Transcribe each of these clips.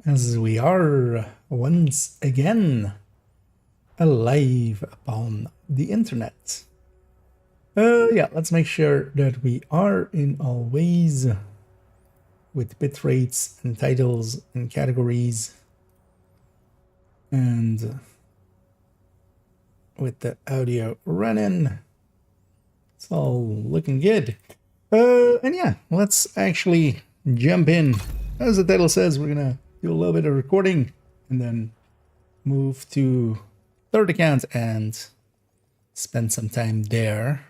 as we are once again alive upon the internet. Yeah, let's make sure that we are in all ways with bit rates and titles and categories and with the audio running. It's all looking good. And yeah, let's actually jump in. As the title says, we're gonna do a little bit of recording and then move to third account and spend some time there.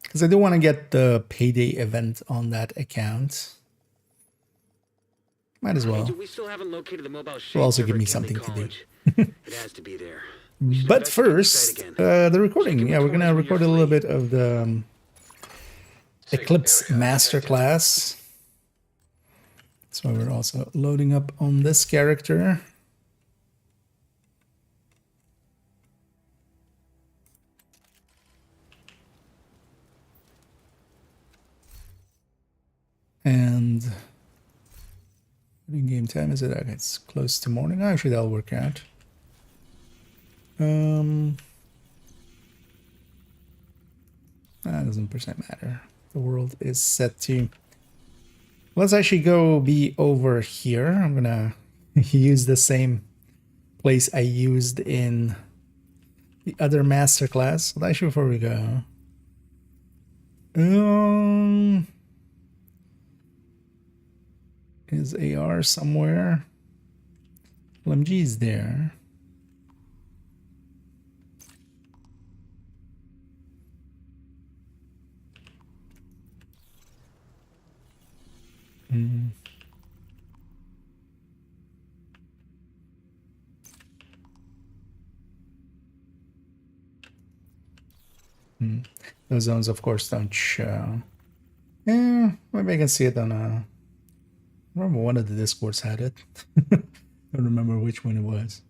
Because I do want to get the payday event on that account. Might as well. We still haven't located the mobile Will also give me something to do. It has to be there. But first, the recording. Yeah, we're gonna record a little bit of the Eclipse Masterclass. So we're also loading up on this character. And what in game time is it? Okay, it's close to morning. Actually, that'll work out. That doesn't percent matter. The world is set to. Let's actually go be over here. I'm gonna use the same place I used in the other masterclass. Well, actually, before we go, is AR somewhere? LMG is there. Those zones, of course, don't show. Yeah, maybe I can see it on a. I remember one of the Discords had it. Don't remember which one it was.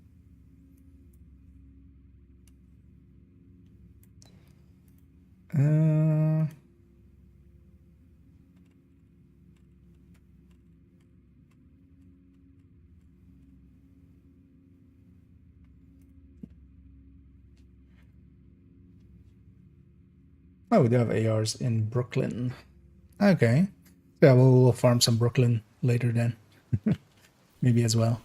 Oh, we do have ARs in Brooklyn. Okay. Yeah, we'll farm some Brooklyn later then. Maybe as well.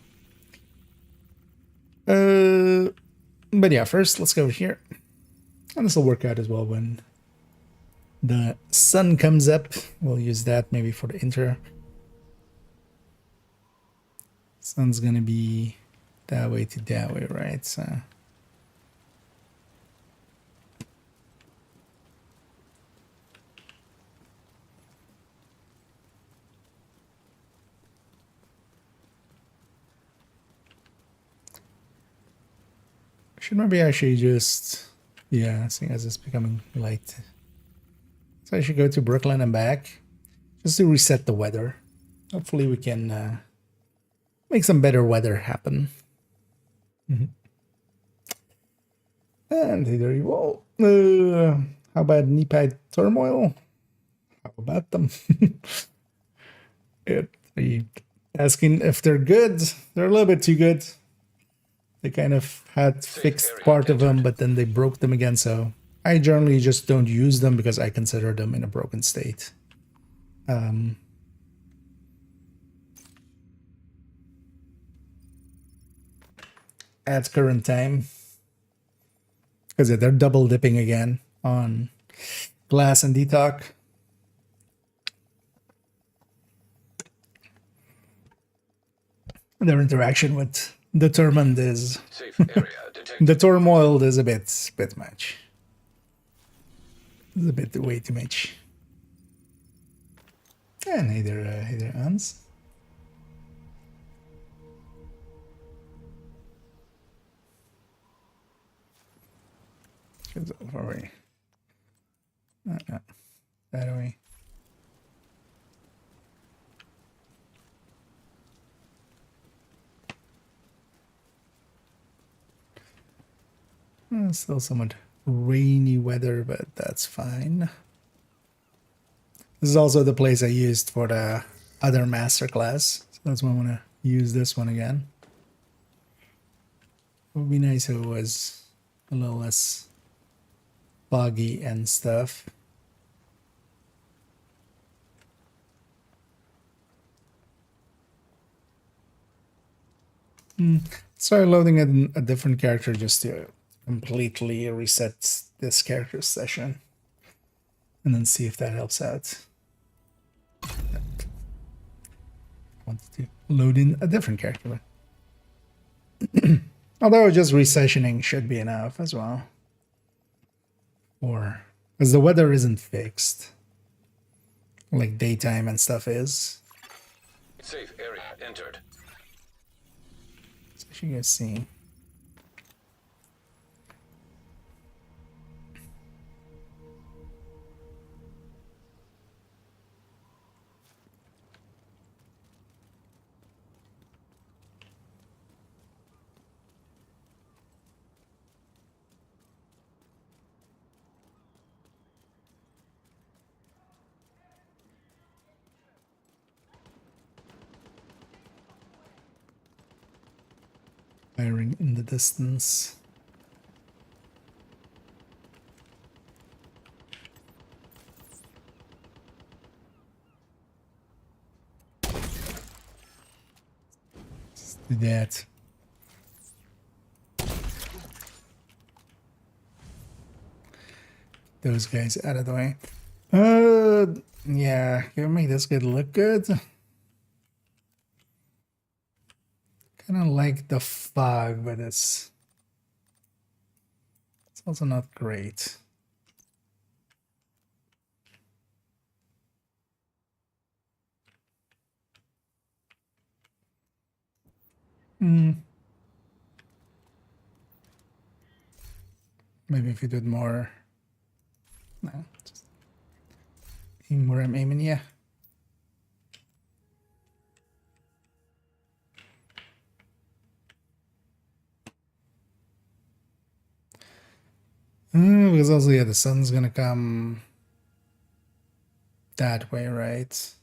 But yeah, first let's go over here. And this will work out as well when the sun comes up. We'll use that maybe for the intro. Sun's gonna be that way to that way, right? So should maybe actually just, yeah, seeing as it's becoming light. So I should go to Brooklyn and back just to reset the weather. Hopefully we can make some better weather happen. And there you go. How about knee-pad turmoil? How about them? Asking if they're good. They're a little bit too good. They kind of had fixed part of them, but then they broke them again. So I generally just don't use them because I consider them in a broken state. At current time, because they're double dipping again on glass and detox. Their interaction with determined is the turmoil is a bit much. It's a bit way too much. And either ends. Far away. That way. Still somewhat rainy weather, but that's fine. This is also the place I used for the other masterclass. So that's why I want to use this one again. It would be nice if it was a little less foggy and stuff. Start loading in a different character just to completely reset this character's session. And then see if that helps out. Wanted to load in a different character. Although just resessioning should be enough as well. Or, because the weather isn't fixed. Like daytime and stuff is. Safe area entered. So you guys see. Firing in the distance. Let's do that. Those guys out of the way. Yeah, can we make this good look good? Kind of like the fog, but it's also not great. Maybe if you did more. No, just aim where I'm aiming, yeah. Because also, yeah, the sun's gonna come that way, right?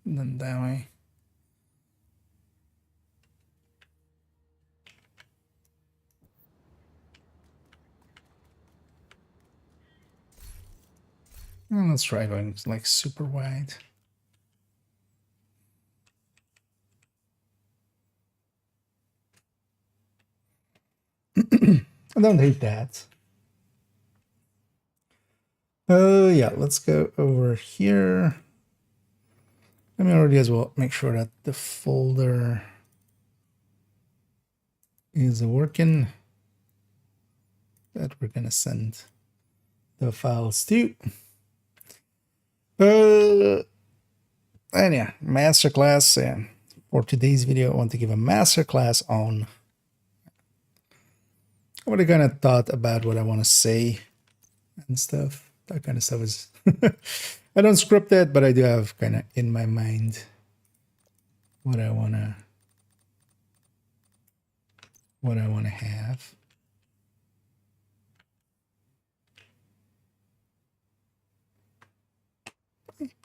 And then that way. And let's try going like super wide. I don't hate that. Yeah, let's go over here. Let me already as well make sure that the folder is working, that we're gonna send the files to. And yeah, masterclass. And for today's video, I want to give a masterclass on what I kind of thought about what I want to say and stuff. That kind of stuff is I don't script it, but I do have kind of in my mind what I wanna have.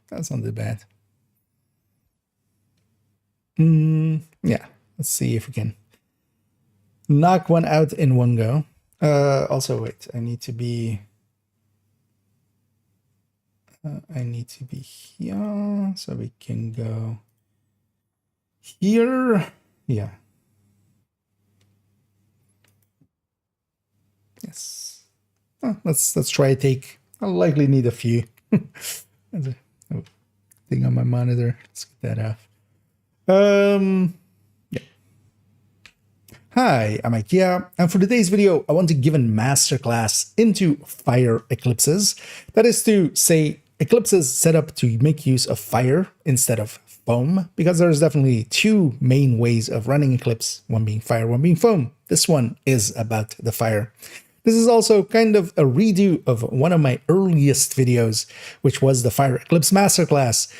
That's not too bad. Yeah, let's see if we can knock one out in one go. Also, wait, I need to be here, so we can go here. Yeah. Yes. Let's try a take. I'll likely need a few. There's a thing on my monitor. Let's get that off. Yeah. Hi, I'm IKEA, and for today's video, I want to give a masterclass into fire eclipses. That is to say, eclipses set up to make use of fire instead of foam, because there's definitely two main ways of running eclipse, one being fire, one being foam. This one is about the fire. This is also kind of a redo of one of my earliest videos, which was the Fire Eclipse Masterclass.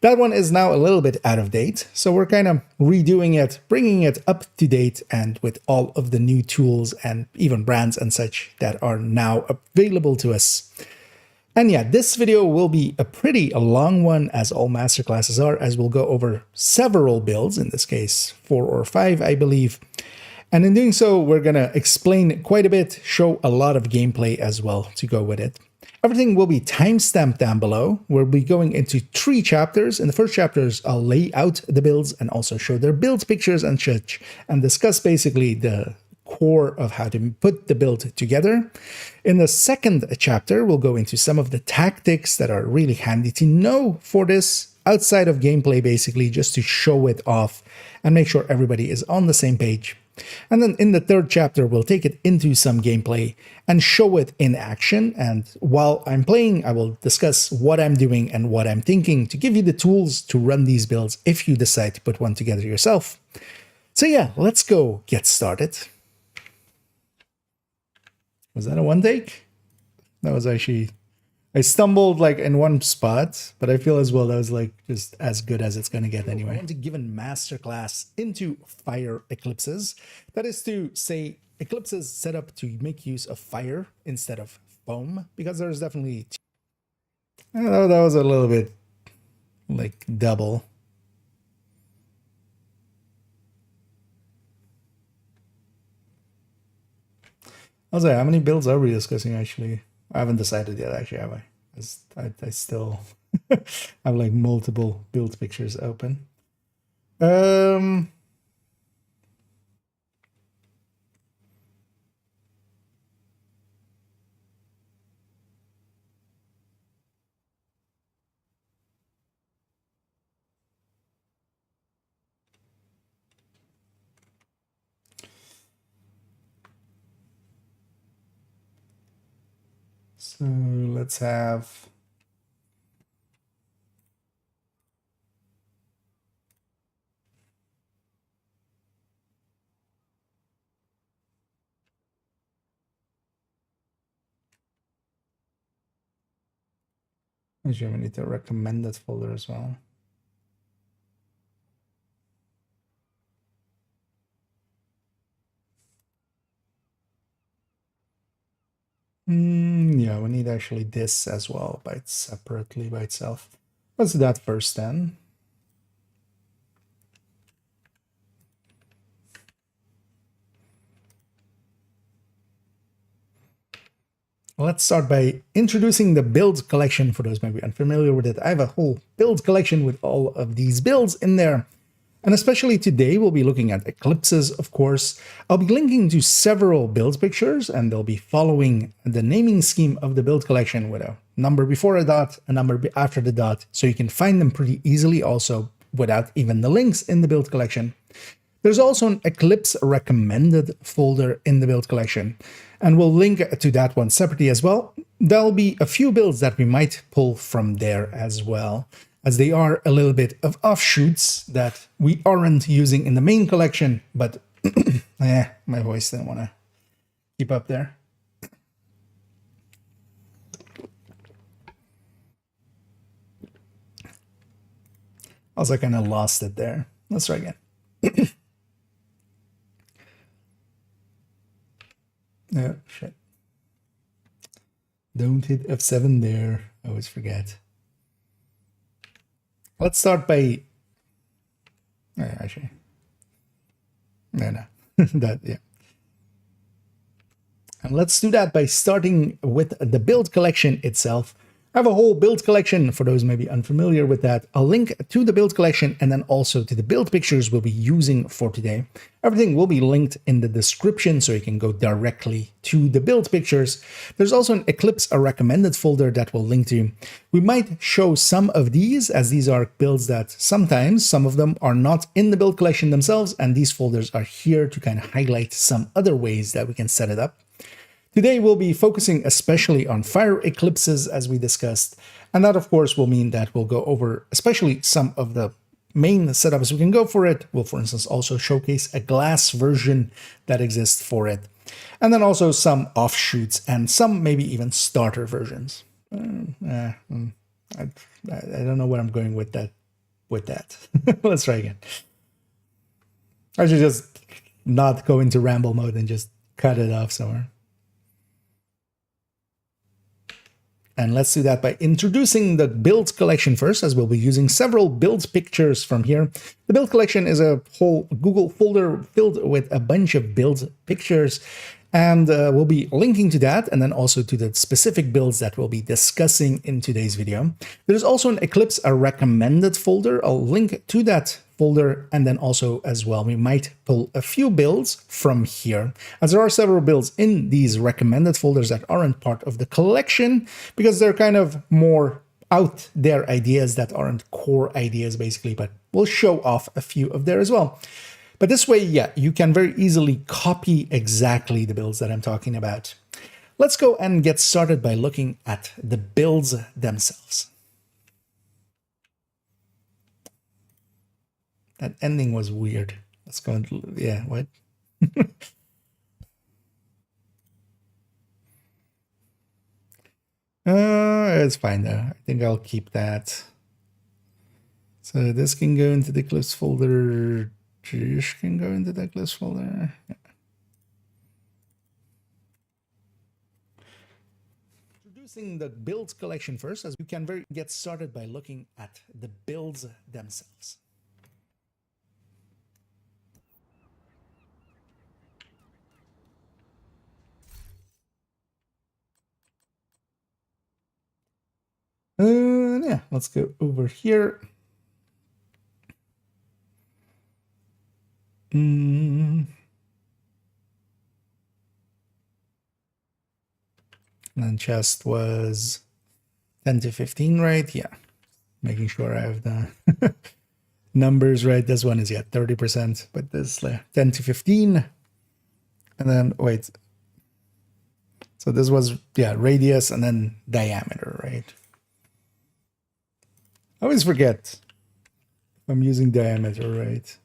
That one is now a little bit out of date, so we're kind of redoing it, bringing it up to date, and with all of the new tools and even brands and such that are now available to us. And yeah, this video will be a pretty long one, as all masterclasses are, as we'll go over several builds, in this case 4 or 5, I believe. And in doing so, we're going to explain quite a bit, show a lot of gameplay as well to go with it. Everything will be timestamped down below. We'll be going into 3 chapters. In the first chapters, I'll lay out the builds and also show their build pictures and such, and discuss basically the core of how to put the build together. In the second chapter, we'll go into some of the tactics that are really handy to know for this outside of gameplay, basically just to show it off and make sure everybody is on the same page. And then in the third chapter, we'll take it into some gameplay and show it in action. And while I'm playing, I will discuss what I'm doing and what I'm thinking to give you the tools to run these builds if you decide to put one together yourself. So yeah, let's go get started. Was that a one take? That was actually... I stumbled like in one spot, but I feel as well that was like just as good as it's going to get anyway. I want to give a masterclass into fire eclipses. That is to say, eclipses set up to make use of fire instead of foam, because there's definitely... that was a little bit like double. I was like, how many builds are we discussing actually? I haven't decided yet, actually, have I? I still have like multiple build pictures open. So let's have... Actually, we need a recommended folder as well. Yeah, we need actually this as well, separately by itself. Let's do that first then. Let's start by introducing the build collection. For those maybe unfamiliar with it, I have a whole build collection with all of these builds in there. And especially today, we'll be looking at eclipses, of course. I'll be linking to several build pictures, and they'll be following the naming scheme of the build collection with a number before a dot, a number after the dot, so you can find them pretty easily also without even the links in the build collection. There's also an Eclipse recommended folder in the build collection, and we'll link to that one separately as well. There'll be a few builds that we might pull from there as well, as they are a little bit of offshoots that we aren't using in the main collection, but my voice didn't want to keep up there. Also kind of lost it there. Let's try again. Oh, shit. Don't hit F7 there. I always forget. Let's start by... actually... No. that, yeah. And let's do that by starting with the build collection itself. I have a whole build collection, for those maybe unfamiliar with that. I'll link to the build collection and then also to the build pictures we'll be using for today. Everything will be linked in the description, so you can go directly to the build pictures. There's also an Eclipse recommended folder that we'll link to. We might show some of these, as these are builds that sometimes some of them are not in the build collection themselves, and these folders are here to kind of highlight some other ways that we can set it up. Today, we'll be focusing especially on fire eclipses, as we discussed, and that, of course, will mean that we'll go over especially some of the main setups we can go for it. We'll, for instance, also showcase a glass version that exists for it, and then also some offshoots and some maybe even starter versions. I don't know where I'm going with that. Let's try again. I should just not go into ramble mode and just cut it off somewhere. And let's do that by introducing the build collection first, as we'll be using several build pictures from here. The build collection is a whole Google folder filled with a bunch of build pictures, and we'll be linking to that and then also to the specific builds that we'll be discussing in today's video. There's also an Eclipse, a recommended folder. I'll link to that folder, and then also as well, we might pull a few builds from here, as there are several builds in these recommended folders that aren't part of the collection because they're kind of more out there ideas that aren't core ideas basically, but we'll show off a few of there as well. But this way, yeah, you can very easily copy exactly the builds that I'm talking about. Let's go and get started by looking at the builds themselves. That ending was weird. Let's go and, yeah, what? It's fine though. I think I'll keep that. So this can go into the Eclipse folder. This can go into the Eclipse folder. Yeah. Introducing the builds collection first, as you can get started by looking at the builds themselves. Yeah, let's go over here. And then chest was 10 to 15, right? Yeah. Making sure I have the numbers right. This one is, yeah, 30%, but this 10 to 15. And then, wait. So this was, yeah, radius and then diameter, right? I always forget if I'm using diameter, right?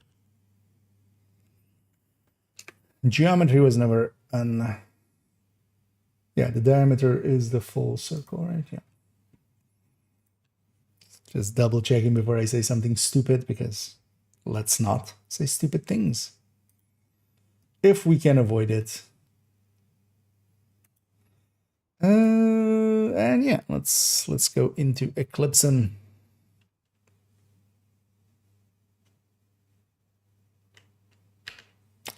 Geometry was never an... Yeah, the diameter is the full circle, right? Yeah. Just double checking before I say something stupid, because let's not say stupid things if we can avoid it. And yeah, let's go into Eclipse.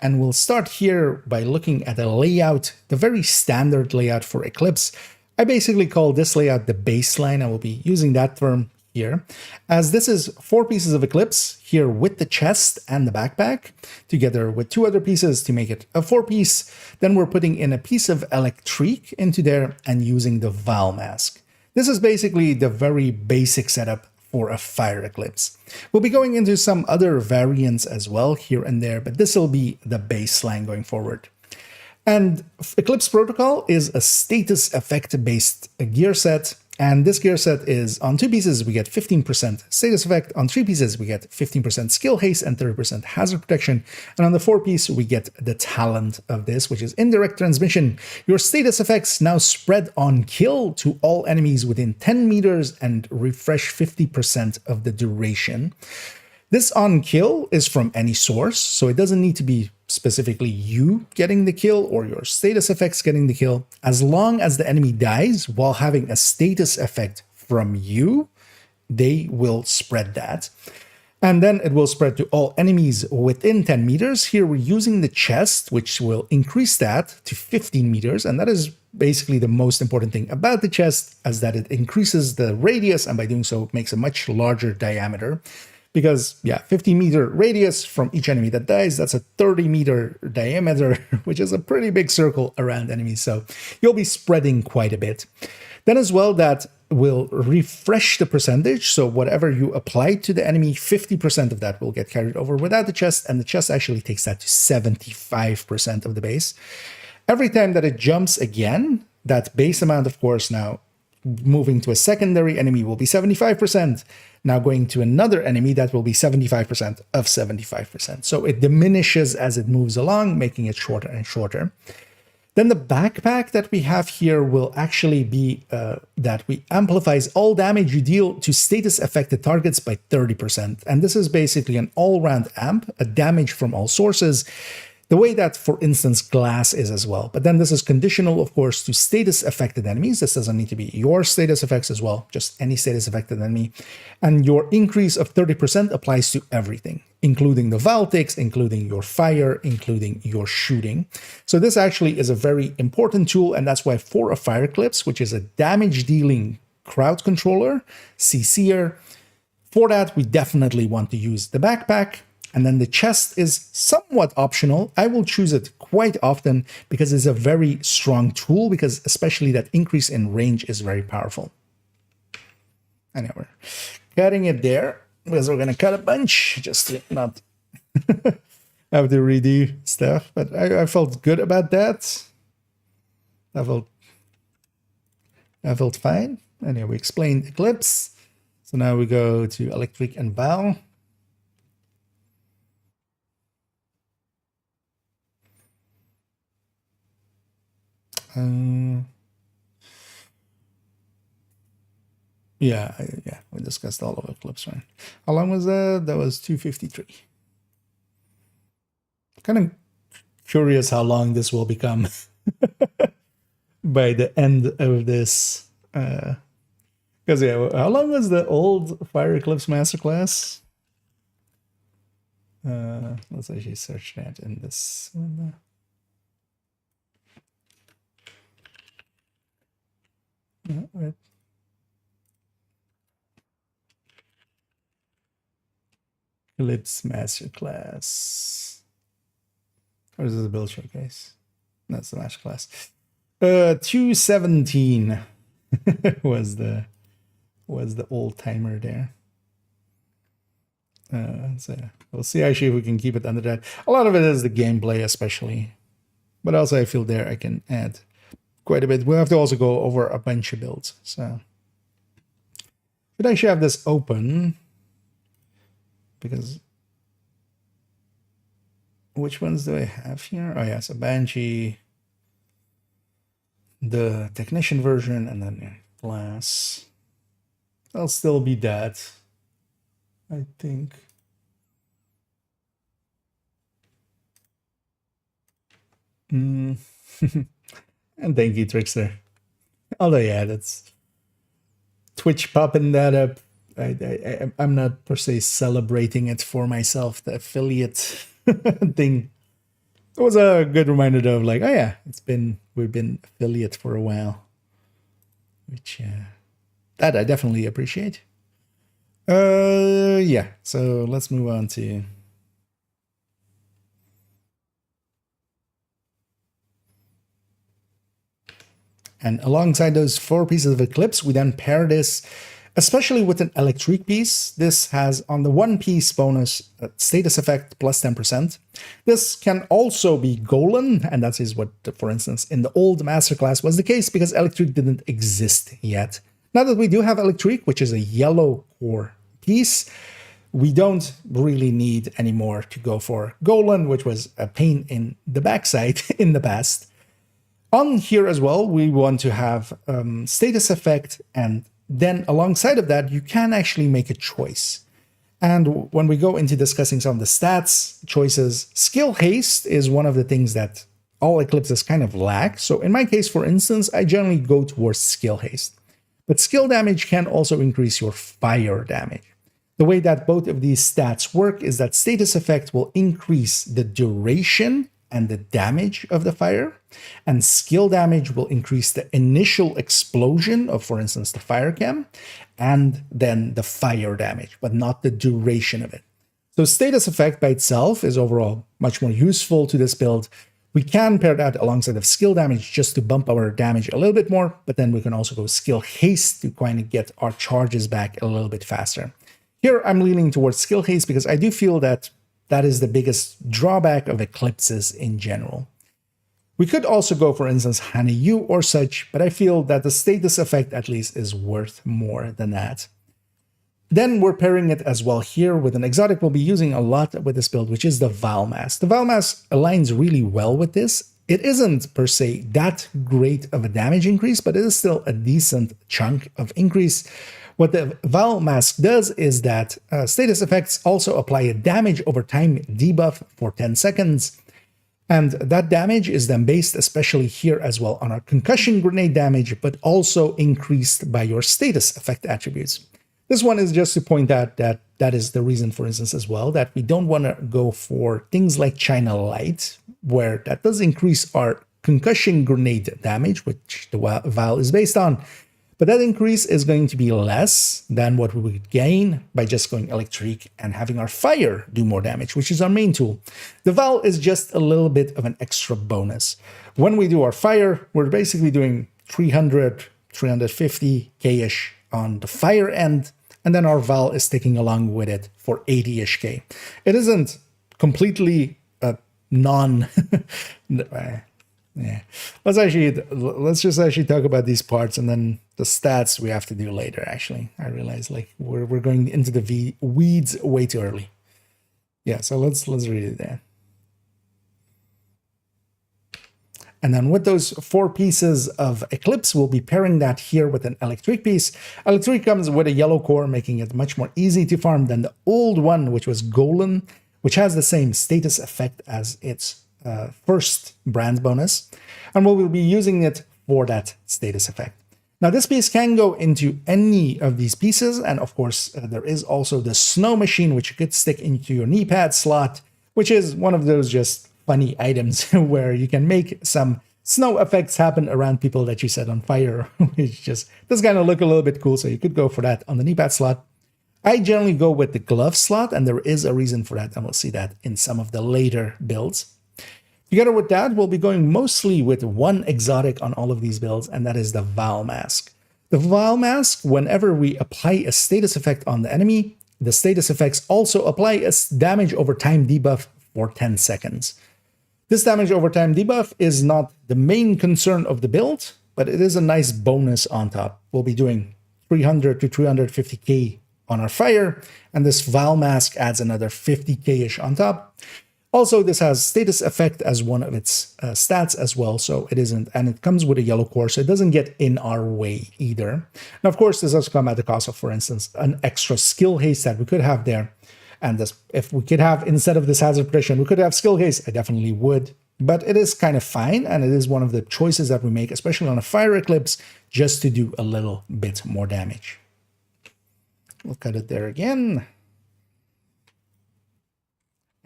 And we'll start here by looking at a layout, the very standard layout for Eclipse. I basically call this layout the baseline. I will be using that term here, as this is 4 pieces of Eclipse here with the chest and the backpack, together with 2 other pieces to make it a 4-piece. Then we're putting in a piece of electric into there and using the Val mask. This is basically the very basic setup for a fire eclipse. We'll be going into some other variants as well here and there, but this will be the baseline going forward. And Eclipse Protocol is a status effect based gear set, and this gear set is on 2 pieces we get 15% status effect, on 3 pieces we get 15% skill haste and 30% hazard protection, and on the 4 piece we get the talent of this, which is indirect transmission. Your status effects now spread on kill to all enemies within 10 meters and refresh 50% of the duration. This on kill is from any source, so it doesn't need to be specifically you getting the kill or your status effects getting the kill. As long as the enemy dies while having a status effect from you, they will spread that. And then it will spread to all enemies within 10 meters. Here we're using the chest, which will increase that to 15 meters. And that is basically the most important thing about the chest, as that it increases the radius, and by doing so, it makes a much larger diameter. Because, yeah, 50-meter radius from each enemy that dies, that's a 30-meter diameter, which is a pretty big circle around enemies. So you'll be spreading quite a bit. Then as well, that will refresh the percentage. So whatever you apply to the enemy, 50% of that will get carried over without the chest. And the chest actually takes that to 75% of the base. Every time that it jumps again, that base amount, of course, now moving to a secondary enemy will be 75%. Now going to another enemy, that will be 75% of 75%. So it diminishes as it moves along, making it shorter and shorter. Then the backpack that we have here will actually be that we amplifies all damage you deal to status affected targets by 30%. And this is basically an all-round amp, a damage from all sources. the way that, for instance, glass is as well. But then this is conditional, of course, to status affected enemies. This doesn't need to be your status effects as well, just any status affected enemy. And your increase of 30% applies to everything, including the Valtics, including your fire, including your shooting. So this actually is a very important tool, and that's why for a Fire Eclipse, which is a damage dealing crowd controller, CC'er, for that we definitely want to use the backpack. And then the chest is somewhat optional. I will choose it quite often because it's a very strong tool, because especially that increase in range is very powerful. Anyway, we're cutting it there because we're going to cut a bunch just to not have to redo stuff. But I felt good about that. I felt fine. Anyway, we explained Eclipse. So now we go to Electric and Val. Yeah, we discussed all of Eclipse, right? How long was that? That was 253. Kind of curious how long this will become by the end of this. Because yeah, how long was the old Fire Eclipse Masterclass? Let's actually search that in this one. Right. Eclipse Masterclass. Or is this a build showcase? That's the Masterclass. 217 was the old timer there. So we'll see actually if we can keep it under that. A lot of it is the gameplay, especially, but also I feel there I can add quite a bit. We'll have to also go over a bunch of builds. So should I actually have this open? Because which ones do I have here? Oh yes, a Banshee, the Technician version, and then Glass. I'll still be that, I think. And thank you, Trickster. Although, yeah, that's Twitch popping that up. I'm not per se celebrating it for myself, the affiliate thing. It was a good reminder of like, oh yeah, we've been affiliate for a while, which that I definitely appreciate. Yeah, so let's move on to and alongside those 4 pieces of Eclipse, we then pair this, especially with an Electric piece. This has on the 1 piece bonus status effect plus 10%. This can also be Golan, and that is what, for instance, in the old Masterclass was the case because Electric didn't exist yet. Now that we do have Electric, which is a yellow core piece, we don't really need anymore to go for Golan, which was a pain in the backside in the past. On here as well, we want to have status effect, and then alongside of that, you can actually make a choice. And when we go into discussing some of the stats choices, skill haste is one of the things that all Eclipses kind of lack. So in my case, for instance, I generally go towards skill haste. But skill damage can also increase your fire damage. The way that both of these stats work is that status effect will increase the duration and the damage of the fire, and skill damage will increase the initial explosion of, for instance, the fire cam, and then the fire damage, but not the duration of it. So status effect by itself is overall much more useful to this build. We can pair that alongside of skill damage just to bump our damage a little bit more, but then we can also go skill haste to kind of get our charges back a little bit faster. Here I'm leaning towards skill haste because I do feel that that is the biggest drawback of Eclipses in general. We could also go, for instance, Hanayu or such, but I feel that the status effect at least is worth more than that. Then we're pairing it as well here with an exotic we'll be using a lot with this build, which is the Valmask. The Valmask aligns really well with this. It isn't per se that great of a damage increase, but it is still a decent chunk of increase. What the Valmask does is that status effects also apply a damage over time debuff for 10 seconds. And that damage is then based, especially here as well, on our concussion grenade damage, but also increased by your status effect attributes. This one is just to point out that that is the reason, for instance, as well, that we don't want to go for things like China Light, where that does increase our concussion grenade damage, which the VAL is based on. But that increase is going to be less than what we would gain by just going electric and having our fire do more damage, which is our main tool. The VAL is just a little bit of an extra bonus. When we do our fire, we're basically doing 300, 350k-ish on the fire end, and then our VAL is sticking along with it for 80-ish k. It isn't completely non... Yeah, let's just actually talk about these parts, and then the stats we have to do later. Actually, I realize like we're going into the weeds way too early. Yeah, so let's read it there. And then with those 4 pieces of Eclipse, we'll be pairing that here with an electric piece. Electric comes with a yellow core, making it much more easy to farm than the old one, which was Golden, which has the same status effect as its first brand bonus, and we will be using it for that status effect. Now this piece can go into any of these pieces, and of course there is also the snow machine, which you could stick into your knee pad slot, which is one of those just funny items where you can make some snow effects happen around people that you set on fire, which just does kind of look a little bit cool, so you could go for that on the knee pad slot. I generally go with the glove slot, and there is a reason for that, and we'll see that in some of the later builds. Together with that, we'll be going mostly with one exotic on all of these builds, and that is the VAL Mask. The VAL Mask, whenever we apply a status effect on the enemy, the status effects also apply a damage over time debuff for 10 seconds. This damage over time debuff is not the main concern of the build, but it is a nice bonus on top. We'll be doing 300 to 350k on our fire, and this VAL Mask adds another 50k-ish on top. Also, this has status effect as one of its stats as well, so it isn't, and it comes with a yellow core, so it doesn't get in our way either. Now, of course, this does come at the cost of, for instance, an extra skill haste that we could have there. And this, if we could have, instead of this hazard protection, we could have skill haste, I definitely would. But it is kind of fine, and it is one of the choices that we make, especially on a fire eclipse, just to do a little bit more damage. We'll cut it there again.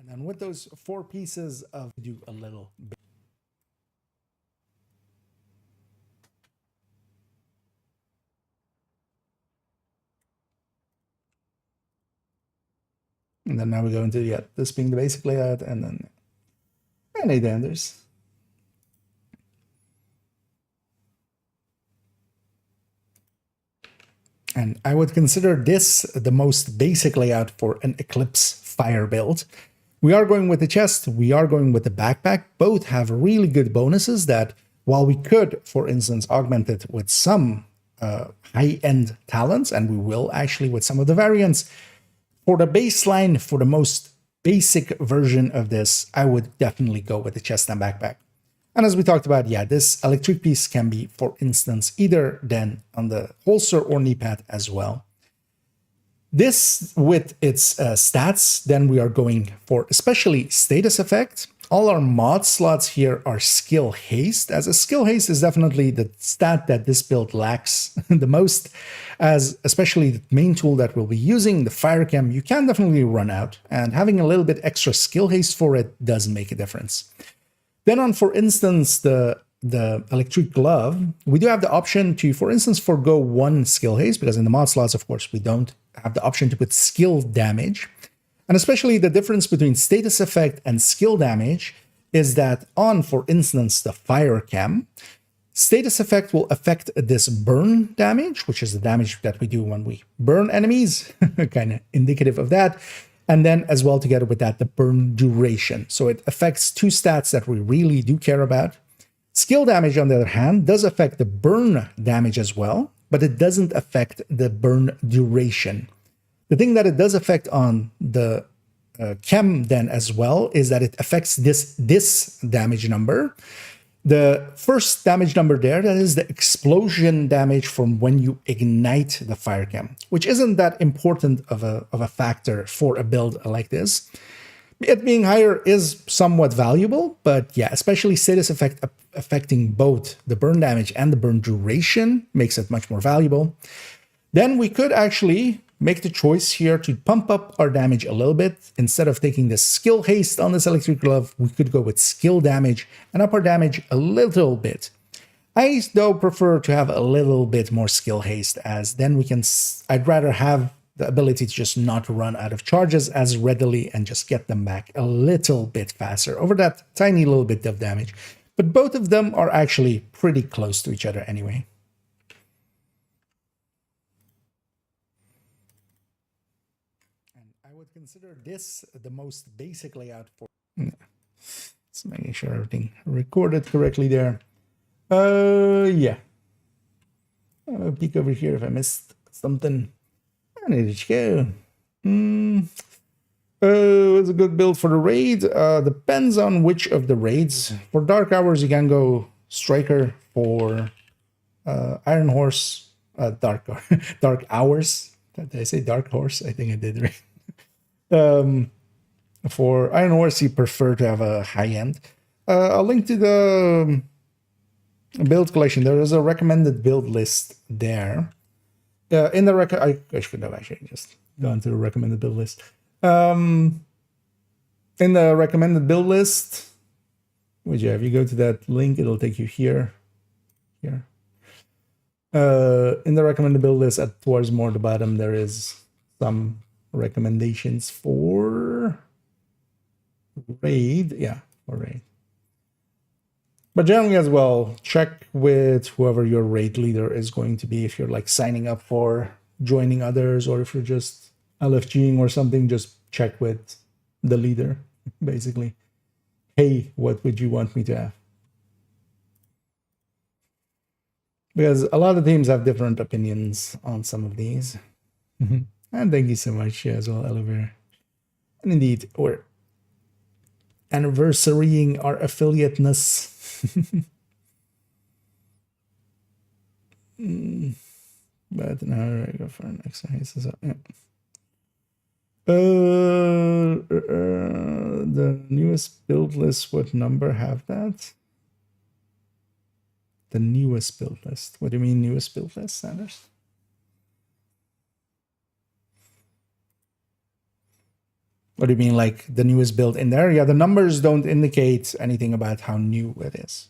And with those 4 pieces of do a little bit. And then now we go into this being the basic layout, and then any danders. And I would consider this the most basic layout for an Eclipse fire build. We are going with the chest, we are going with the backpack. Both have really good bonuses that, while we could, for instance, augment it with some high-end talents, and we will actually with some of the variants, for the baseline, for the most basic version of this, I would definitely go with the chest and backpack. And as we talked about, yeah, this electric piece can be, for instance, either then on the holster or knee pad as well. This, with its stats, then we are going for especially status effect. All our mod slots here are skill haste, as a skill haste is definitely the stat that this build lacks the most, as especially the main tool that we'll be using, the fire chem, you can definitely run out, and having a little bit extra skill haste for it does make a difference. Then on, for instance, the electric glove, we do have the option to, for instance, forgo 1 skill haste, because in the mod slots, of course, we don't have the option to put skill damage. And especially the difference between status effect and skill damage is that on, for instance, the fire chem, status effect will affect this burn damage, which is the damage that we do when we burn enemies, kind of indicative of that. And then as well, together with that, the burn duration. So it affects 2 stats that we really do care about. Skill damage, on the other hand, does affect the burn damage as well, but it doesn't affect the burn duration. The thing that it does affect on the chem then as well is that it affects this damage number. The first damage number there, that is the explosion damage from when you ignite the fire chem, which isn't that important of a factor for a build like this. It being higher is somewhat valuable, but yeah, especially status effect affecting both the burn damage and the burn duration makes it much more valuable. Then we could actually make the choice here to pump up our damage a little bit. Instead of taking the skill haste on this electric glove, we could go with skill damage and up our damage a little bit. I, though, prefer to have a little bit more skill haste, as then we can, I'd rather have the ability to just not run out of charges as readily and just get them back a little bit faster over that tiny little bit of damage. But both of them are actually pretty close to each other anyway. And I would consider this the most basic layout for... Just making sure everything recorded correctly there. Yeah. I'll peek over here if I missed something. There you go. It's a good build for the raid. Depends on which of the raids. For Dark Hours, you can go Striker. For Iron Horse, Dark Hours. Did I say Dark Horse? I think I did, right? For Iron Horse, you prefer to have a high end. I'll link to the build collection. There is a recommended build list there. In the I should have actually just gone to the recommended build list. In the recommended build list, which if you go to that link, it'll take you here. In the recommended build list, towards more the bottom, there is some recommendations for raid. Yeah, for raid. But generally as well, check with whoever your raid leader is going to be. If you're like signing up for joining others, or if you're just LFGing or something, just check with the leader, basically. Hey, what would you want me to have? Because a lot of teams have different opinions on some of these. And thank you so much as well, Oliver. And indeed, we're anniversarying our affiliate-ness. But now I go for an exercise. Yeah. The newest build list, what number have that? The newest build list. What do you mean newest build list, Sanders? What do you mean, like the newest build in there? Yeah, the numbers don't indicate anything about how new it is.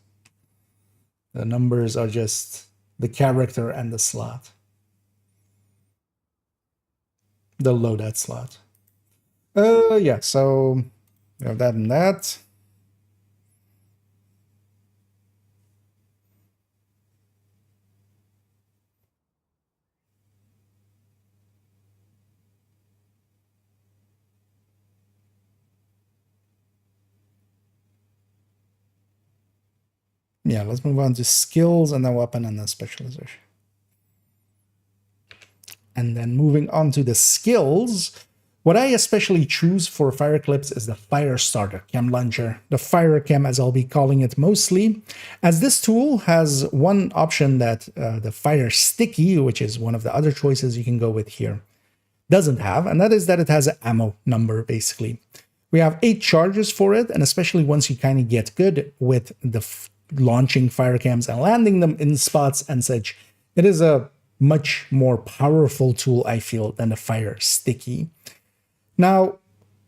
The numbers are just the character and the slot. The loadout slot. Yeah, so we have that and that. Yeah, let's move on to skills and then weapon and then specialization. And then moving on to the skills, what I especially choose for Fire Clips is the Fire Starter Chem Launcher, the Fire Chem as I'll be calling it mostly, as this tool has one option that the Fire Sticky, which is one of the other choices you can go with here, doesn't have, and that is that it has an ammo number, basically. We have 8 charges for it, and especially once you kind of get good with the launching fire cams and landing them in spots and such, it is a much more powerful tool, I feel, than the Fire Sticky. Now,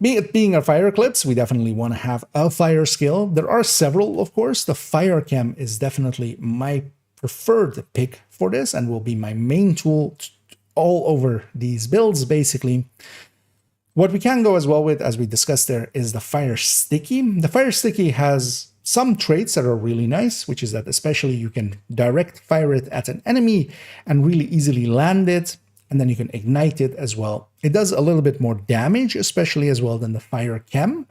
being a Fire Clips, we definitely want to have a fire skill. There are several, of course. The Fire Chem is definitely my preferred pick for this and will be my main tool all over these builds, basically. What we can go as well with, as we discussed there, is the Fire Sticky. The Fire Sticky has some traits that are really nice, which is that especially you can direct fire it at an enemy and really easily land it, and then you can ignite it as well. It does a little bit more damage, especially as well than the Fire Chem,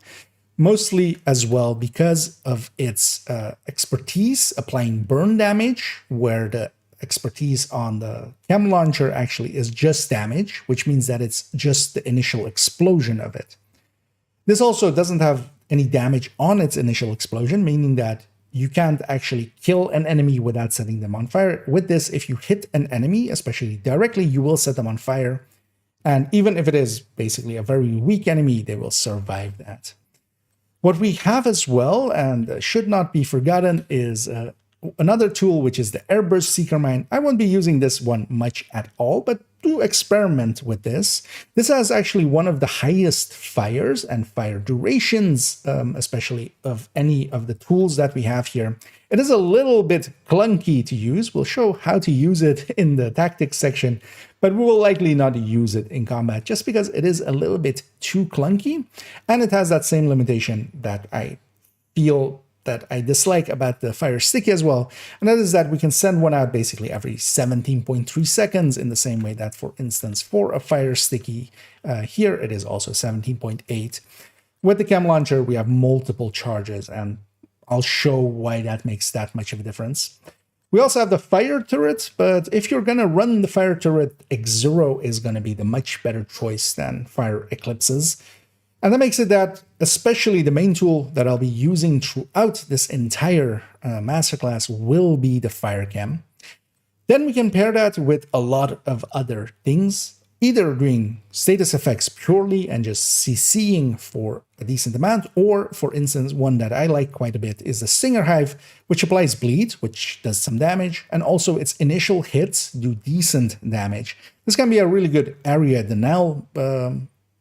mostly as well because of its expertise applying burn damage, where the expertise on the Chem Launcher actually is just damage, which means that it's just the initial explosion of it. This also doesn't have any damage on its initial explosion, meaning that you can't actually kill an enemy without setting them on fire. With this, if you hit an enemy, especially directly, you will set them on fire. And even if it is basically a very weak enemy, they will survive that. What we have as well, and should not be forgotten, is another tool, which is the Airburst Seeker Mine. I won't be using this one much at all, but do experiment with this. This has actually one of the highest fires and fire durations, especially of any of the tools that we have here. It is a little bit clunky to use. We'll show how to use it in the tactics section, but we will likely not use it in combat just because it is a little bit too clunky, and it has that same limitation that I feel that I dislike about the fire sticky as well, and that is that we can send one out basically every 17.3 seconds in the same way that, for instance, for a fire sticky, here it is also 17.8. With the chem launcher, we have multiple charges, and I'll show why that makes that much of a difference. We also have the fire turret, but if you're going to run the fire turret, X0 is going to be the much better choice than fire eclipses. And that makes it that, especially the main tool that I'll be using throughout this entire masterclass will be the fire chem. Then we can pair that with a lot of other things, either doing status effects purely and just CCing for a decent amount, or, for instance, one that I like quite a bit is the Stinger Hive, which applies bleed, which does some damage, and also its initial hits do decent damage. This can be a really good area denial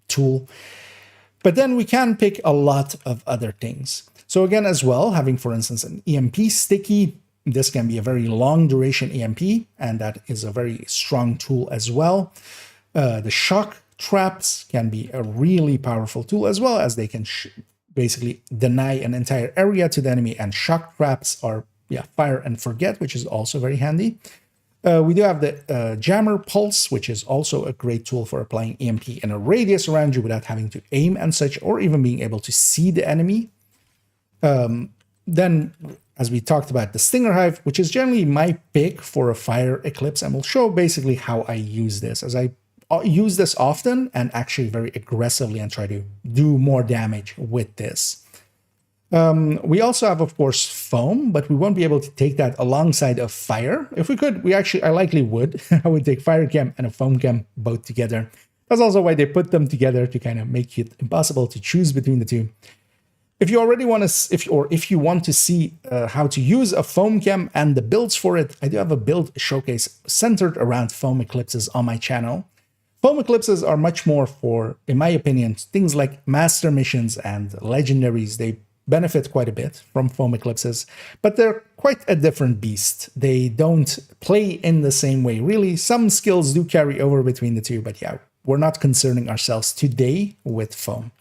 tool. But then we can pick a lot of other things. So again, as well, having, for instance, an EMP sticky, this can be a very long duration EMP, and that is a very strong tool as well. The shock traps can be a really powerful tool as well, as they can basically deny an entire area to the enemy, and shock traps are fire and forget, which is also very handy. We do have the Jammer Pulse, which is also a great tool for applying EMP in a radius around you without having to aim and such, or even being able to see the enemy. Then, as we talked about, the Stinger Hive, which is generally my pick for a fire eclipse, and we'll show basically how I use this, as I use this often and actually very aggressively and try to do more damage with this. We also have, of course, foam, but we won't be able to take that alongside of fire. If we could, I likely would. I would take fire chem and a foam chem both together. That's also why they put them together, to kind of make it impossible to choose between the two. If you already want to, if you want to see how to use a foam chem and the builds for it, I do have a build showcase centered around foam eclipses on my channel. Foam eclipses are much more for, in my opinion, things like master missions and legendaries. They benefit quite a bit from foam eclipses, but they're quite a different beast. They don't play in the same way. Really, some skills do carry over between the two, but yeah, we're not concerning ourselves today with foam.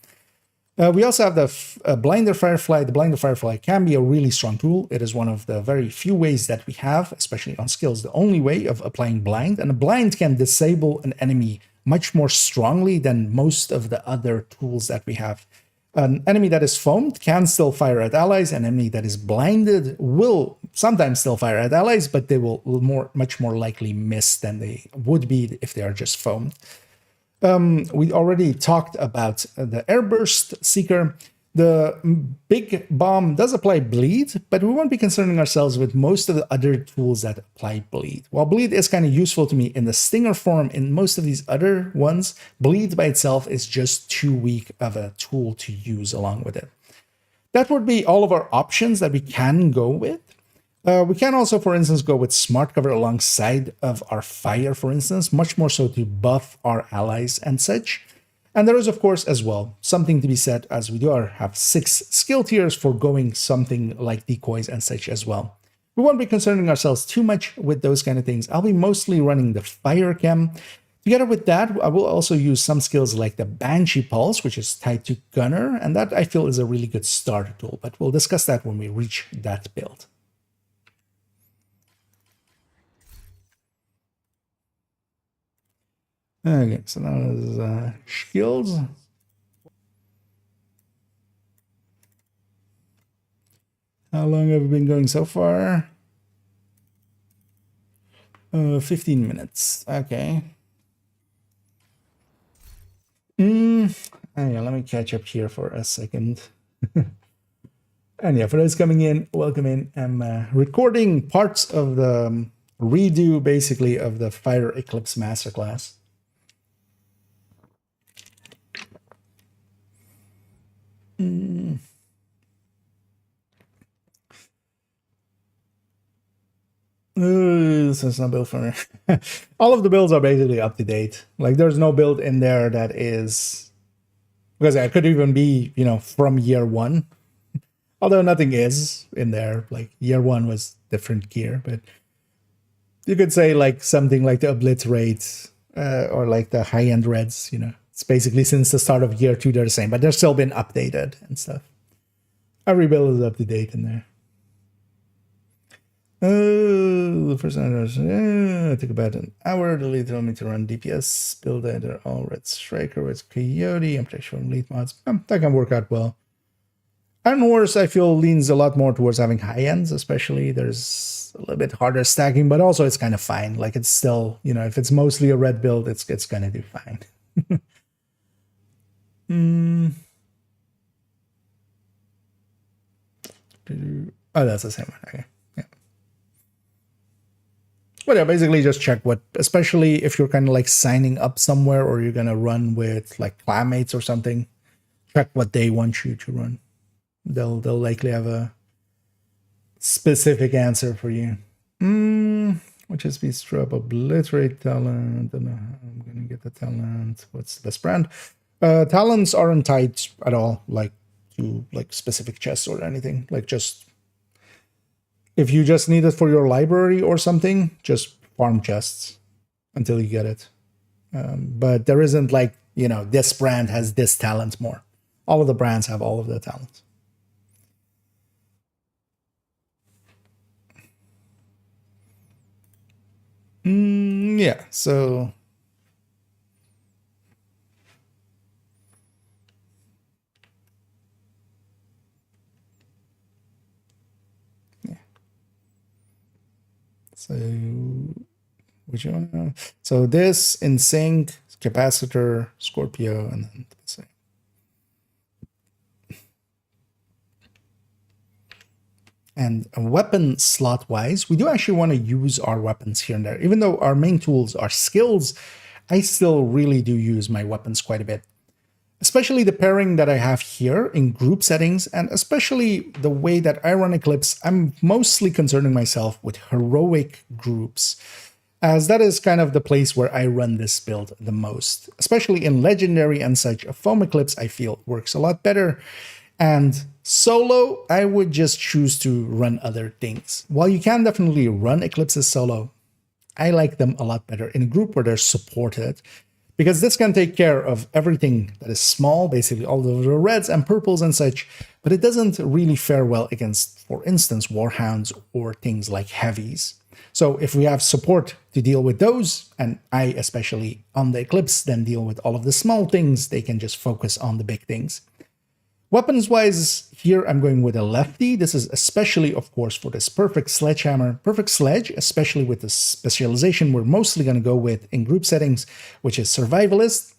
We also have the Blinder Firefly. The Blinder Firefly can be a really strong tool. It is one of the very few ways that we have, especially on skills, the only way of applying blind. And a blind can disable an enemy much more strongly than most of the other tools that we have. An enemy that is foamed can still fire at allies. An enemy that is blinded will sometimes still fire at allies, but they will much more likely miss than they would be if they are just foamed. We already talked about the Airburst Seeker. The big bomb does apply bleed, but we won't be concerning ourselves with most of the other tools that apply bleed. While bleed is kind of useful to me in the Stinger form, in most of these other ones, bleed by itself is just too weak of a tool to use along with it. That would be all of our options that we can go with. We can also, for instance, go with Smart Cover alongside of our fire, for instance, much more so to buff our allies and such. And there is, of course, as well, something to be said, as we do have 6 skill tiers for going something like decoys and such as well. We won't be concerning ourselves too much with those kind of things. I'll be mostly running the fire chem. Together with that, I will also use some skills like the Banshee Pulse, which is tied to Gunner, and that I feel is a really good starter tool, but we'll discuss that when we reach that build. Okay, so now is skills. How long have we been going so far? 15 minutes. Okay. Yeah, let me catch up here for a second. And yeah, for those coming in, welcome in. I'm recording parts of the redo, basically, of the Fire Eclipse Masterclass. This is not built for me. All of the builds are basically up to date. Like there's no build in there that is, because it could even be, you know, from year one. Although nothing is in there. Like year one was different gear, but you could say like something like the obliterate or like the high-end reds, you know. It's basically since the start of year two they're the same, but they're still been updated and stuff. Every build is up to date in there. The first time it took about an hour. The lead told me to run DPS build either all red striker with coyote. I'm pretty sure lead mods. That can work out well. Iron Wars, I feel, leans a lot more towards having high ends, especially. There's a little bit harder stacking, but also it's kind of fine. Like it's still, you know, if it's mostly a red build, it's gonna do fine. Oh, that's the same one. Okay. Yeah. But yeah, basically just check what, especially if you're kind of like signing up somewhere or you're gonna run with like clanmates or something, check what they want you to run. They'll likely have a specific answer for you. Which is be strap obliterate talent. Don't know how I'm gonna get the talent. What's the best brand? Talents aren't tied at all, like to like specific chests or anything. Like just if you just need it for your library or something, just farm chests until you get it. But there isn't like, you know, this brand has this talent more. All of the brands have all of the talents. Yeah, so yeah. So which one? So this in sync, capacitor, Scorpio, and then let's see. And weapon slot wise, we do actually want to use our weapons here and there. Even though our main tools are skills, I still really do use my weapons quite a bit. Especially the pairing that I have here in group settings, and especially the way that I run Eclipse, I'm mostly concerning myself with heroic groups, as that is kind of the place where I run this build the most. Especially in Legendary and such, a Foam Eclipse I feel works a lot better. And solo, I would just choose to run other things. While you can definitely run Eclipses solo, I like them a lot better in a group where they're supported, because this can take care of everything that is small, basically all of the reds and purples and such, but it doesn't really fare well against, for instance, Warhounds or things like heavies. So if we have support to deal with those, and I especially on the Eclipse then deal with all of the small things, they can just focus on the big things. Weapons-wise, here I'm going with a lefty. This is especially, of course, for this perfect sledgehammer. Perfect sledge, especially with the specialization we're mostly going to go with in group settings, which is survivalist.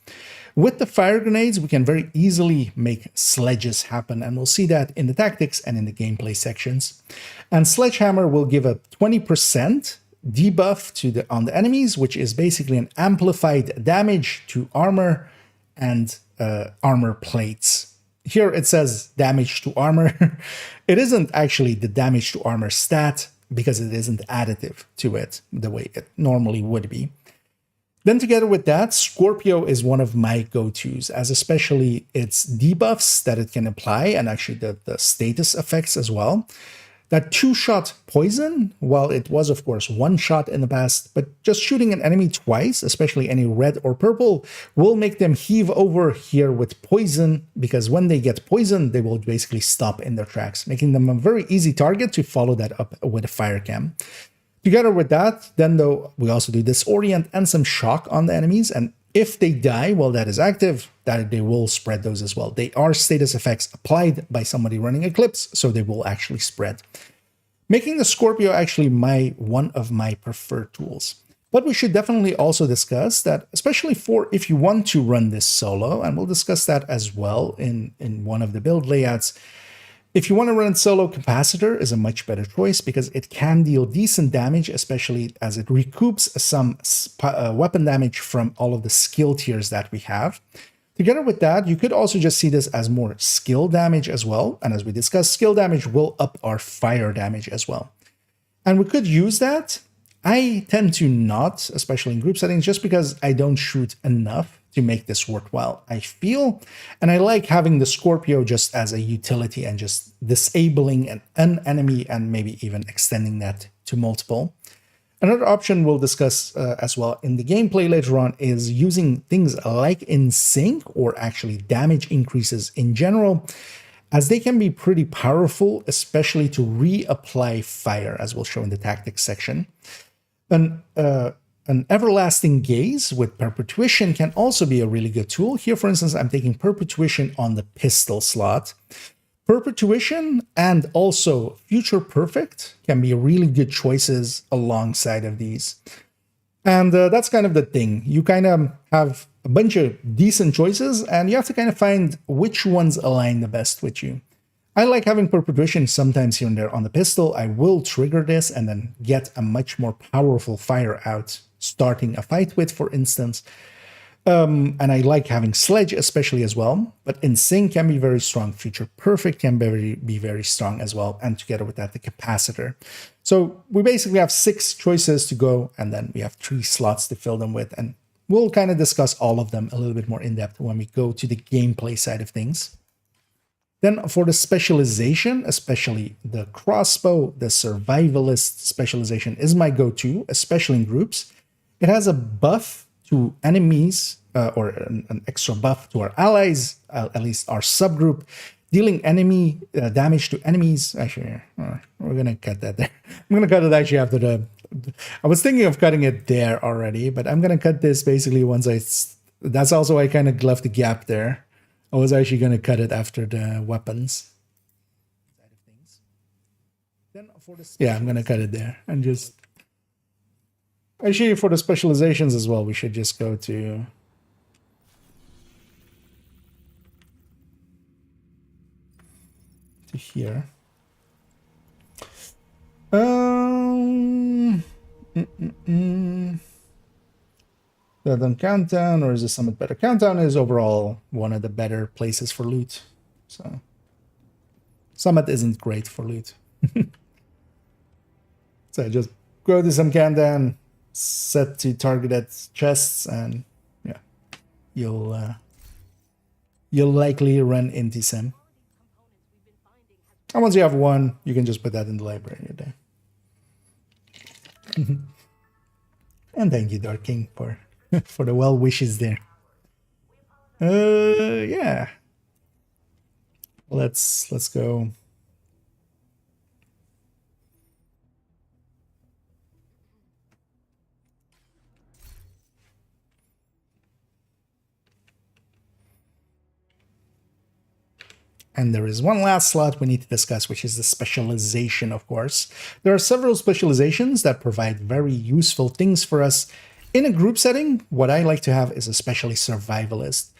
With the fire grenades, we can very easily make sledges happen, and we'll see that in the tactics and in the gameplay sections. And sledgehammer will give a 20% debuff on the enemies, which is basically an amplified damage to armor and armor plates. Here it says damage to armor. It isn't actually the damage to armor stat because it isn't additive to it the way it normally would be. Then together with that, Scorpio is one of my go-tos, as especially its debuffs that it can apply and actually the status effects as well. That 2-shot poison, while it was of course 1 shot in the past, but just shooting an enemy twice, especially any red or purple, will make them heave over here with poison, because when they get poisoned, they will basically stop in their tracks, making them a very easy target to follow that up with a fire cam. Together with that, then though, we also do disorient and some shock on the enemies, and if they die while that is active, that they will spread those as well. They are status effects applied by somebody running Eclipse, so they will actually spread. Making the Scorpio actually one of my preferred tools. But we should definitely also discuss that, especially for if you want to run this solo, and we'll discuss that as well in one of the build layouts. If you want to run solo, capacitor is a much better choice because it can deal decent damage, especially as it recoups some weapon damage from all of the skill tiers that we have. Together with that, you could also just see this as more skill damage as well. And as we discussed, skill damage will up our fire damage as well. And we could use that I tend to not, especially in group settings, just because I don't shoot enough to make this worthwhile, I feel. And I like having the Scorpio just as a utility and just disabling an enemy and maybe even extending that to multiple. Another option we'll discuss as well in the gameplay later on is using things like in sync, or actually damage increases in general, as they can be pretty powerful, especially to reapply fire, as we'll show in the tactics section. An everlasting gaze with perpetuation can also be a really good tool. Here, for instance, I'm taking perpetuation on the pistol slot. Perpetuation and also future perfect can be really good choices alongside of these. And that's kind of the thing. You kind of have a bunch of decent choices and you have to kind of find which ones align the best with you. I like having perpetuation sometimes here and there on the pistol. I will trigger this and then get a much more powerful fire out starting a fight with, for instance. And I like having sledge especially as well, but in sync can be very strong. Future perfect can be very strong as well, and together with that the capacitor. So we basically have 6 choices to go, and then we have 3 slots to fill them with, and we'll kind of discuss all of them a little bit more in depth when we go to the gameplay side of things. Then for the specialization, especially the crossbow, the survivalist specialization is my go-to, especially in groups. It has a buff to enemies, or an extra buff to our allies, at least our subgroup, dealing enemy damage to enemies. Actually, we're gonna cut that there. I'm gonna cut it actually after the. I was thinking of cutting it there already, but I'm gonna cut this basically once I. That's also why I kind of left the gap there. I was actually gonna cut it after the weapons side of things. Then for the yeah, I'm gonna cut it there and just. Actually, for the specializations as well, we should just go to here. That on Countdown, or is the Summit better? Countdown is overall one of the better places for loot. So Summit isn't great for loot. So just go to some Countdown, set to targeted chests, and yeah, you'll likely run into some. And once you have one, you can just put that in the library there. And thank you, Dark King, for for the well wishes there. Yeah. Let's go. And there is one last slot we need to discuss, which is the specialization, of course. There are several specializations that provide very useful things for us. In a group setting, what I like to have is especially survivalist.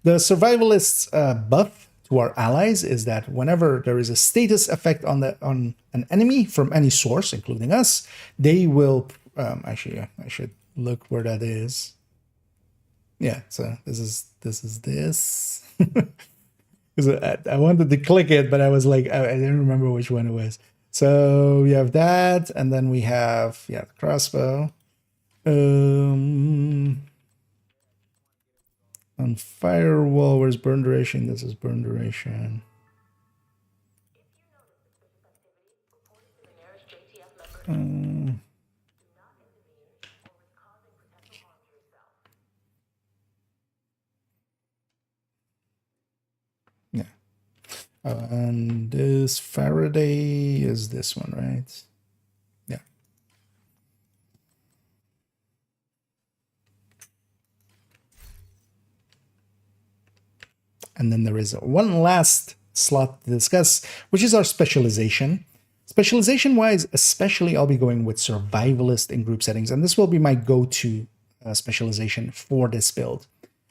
The survivalist's buff to our allies is that whenever there is a status effect on an enemy from any source, including us, they will... actually, I should look where that is. Yeah, so this is this. I wanted to click it, but I was like, I didn't remember which one it was. So we have that, and then we have, yeah, the crossbow. On firewall, where's burn duration? This is burn duration. Yeah. And this Faraday is this one, right? Yeah. And then there is one last slot to discuss, which is our specialization. Specialization-wise, especially I'll be going with survivalist in group settings, and this will be my go-to specialization for this build.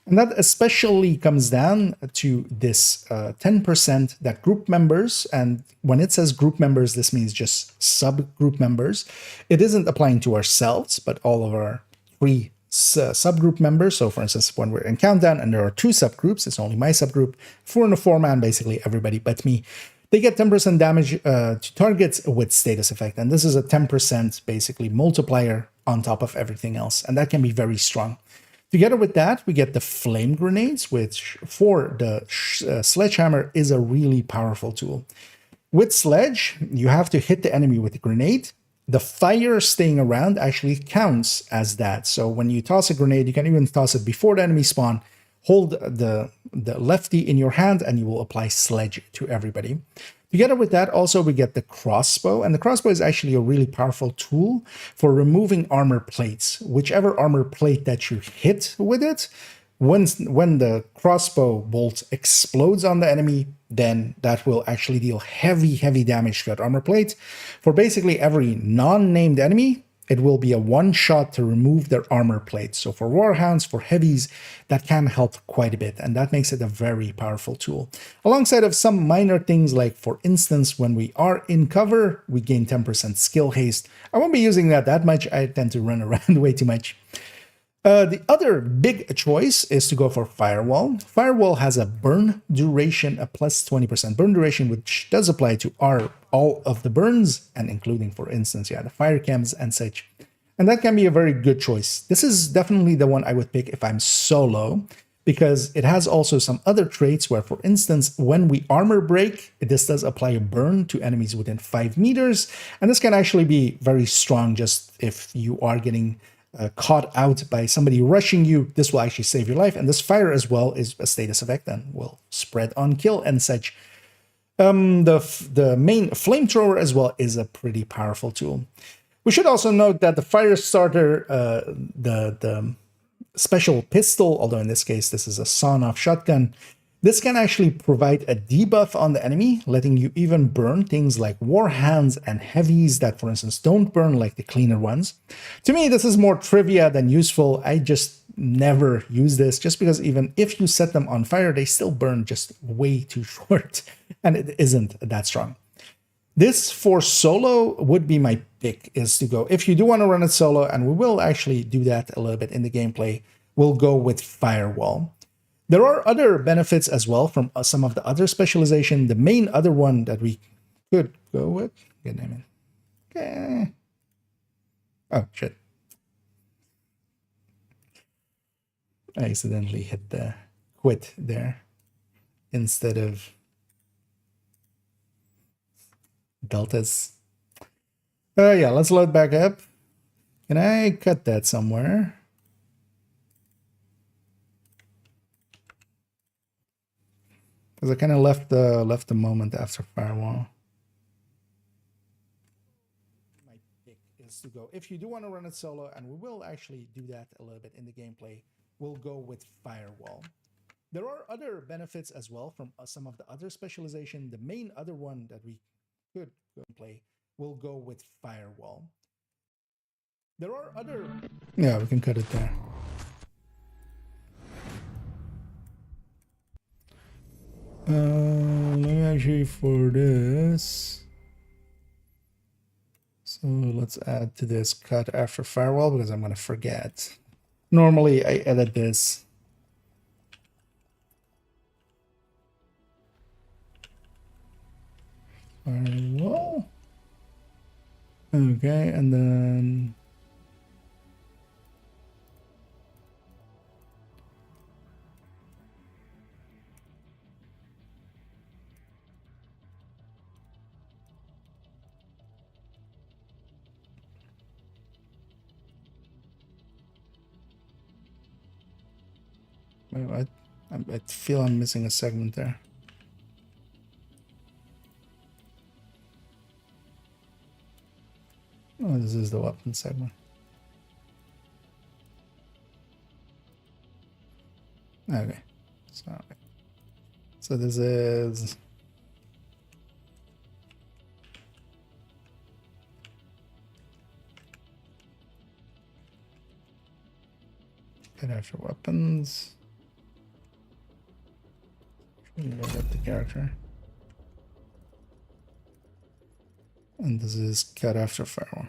And that especially comes down to this 10% that group members, and when it says group members, this means just subgroup members. It isn't applying to ourselves, but all of our 3 subgroup members. So for instance, when we're in Countdown and there are 2 subgroups, it's only my subgroup. 4 in a 4-man, basically everybody but me. They get 10% damage to targets with status effect. And this is a 10% basically multiplier on top of everything else. And that can be very strong. Together with that, we get the flame grenades, which for the sledgehammer is a really powerful tool. With sledge, you have to hit the enemy with a grenade. The fire staying around actually counts as that. So when you toss a grenade, you can even toss it before the enemy spawn. Hold the lefty in your hand and you will apply sledge to everybody. Together with that, also we get the crossbow, and the crossbow is actually a really powerful tool for removing armor plates. Whichever armor plate that you hit with it, when the crossbow bolt explodes on the enemy, then that will actually deal heavy damage to that armor plate. For basically every non-named enemy, it will be a one-shot to remove their armor plate. So for warhounds, for heavies, that can help quite a bit, and that makes it a very powerful tool. Alongside of some minor things like, for instance, when we are in cover, we gain 10% skill haste. I won't be using that much. I tend to run around way too much. The other big choice is to go for Firewall. Firewall has a burn duration, a plus 20% burn duration, which does apply to all of the burns, and including, for instance, the fire chems and such. And that can be a very good choice. This is definitely the one I would pick if I'm solo, because it has also some other traits where, for instance, when we armor break, this does apply a burn to enemies within 5 meters. And this can actually be very strong just if you are getting caught out by somebody rushing you. This will actually save your life. And this fire as well is a status effect and will spread on kill and such. The main flamethrower as well is a pretty powerful tool. We should also note that the fire starter, the special pistol, although in this case this is a sawn-off shotgun, this can actually provide a debuff on the enemy, letting you even burn things like warhands and heavies that, for instance, don't burn like the cleaner ones. To me, this is more trivia than useful. I just never use this, just because even if you set them on fire, they still burn just way too short, and it isn't that strong. This for solo would be my pick, is to go, if you do want to run it solo, and we will actually do that a little bit in the gameplay, we'll go with Firewall. There are other benefits as well from some of the other specialization. The main other one that we could go with, good name it. Okay. Oh shit! I accidentally hit the quit there instead of deltas. Yeah, let's load back up. Can I cut that somewhere? Because I kind of left the moment after Firewall. My pick is to go, if you do want to run it solo, and we will actually do that a little bit in the gameplay, we'll go with Firewall. There are other benefits as well from some of the other specialization. The main other one that we could play, we'll go with Firewall. There are other... Yeah, we can cut it there. Let me actually for this. So let's add to this cut after Firewall, because I'm going to forget. Normally I edit this. Firewall. Okay, and then I feel I'm missing a segment there. Oh, this is the weapon segment. Okay, so this is get after weapons. Load up the character. And this is cut after Firewall.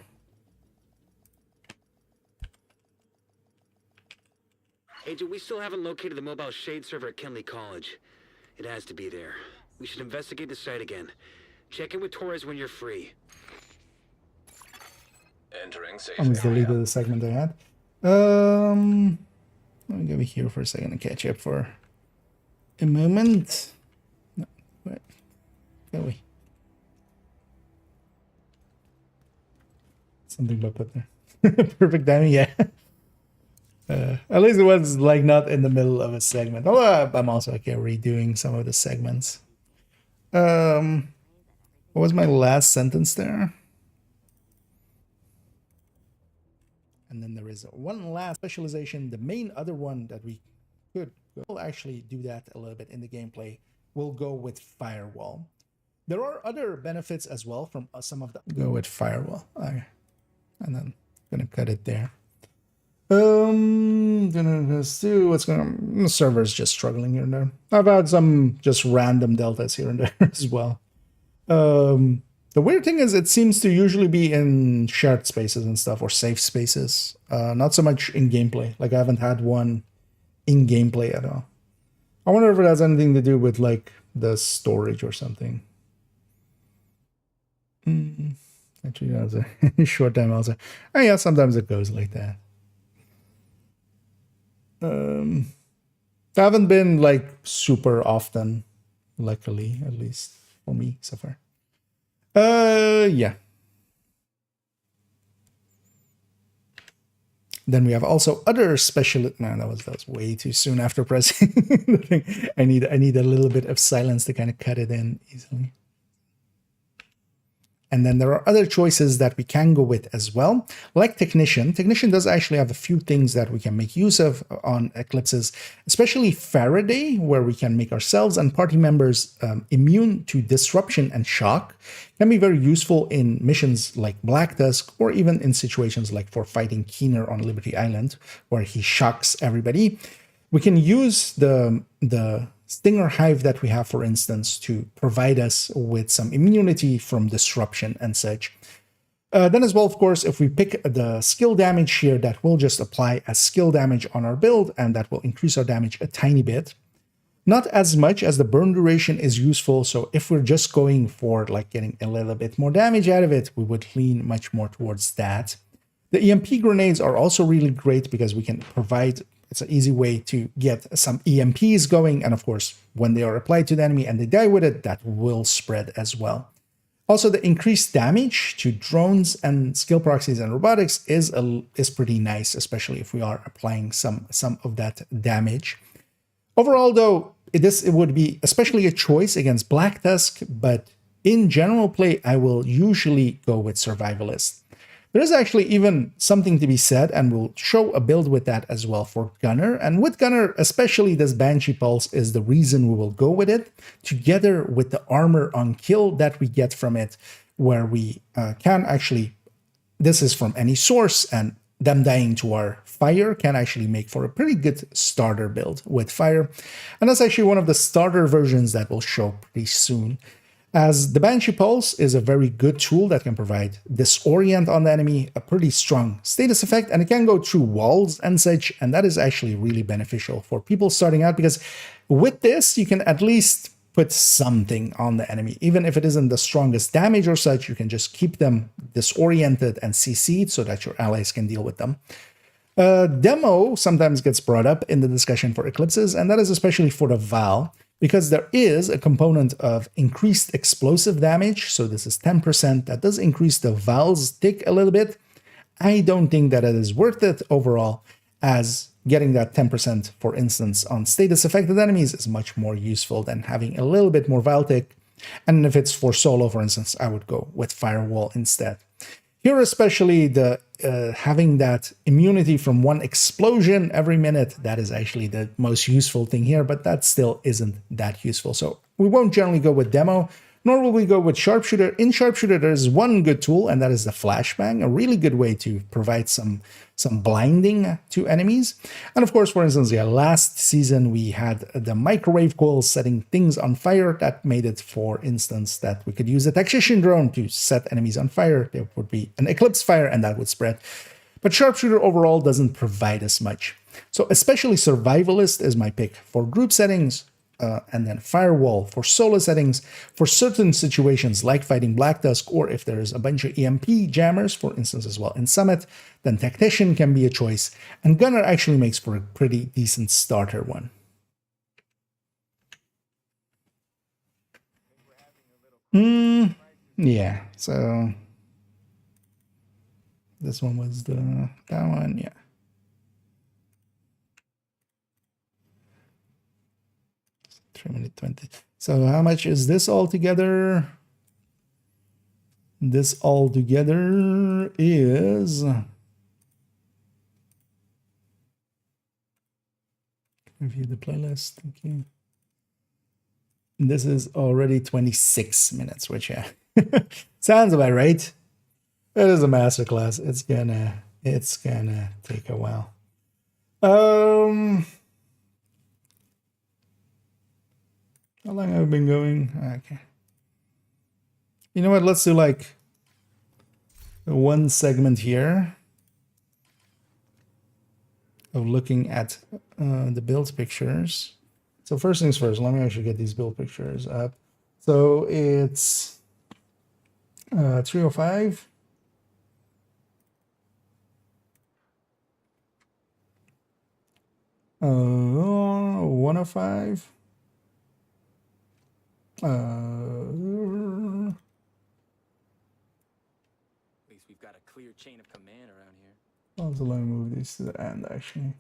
Agent, we still haven't located the mobile shade server at Kenley College. It has to be there. We should investigate the site again. Check in with Torres when you're free. Entering safe Almost area. deleted the segment I had. Let me go here for a second and catch up for a moment. No, wait. Go away. Something about that there. Perfect timing, yeah. At least it was like not in the middle of a segment. Although I'm also okay redoing some of the segments. What was my last sentence there? And then there is one last specialization. The main other one that we could will actually do that a little bit in the gameplay. We'll go with firewall. There are other benefits as well from some of the. Go with firewall. Okay. And then I'm gonna cut it there. Gonna see what's going on. The server's just struggling here and there. I've had some just random deltas here and there as well. The weird thing is it seems to usually be in shared spaces and stuff, or safe spaces. Not so much in gameplay. Like I haven't had one in gameplay at all. I wonder if it has anything to do with like the storage or something. Actually, that's a short time also. Oh yeah, sometimes it goes like that. I haven't been like super often, luckily, at least for me so far. Yeah. Then we have also other special. No, that was way too soon after pressing the thing. I need a little bit of silence to kind of cut it in easily. And then there are other choices that we can go with as well, like Technician. Technician does actually have a few things that we can make use of on Eclipses, especially Faraday, where we can make ourselves and party members immune to disruption and shock. Can be very useful in missions like Black Tusk, or even in situations like for fighting Keener on Liberty Island, where he shocks everybody. We can use the Stinger Hive that we have, for instance, to provide us with some immunity from disruption and such. Then as well, of course, if we pick the skill damage here, that will just apply as skill damage on our build, and that will increase our damage a tiny bit. Not as much as the burn duration is useful, so if we're just going for like getting a little bit more damage out of it, we would lean much more towards that. The EMP grenades are also really great because we can provide. It's an easy way to get some EMPs going, and of course, when they are applied to the enemy and they die with it, that will spread as well. Also, the increased damage to drones and skill proxies and robotics is pretty nice, especially if we are applying some of that damage. Overall, though, it would be especially a choice against Black Tusk, but in general play, I will usually go with Survivalist. There is actually even something to be said, and we'll show a build with that as well for Gunner. And with Gunner, especially this Banshee Pulse is the reason we will go with it, together with the armor on kill that we get from it, where we can actually, this is from any source, and them dying to our fire can actually make for a pretty good starter build with fire. And that's actually one of the starter versions that will show pretty soon, as the Banshee Pulse is a very good tool that can provide disorient on the enemy, a pretty strong status effect, and it can go through walls and such, and that is actually really beneficial for people starting out, because with this, you can at least put something on the enemy. Even if it isn't the strongest damage or such, you can just keep them disoriented and CC'd so that your allies can deal with them. Demo sometimes gets brought up in the discussion for Eclipses, and that is especially for the Val, because there is a component of increased explosive damage. So this is 10%. That does increase the Val's tick a little bit. I don't think that it is worth it overall, as getting that 10%, for instance, on status affected enemies is much more useful than having a little bit more Val tick. And if it's for solo, for instance, I would go with Firewall instead. Here, especially the having that immunity from one explosion every minute, that is actually the most useful thing here, but that still isn't that useful. So we won't generally go with Demo, nor will we go with Sharpshooter. In Sharpshooter, there's one good tool, and that is the Flashbang, a really good way to provide some blinding to enemies. And of course, for instance, yeah, last season we had the microwave coils setting things on fire. That made it, for instance, that we could use a tactician drone to set enemies on fire. There would be an eclipse fire, and that would spread. But Sharpshooter overall doesn't provide as much. So especially Survivalist is my pick for group settings. and then firewall for solo settings for certain situations like fighting Black Dusk, or if there's a bunch of EMP jammers, for instance, as well in Summit, then technician can be a choice, and gunner actually makes for a pretty decent starter one. Yeah, so this one was that one, yeah. $320. So how much is this all together? This all together is review the playlist. Thank you. This is already 26 minutes, which yeah, sounds about right. It is a masterclass. It's gonna take a while. How long have I been going? Okay. You know what? Let's do like one segment here of looking at the build pictures. So first things first, let me actually get these build pictures up. So it's 305. Uh, 105. At least we've got a clear chain of command around here. Also, let me move these to the end, actually.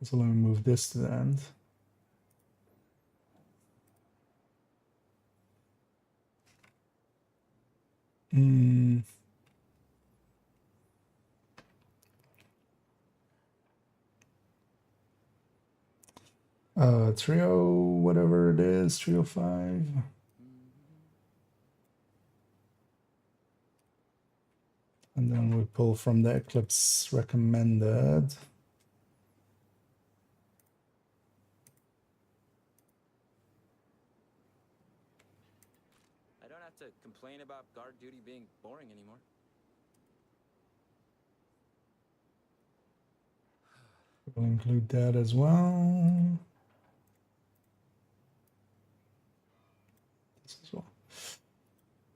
So let me move this to the end. 30, whatever it is, 305. And then we pull from the Eclipse recommended. I don't have to complain about guard duty being boring anymore. We'll include that as well. This as well.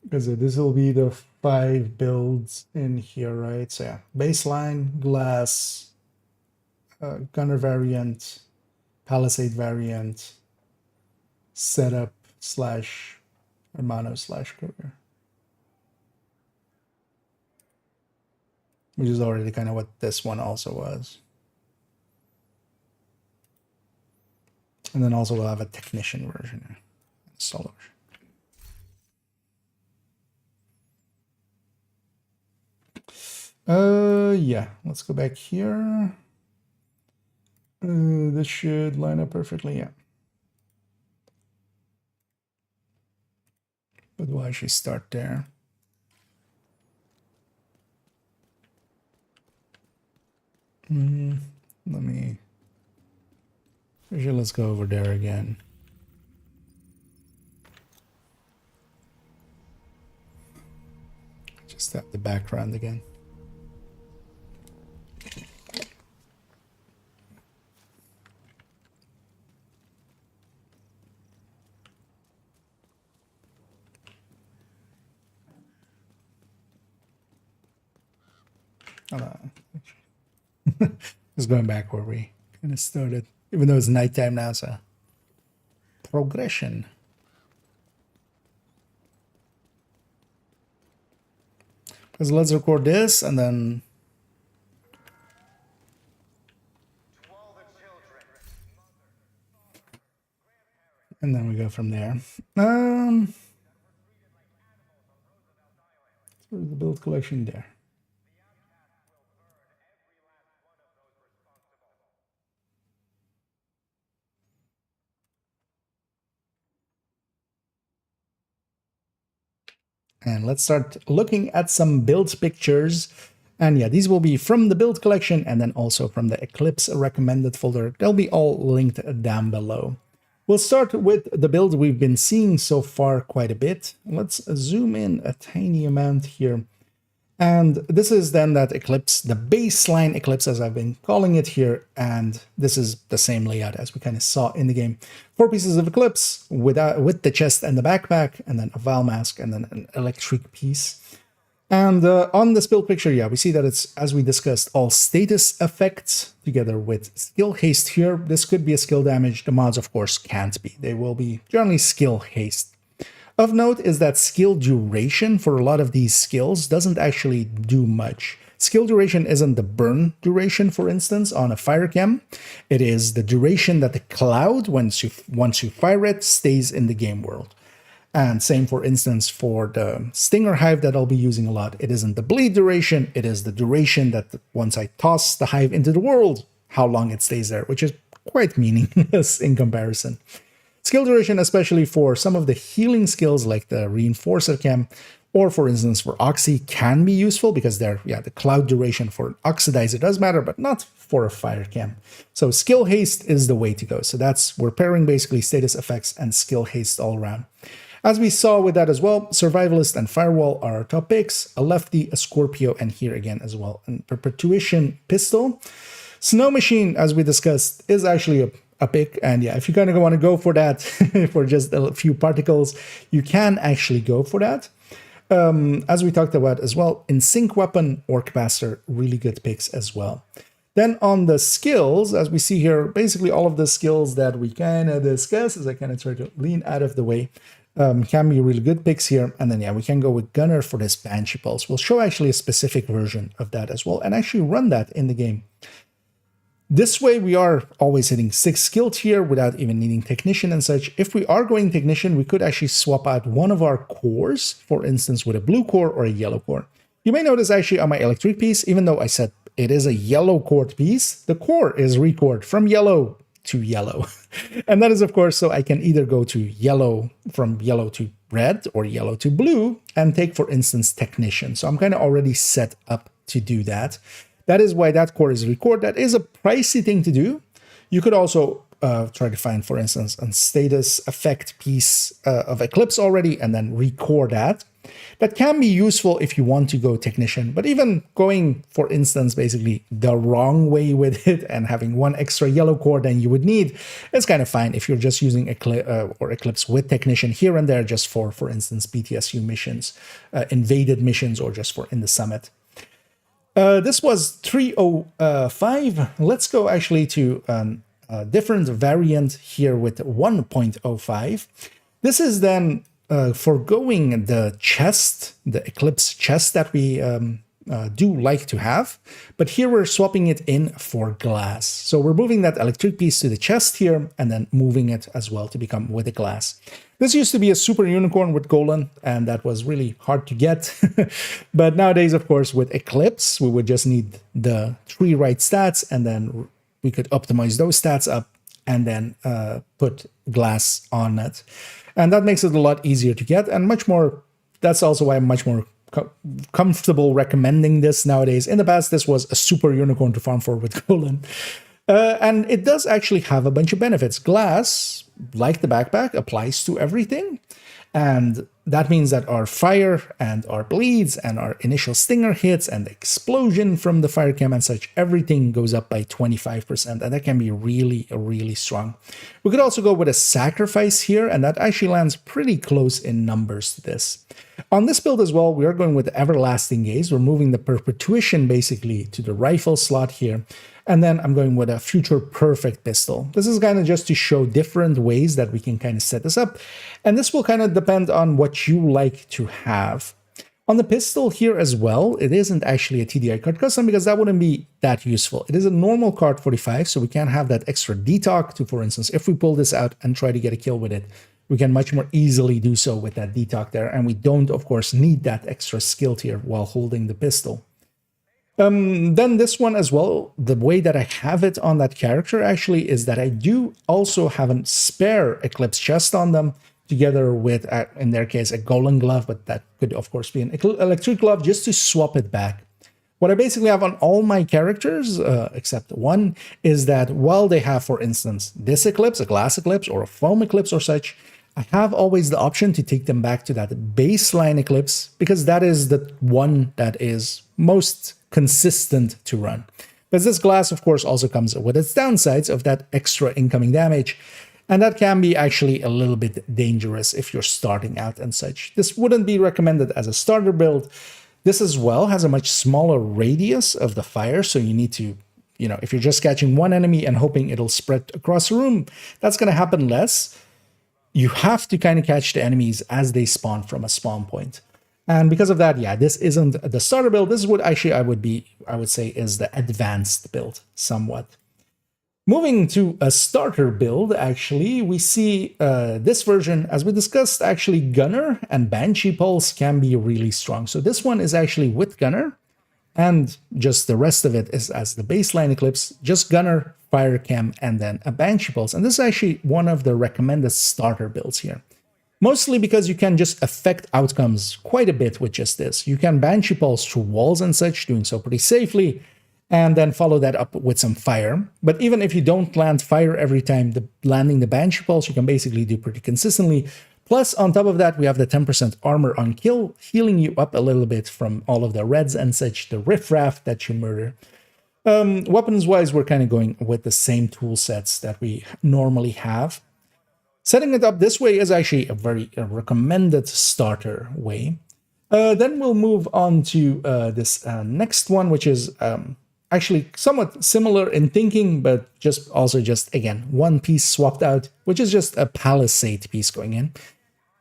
Because this will be the 5 builds in here, right? So yeah, baseline, glass, gunner variant, palisade variant, setup slash Hermano slash courier. Which is already kind of what this one also was. And then also we'll have a technician version, solo version. Yeah, let's go back here. This should line up perfectly, yeah. But why should we start there? Let me... Actually, let's go over there again. Just have the background again. Just going back where we kind of started, even though it's nighttime now, so progression. Because let's record this and then we go from there. So the build collection there. And let's start looking at some build pictures. And yeah, these will be from the build collection and then also from the Eclipse recommended folder. They'll be all linked down below. We'll start with the build we've been seeing so far quite a bit. Let's zoom in a tiny amount here. And this is then that Eclipse, the baseline Eclipse as I've been calling it here. And this is the same layout as we kind of saw in the game. 4 pieces of Eclipse with the chest and the backpack, and then a Val mask, and then an electric piece. And on this build picture, yeah, we see that it's, as we discussed, all status effects together with skill haste here. This could be a skill damage. The mods, of course, can't be. They will be generally skill haste. Of note is that skill duration for a lot of these skills doesn't actually do much. Skill duration isn't the burn duration, for instance, on a fire chem. It is the duration that the cloud, once you fire it, stays in the game world. And same, for instance, for the Stinger Hive that I'll be using a lot. It isn't the bleed duration, it is the duration that once I toss the hive into the world, how long it stays there, which is quite meaningless in comparison. Skill duration, especially for some of the healing skills like the Reinforcer Chem, or for instance for Oxy, can be useful because they're, yeah, the cloud duration for an Oxidizer does matter, but not for a Fire Chem. So skill haste is the way to go. So we're pairing basically status effects and skill haste all around. As we saw with that as well, Survivalist and Firewall are our top picks, a Lefty, a Scorpio, and here again as well, a Perpetuation Pistol. Snow Machine, as we discussed, is actually a pick, and yeah, if you kind of want to go for that for just a few particles, you can actually go for that. As we talked about as well, in Sync Weapon, Orc Master, really good picks as well. Then on the skills, as we see here, basically all of the skills that we kind of discussed, as I kind of try to lean out of the way, can be really good picks here. And then, yeah, we can go with Gunner for this Banshee Pulse. We'll show actually a specific version of that as well, and actually run that in the game. This way, we are always hitting 6 skill tier without even needing Technician and such. If we are going Technician, we could actually swap out one of our cores, for instance, with a blue core or a yellow core. You may notice actually on my electric piece, even though I said it is a yellow cored piece, the core is recored from yellow to yellow. And that is, of course, so I can either go to yellow, from yellow to red, or yellow to blue, and take, for instance, Technician. So I'm kind of already set up to do that. That is why that core is record. That is a pricey thing to do. You could also try to find, for instance, a status effect piece of Eclipse already, and then record that. That can be useful if you want to go Technician, but even going, for instance, basically the wrong way with it and having one extra yellow core than you would need is kind of fine if you're just using Eclipse with Technician here and there, just for instance, BTSU missions, invaded missions, or just for in the summit. This was 3.05. Let's go actually to a different variant here with 1.05. This is then forgoing the chest, the Eclipse chest that we do like to have, but here we're swapping it in for glass. So we're moving that electric piece to the chest here, and then moving it as well to become with a glass. This used to be a super unicorn with Golan, and that was really hard to get. But nowadays, of course, with Eclipse, we would just need the 3 right stats, and then we could optimize those stats up and then put glass on it. And that makes it a lot easier to get and much more. That's also why I'm much more comfortable recommending this nowadays. In the past, this was a super unicorn to farm for with Golan. And it does actually have a bunch of benefits. Glass, like the backpack, applies to everything. And that means that our fire and our bleeds and our initial stinger hits and the explosion from the fire cam and such, everything goes up by 25%. And that can be really, really strong. We could also go with a sacrifice here, and that actually lands pretty close in numbers to this. On this build as well, we are going with Everlasting Gaze. We're moving the Perpetuation basically to the rifle slot here. And then I'm going with a Future Perfect pistol. This is kind of just to show different ways that we can kind of set this up. And this will kind of depend on what you like to have. On the pistol here as well, it isn't actually a TDI card custom because that wouldn't be that useful. It is a normal card 45, so we can have that extra detox to, for instance, if we pull this out and try to get a kill with it, we can much more easily do so with that detox there. And we don't, of course, need that extra skill tier while holding the pistol. Then this one as well, the way that I have it on that character actually is that I do also have a spare Eclipse chest on them, together with, in their case, a Golden Glove, but that could, of course, be an Electric Glove just to swap it back. What I basically have on all my characters, except one, is that while they have, for instance, this Eclipse, a Glass Eclipse, or a Foam Eclipse or such, I have always the option to take them back to that baseline Eclipse because that is the one that is most consistent to run. Because this glass, of course, also comes with its downsides of that extra incoming damage. And that can be actually a little bit dangerous if you're starting out and such. This wouldn't be recommended as a starter build. This as well has a much smaller radius of the fire, so you need to, if you're just catching one enemy and hoping it'll spread across the room, that's going to happen less. You have to kind of catch the enemies as they spawn from a spawn point. And because of that, yeah, this isn't the starter build. This is what actually I would say is the advanced build somewhat. Moving to a starter build, actually, we see this version, as we discussed, actually Gunner and Banshee Pulse can be really strong. So this one is actually with Gunner, and just the rest of it is as the baseline Eclipse, just Gunner, Fire Cam, and then a Banshee Pulse. And this is actually one of the recommended starter builds here. Mostly because you can just affect outcomes quite a bit with just this. You can Banshee Pulse through walls and such, doing so pretty safely, and then follow that up with some fire. But even if you don't land fire every time landing the Banshee Pulse, you can basically do pretty consistently. Plus, on top of that, we have the 10% armor on kill, healing you up a little bit from all of the reds and such, the riffraff that you murder. Weapons-wise, we're kind of going with the same tool sets that we normally have. Setting it up this way is actually a very recommended starter way. Then we'll move on to this next one, which is actually somewhat similar in thinking, but just again, one piece swapped out, which is just a palisade piece going in.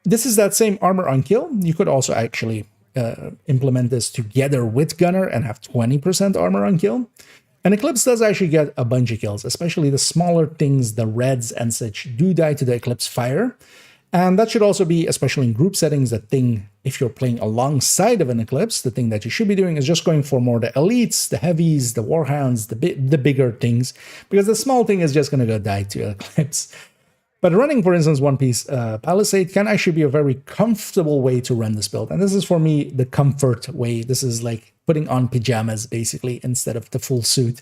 This is that same armor on kill. You could also actually implement this together with Gunner and have 20% armor on kill. And Eclipse does actually get a bunch of kills, especially the smaller things, the reds and such, do die to the Eclipse fire. And that should also be, especially in group settings, the thing, if you're playing alongside of an Eclipse, the thing that you should be doing is just going for more the elites, the heavies, the warhounds, the bigger things, because the small thing is just going to go die to Eclipse. But running, for instance, one piece Palisade can actually be a very comfortable way to run this build. And this is, for me, the comfort way. This is like putting on pajamas, basically, instead of the full suit.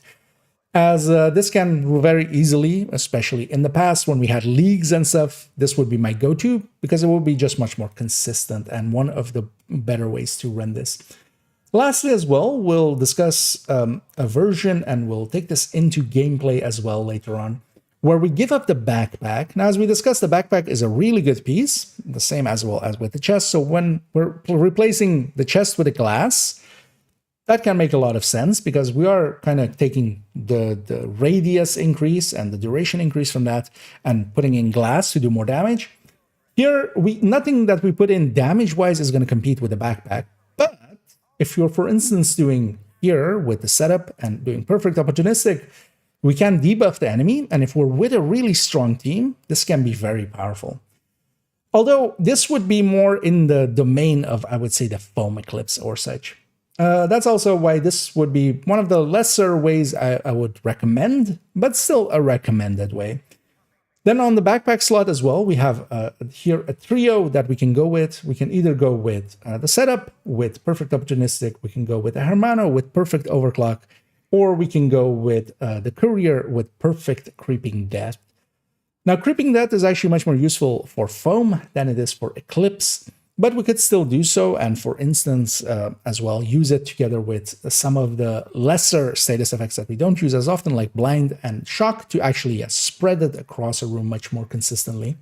As this can very easily, especially in the past when we had leagues and stuff, this would be my go-to because it will be just much more consistent and one of the better ways to run this. Lastly, as well, we'll discuss a version and we'll take this into gameplay as well later on, where we give up the backpack. Now, as we discussed, the backpack is a really good piece, the same as well as with the chest. So when we're replacing the chest with a glass, that can make a lot of sense because we are kind of taking the radius increase and the duration increase from that and putting in glass to do more damage. Here, nothing that we put in damage-wise is going to compete with the backpack. But if you're, for instance, doing here with the setup and doing perfect opportunistic, we can debuff the enemy. And if we're with a really strong team, this can be very powerful. Although this would be more in the domain of, I would say, the foam eclipse or such. That's also why this would be one of the lesser ways I would recommend, but still a recommended way. Then on the backpack slot as well, we have here a trio that we can go with. We can either go with the setup with perfect opportunistic, we can go with a Hermano with perfect overclock, or we can go with the courier with perfect creeping death. Now, creeping death is actually much more useful for foam than it is for eclipse. But we could still do so, and for instance, as well, use it together with some of the lesser status effects that we don't use as often, like blind and shock, to actually spread it across a room much more consistently.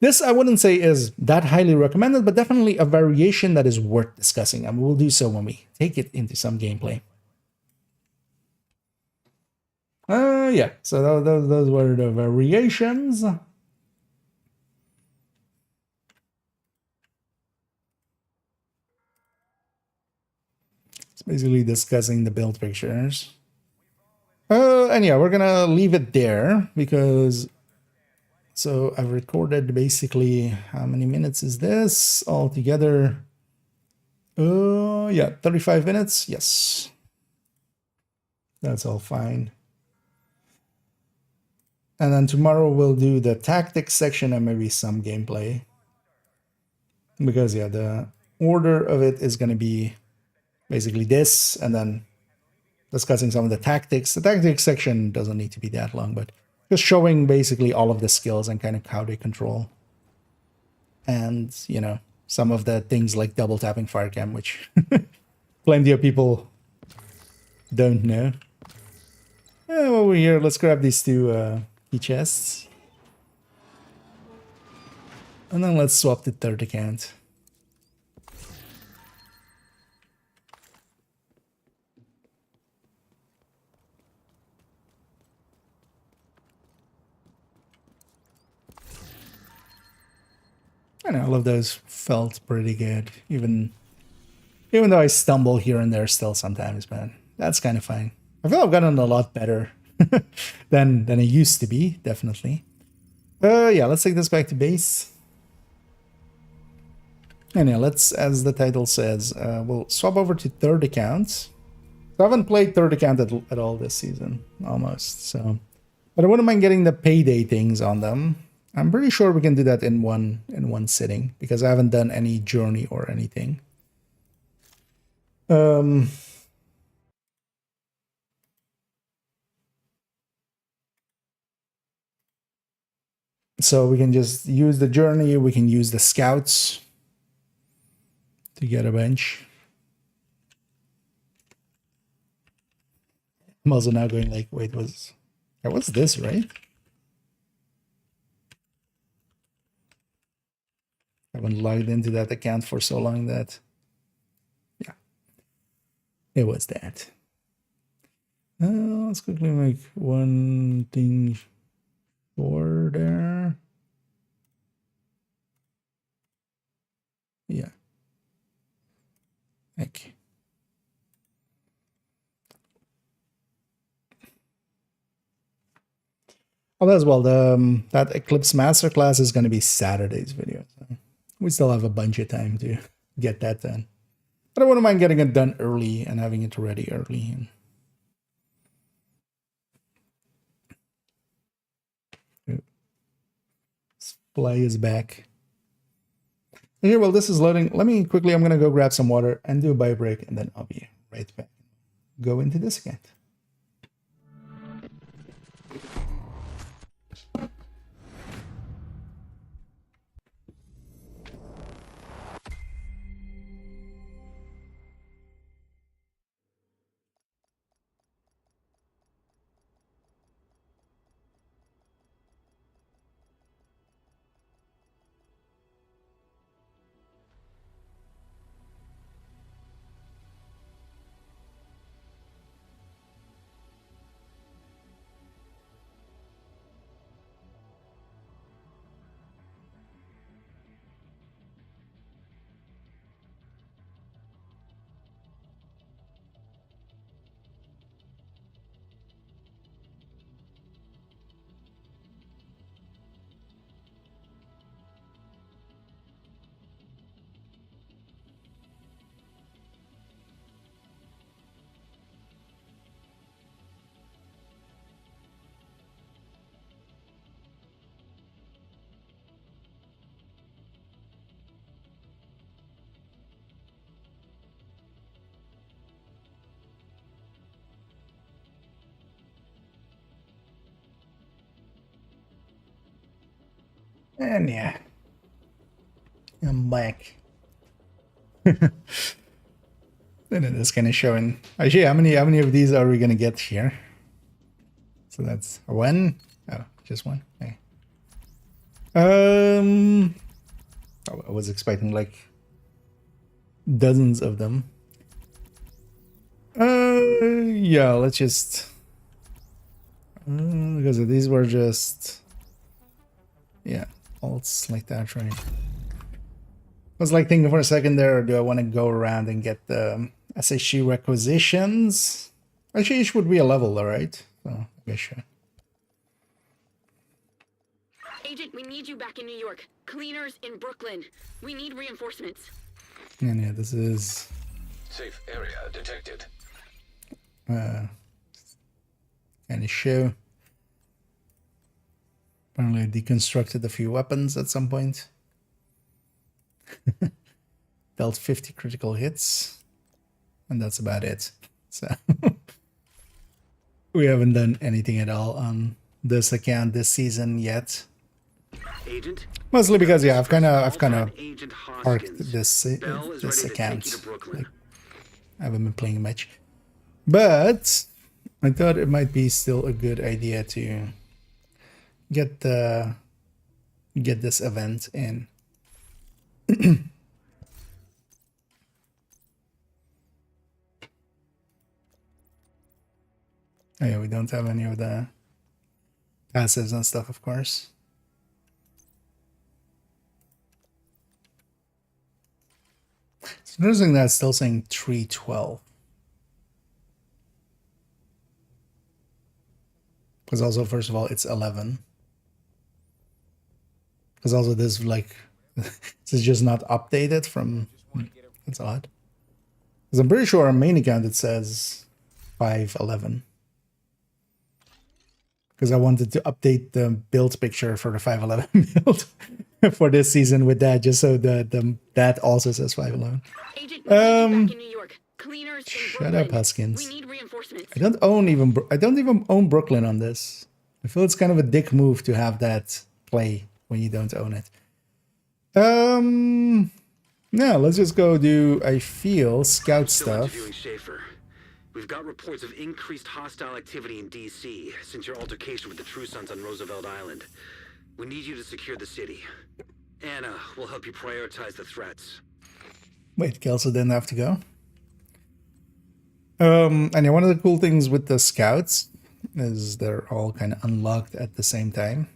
This, I wouldn't say is that highly recommended, but definitely a variation that is worth discussing, and we'll do so when we take it into some gameplay. Yeah, so those were the variations. Basically discussing the build pictures. And yeah, we're gonna leave it there because so I've recorded basically how many minutes is this all together? Yeah, 35 minutes. Yes, that's all fine. And then tomorrow we'll do the tactics section and maybe some gameplay because yeah, the order of it is going to be basically this, and then discussing some of the tactics. The tactics section doesn't need to be that long, but just showing basically all of the skills and kind of how they control. and, you know, some of the things like double tapping fire cam, which plenty of people don't know. Over here, let's grab these two key chests. And then let's swap the third account. I know, all of those felt pretty good, even though I stumble here and there still sometimes, man. That's kind of fine. I feel I've gotten a lot better than I used to be, definitely. Yeah, let's take this back to base. And yeah, let's, as the title says, we'll swap over to third account. So I haven't played third account at all this season, almost. So, but I wouldn't mind getting the payday things on them. I'm pretty sure we can do that in one sitting because I haven't done any journey or anything. So we can just use the journey. We can use the scouts to get a bench. I'm also now going like, wait, what's this, right? I haven't logged into that account for so long that, yeah, it was that. Let's quickly make one thing for there. Yeah. Okay. Oh, as well, that Eclipse Masterclass is going to be Saturday's video. So we still have a bunch of time to get that done. But I wouldn't mind getting it done early and having it ready early. Splay is back. Okay, well, this is loading. Let me quickly, I'm going to go grab some water and do a bio break, and then I'll be right back. Go into this again. And yeah, I'm back. And it is kind of showing. Actually, how many of these are we gonna get here? So that's one. Oh, just one. Okay. I was expecting like dozens of them. Yeah, let's just because these were just, yeah, alts like that, right? I was like thinking for a second there, do I want to go around and get the SHG requisitions? Actually, each would be a level, though, right? So, I guess sure. Agent, we need you back in New York. Cleaners in Brooklyn. We need reinforcements. And yeah, this is... Safe area detected. kind of show. Apparently I deconstructed a few weapons at some point. Dealt 50 critical hits. And that's about it. So we haven't done anything at all on this account this season yet. Agent? Mostly because yeah, I've kind of Find Agent parked Hoskins. Bell is this ready to take you account. to Brooklyn. Like I haven't been playing much, but I thought it might be still a good idea to get this event in. Oh yeah, we don't have any of the passives and stuff, of course. It's interesting that it's still saying 312. Because also, first of all, it's 11. Because also this, like, this is just not updated from... That's odd. Because I'm pretty sure our main account, it says 511. Because I wanted to update the build picture for the 511 build for this season with that, just so that also says 511. Agent, we need you back in New York. Cleaners in Shut Brooklyn. up, Huskins. We need reinforcements. I don't even own Brooklyn on this. I feel it's kind of a dick move to have that play when you don't own it. Yeah, let's just go do, I feel, scout Still stuff. interviewing Schaefer. We've got reports of increased hostile activity in D.C. since your altercation with the True Sons on Roosevelt Island. We need you to secure the city. Anna will help you prioritize the threats. Wait, Kelso didn't have to go? And yeah, one of the cool things with the scouts is they're all kind of unlocked at the same time.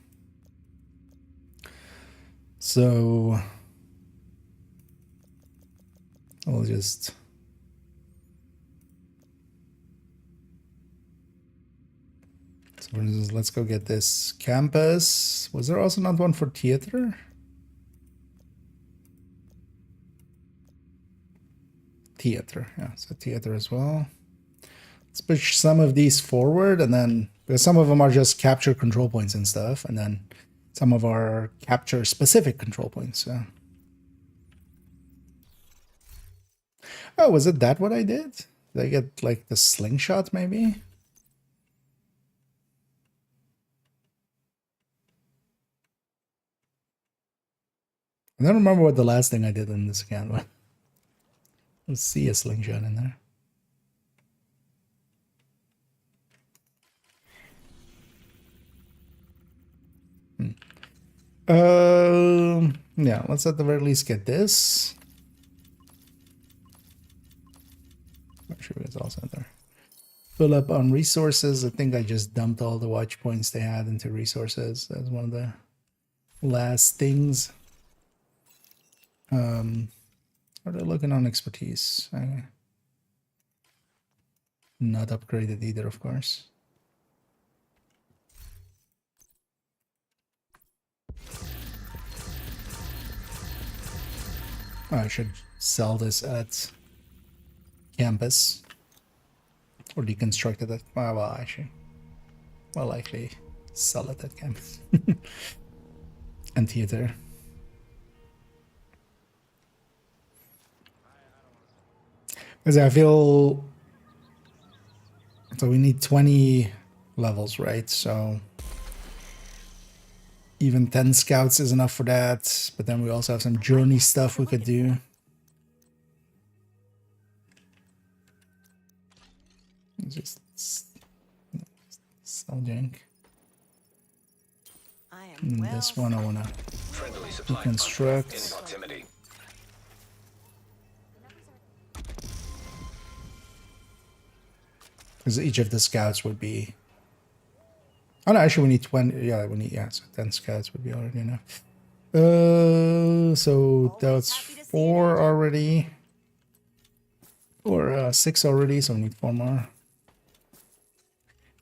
So I'll just... So for instance, let's go get this campus. Was there also not one for theater? Theater, yeah, so theater as well. Let's push some of these forward, and then because some of them are just capture control points and stuff, and then some of our capture specific control points. So. Oh, was it that what I did? Did I get like the slingshot maybe? I don't remember what the last thing I did in this account was. Let's see a slingshot in there. Yeah, let's at the very least get this. I'm sure it's also there. Fill up on resources. I think I just dumped all the watch points they had into resources. That's one of the last things. Are they looking on expertise? Not upgraded either, of course. Oh, I should sell this at campus. Or deconstruct it at... Well, actually. Well, likely sell it at campus. And theater. Because I feel... So we need 20 levels, right? So... Even 10 scouts is enough for that. But then we also have some journey stuff we could do. Just... sell junk. And this one I want to deconstruct. Because each of the scouts would be... Oh no, actually we need 20... Yeah, we need... Yeah, so 10 scouts would be already enough. So that's 4 already. Or 6 already, so we need 4 more.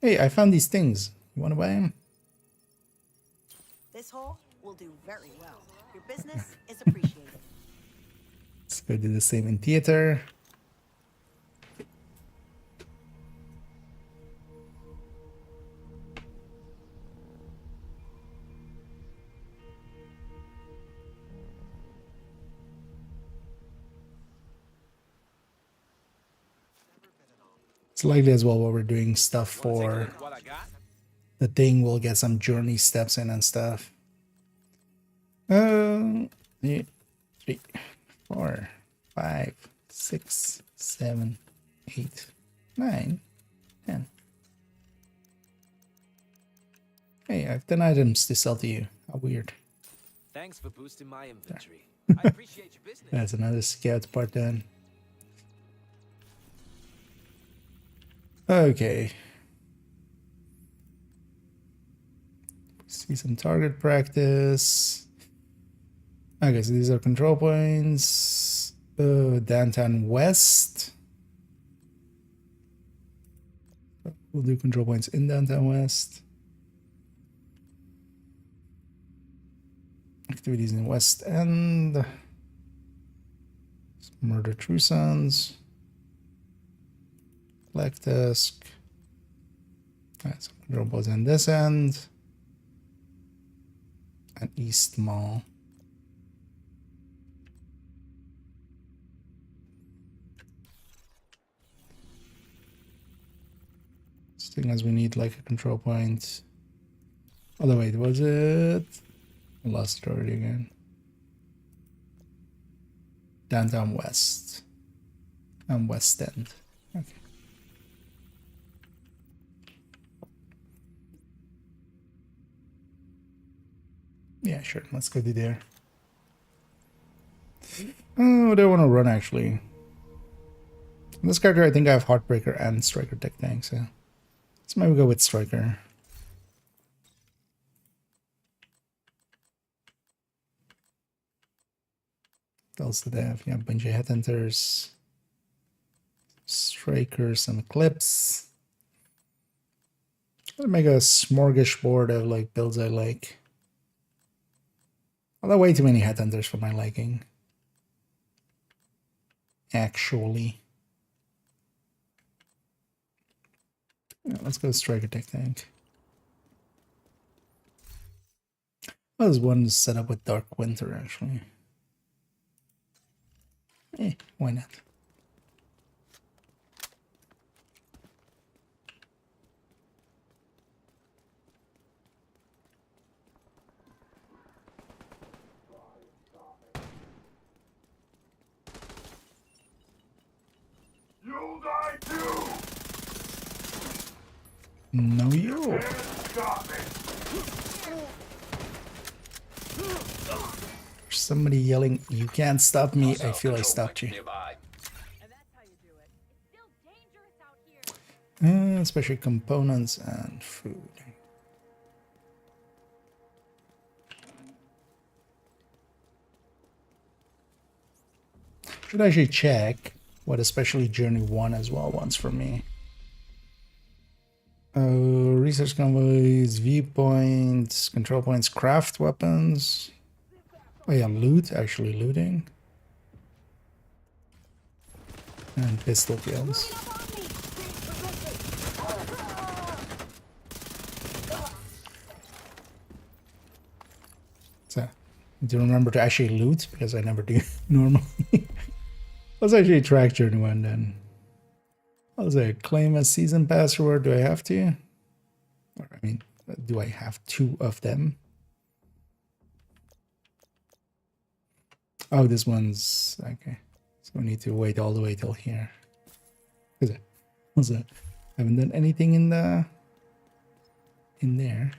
Hey, I found these things. You want to buy them? This hole will do very well. Your business is appreciated. Let's go do the same in theater. It's likely as well while we're doing stuff for the thing, we'll get some journey steps in and stuff. Yeah, 3, 4, 5, 6, 7, 8, 9, 10. Hey, I have 10 items to sell to you. How weird. Thanks for boosting my inventory. I appreciate your business. That's another scout part done. Okay. See some target practice. Okay, so these are control points. Downtown West. We'll do control points in Downtown West. Activities in West End. Murder True Sons. Black Desk. Alright, so control points on this end. And East Mall. Thing as we need like a control point. Oh wait, was it? I lost it already again. Downtown West and West End. Okay. Yeah, sure. Let's go to there. Oh, I don't want to run actually. In this character, I think I have Heartbreaker and Striker Tech Tank, so. Let's maybe go with Striker. What else did I have? Yeah, a bunch of Headhunters, Strikers, and Eclipse. I'm gonna make a smorgasbord of like builds I like. Although way too many Headhunters for my liking. Actually. Yeah, let's go Striker Tech Tank. Oh, there's one set up with Dark Winter, actually. Why not? You'll die too! No, you. Stop me! Somebody yelling, "You can't stop me." I feel I stopped you. Nearby. And that's how you do it. It's still dangerous out here. Especially components and food. Should actually check what especially Journey 1 as well wants from me. Research convoys, viewpoints, control points, craft weapons. Oh yeah, loot, actually looting. And pistol kills. So, do remember to actually loot, because I never do normally. Let's actually track Journey 1 then. What was it? Claim a season pass reward. Do I have to? Or, I mean, do I have 2 of them? Oh, this one's okay. So we need to wait all the way till here. What's that? Haven't done anything in there. And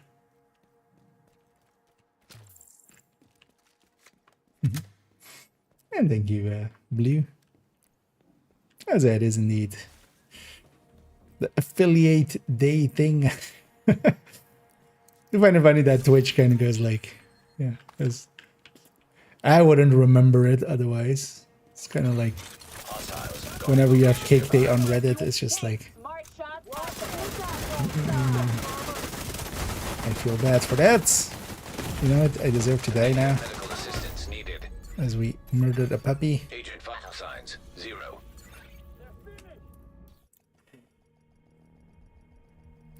thank you, Blue. As that is indeed the affiliate day thing. I find it funny that Twitch kind of goes like, yeah, because I wouldn't remember it otherwise. It's kind of like whenever you have Cake Day on Reddit, it's just like, I feel bad for that. You know what? I deserve to die now. Medical assistance needed. As we murdered a puppy. Agent vital signs 0.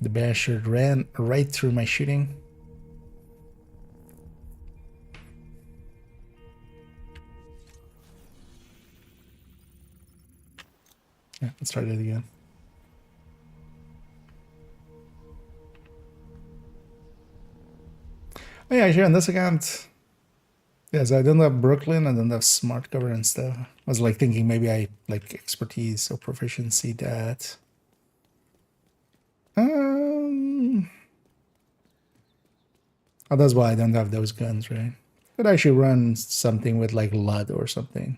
The bastard ran right through my shooting. Yeah, let's try that again. Oh yeah, actually on this account, Yes, I don't have Brooklyn. I don't have smart cover and stuff. I was like thinking maybe I like expertise or proficiency that. Oh, that's why I don't have those guns, right? Could actually run something with like LUD or something.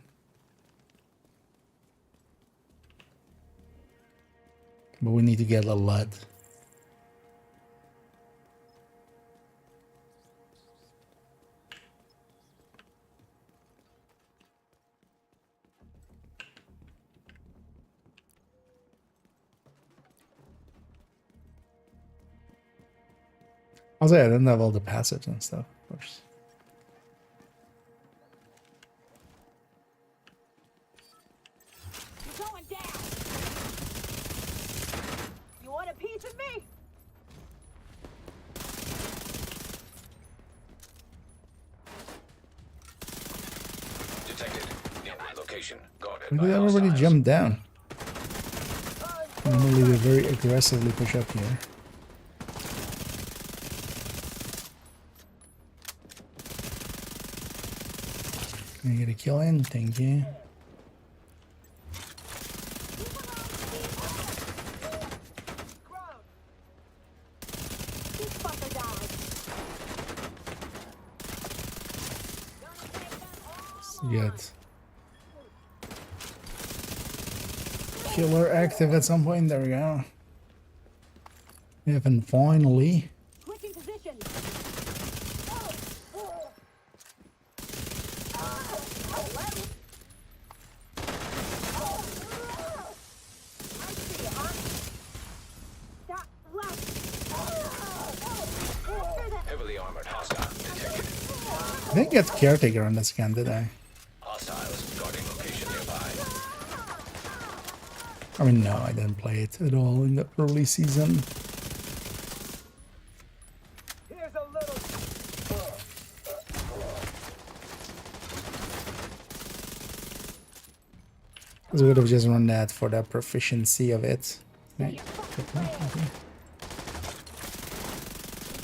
But we need to get a LUD. I'll say I don't have all the passives and stuff, of course. You're going down. You want a piece of me? Detected. Nearby location. Guarded Why by did everybody hostiles. jump down? Normally they very aggressively push up here. Can I get a kill in? Thank you. This fucker died. Get killer active at some point. There we go. And finally, Switching position. Stop. Left. Heavily armored hostile detected. I didn't get caretaker on this gun, did I? Hostiles guarding location nearby. I mean, no, I didn't play it at all in the early season. Here's a little. Because we would have just run that for the proficiency of it. Right.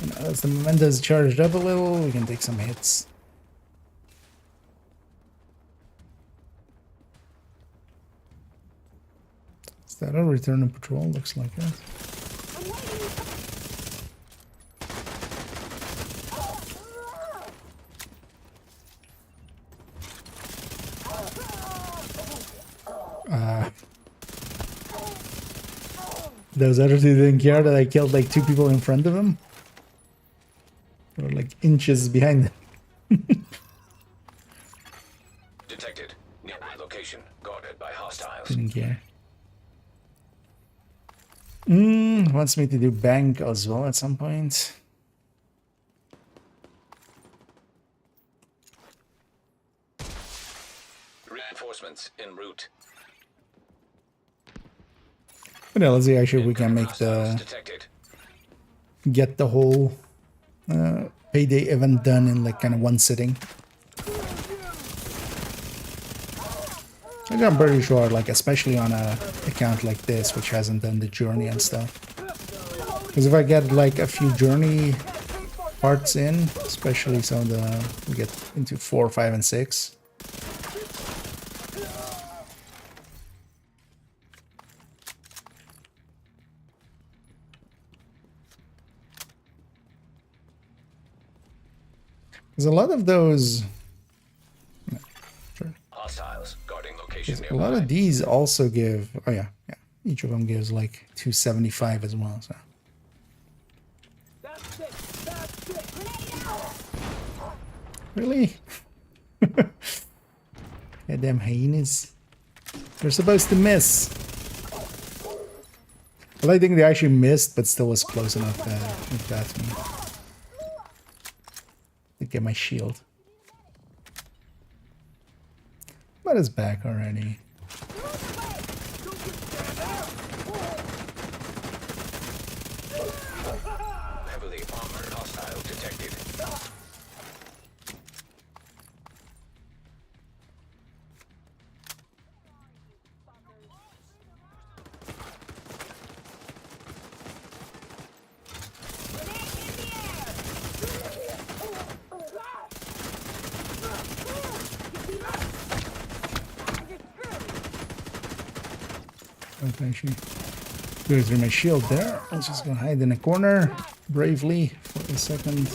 And as the momentum's charged up a little, we can take some hits. Is that a return to patrol? Looks like it. Those other two didn't care that I killed like 2 people in front of him. They were like inches behind them. Detected. Nearby location. Guarded by hostiles. Didn't care. Wants me to do bank as well at some point. Reinforcements en route. But yeah, let's see actually if we can make Hostiles the detected. get the whole payday event done in like kind of one sitting. Like, I'm pretty sure, like especially on a account like this, which hasn't done the journey and stuff. Because if I get like a few journey parts in, especially some of the we get into 4, 5, and 6. There's a lot of those. Sure. Hostiles guarding location A nearby. lot of these also give. Oh yeah, yeah. Each of them gives like 275 as well. So That's it. That's it. really, goddamn hyenas. They're supposed to miss. Well, I think they actually missed, but still was close enough if that's me. To get my shield. But it's back already. Heavily armored hostile detected. Let's actually go through my shield there. Let's just go hide in a corner bravely for a second.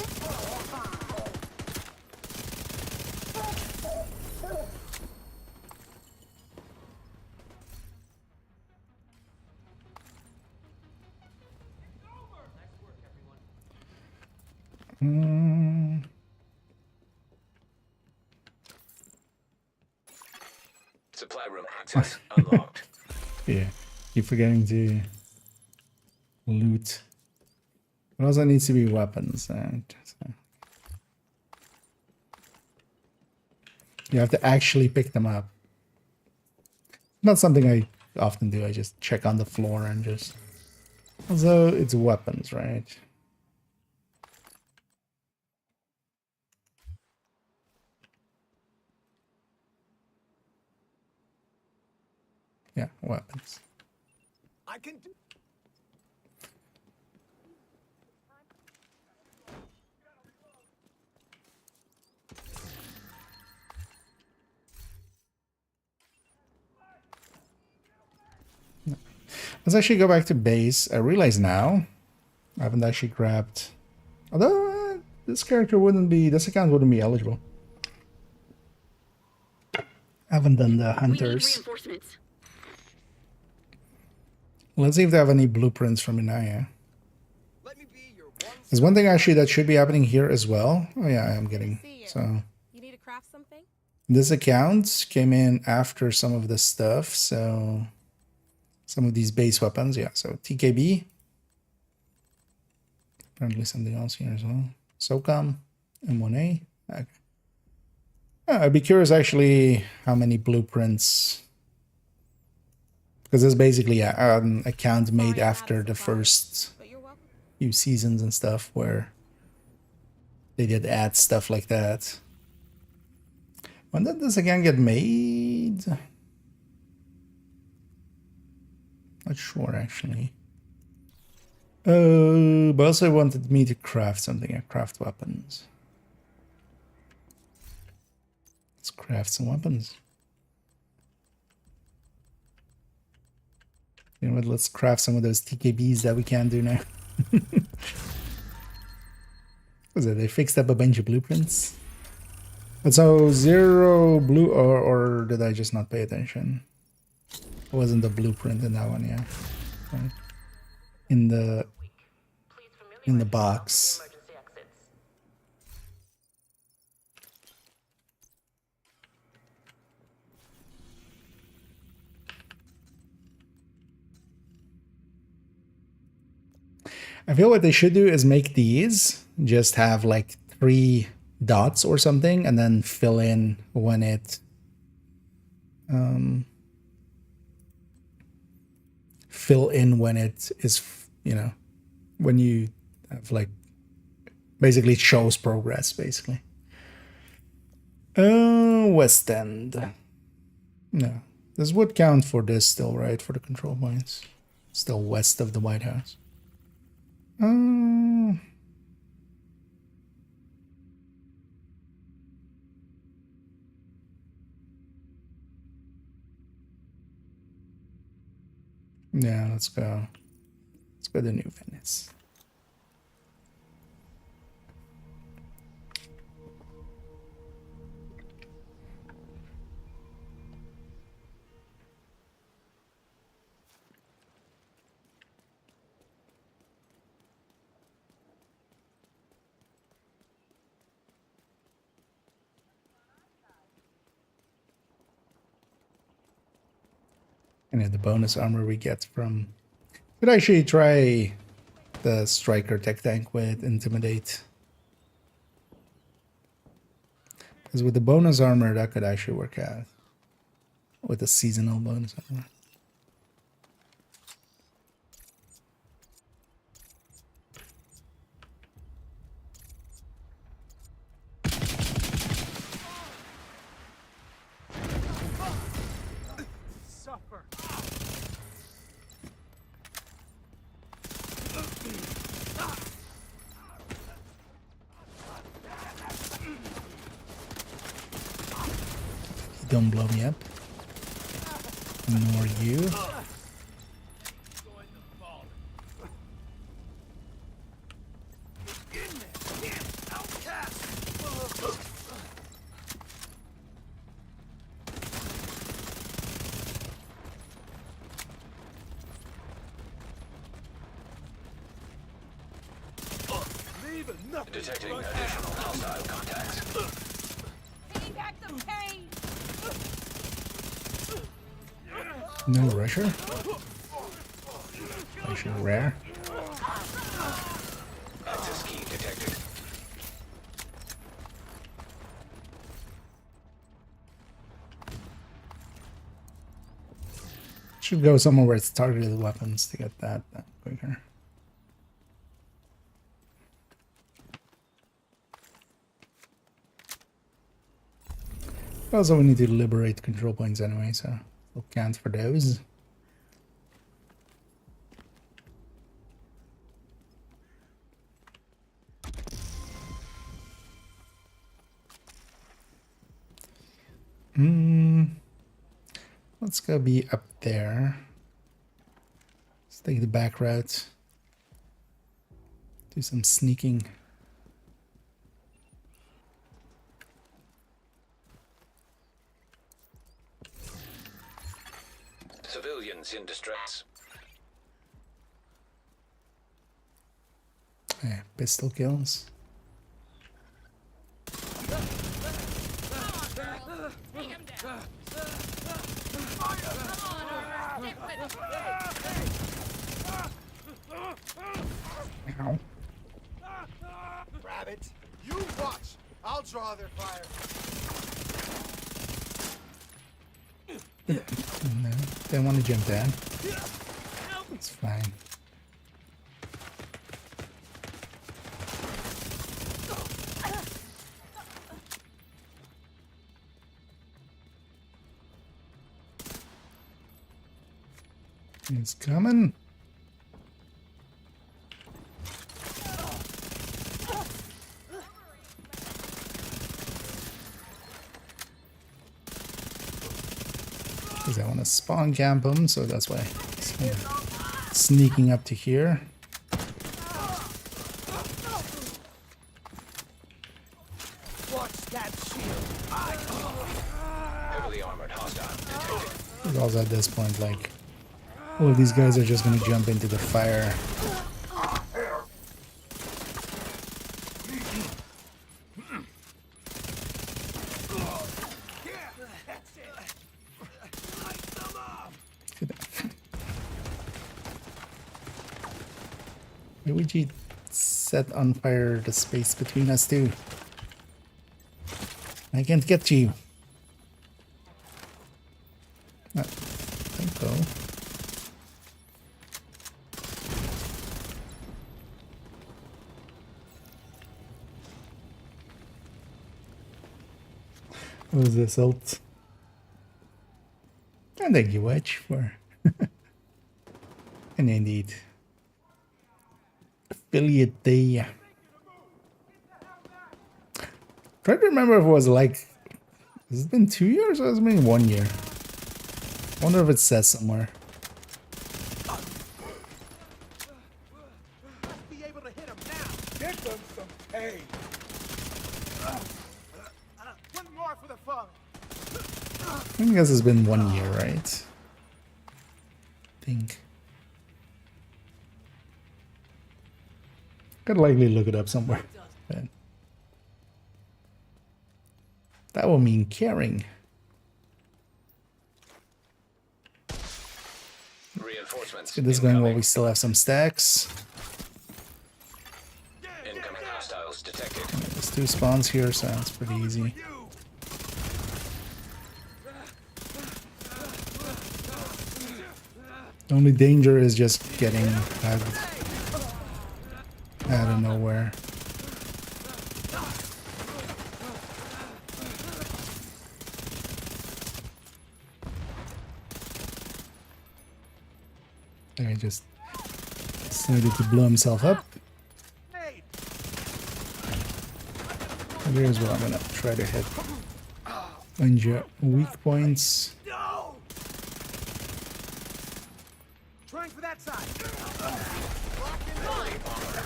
Supply room access unlocked. Yeah, keep forgetting to loot. It also needs to be weapons. And so you have to actually pick them up. Not something I often do. I just check on the floor and just... Also, it's weapons, right? Yeah, weapons. I can do. Let's actually go back to base. I realize now I haven't actually grabbed... Although this character wouldn't be... This account wouldn't be eligible. I haven't done the We need hunters. reinforcements. Let's see if they have any blueprints from Inaya. Let me be your one. There's one thing actually that should be happening here as well. Oh yeah, I am getting... So You need to craft something? this account came in after some of this stuff, so... Some of these base weapons, yeah. So TKB. Apparently something else here as well. SOCOM, M1A. Okay. I'd be curious actually how many blueprints... Because it's basically an account made after the first But you're welcome. few seasons and stuff where they did add stuff like that. When did this again get made? Not sure actually. But also wanted me to craft something. Craft weapons. Let's craft some weapons. You know what? Let's craft some of those TKBs that we can do now. Was it? They fixed up a bunch of blueprints. But so 0 blue, or did I just not pay attention? It wasn't the blueprint in that one, yeah. Right. In the box. I feel what they should do is make these just have like 3 dots or something and then fill in when it is, you know, when you have like basically it shows progress basically. West End. No. This would count for this still, right? For the control points. Still west of the White House. Yeah, let's go. Let's go to New Venice. And the bonus armor we get from... Could actually try the Striker Tech Tank with Intimidate. Because with the bonus armor, that could actually work out. With the seasonal bonus armor. Don't blow me up. Nor you. Detecting additional hostile contacts. Payback the pain. No rusher. Rusher rare. Access key detected. Should go somewhere where it's targeted weapons to get that quicker. Also, we need to liberate control points anyway, so we'll count for those. Let's go be up there. Let's take the back route. Do some sneaking. Civilians in distress. Yeah, pistol kills. Ow. Rabbit, you watch. I'll draw their fire. No, they want to jump down. It's fine. He's coming. Because I want to spawn camp him, so that's why I'm sneaking up to here. Watch that shield. Heavily armored hostile detected. Because also at this point, like, all of these guys are just going to jump into the fire. Why would you set on fire the space between us two? I can't get you. Don't go. What was this ult? And thank you, Wedge, for and indeed. Affiliate day. Try to remember if it was like, has it been 2 years or has it been 1 year? I wonder if it says somewhere. Be able to hit him now. Get them some pay. One more for the fun. I guess it's been 1 year, right? I think. Could likely look it up somewhere. But that will mean caring. Reinforcements. Get this going while we still have some stacks. Incoming hostiles detected. There's 2 spawns here, so it's pretty easy. The only danger is just getting out of nowhere. I just decided to blow himself up. Here's what I'm gonna try to hit. Find your weak points. No. Trying for that side.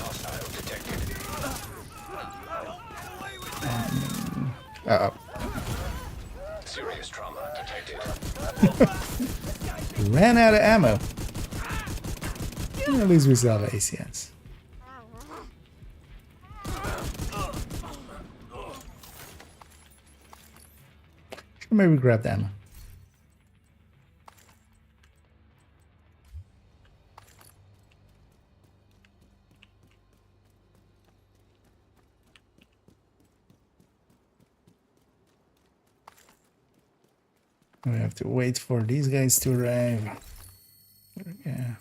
Hostile detected. Uh-oh. Serious trauma detected. Ran out of ammo. Well, at least we still have ACS. Maybe grab the ammo. We have to wait for these guys to arrive. Yeah.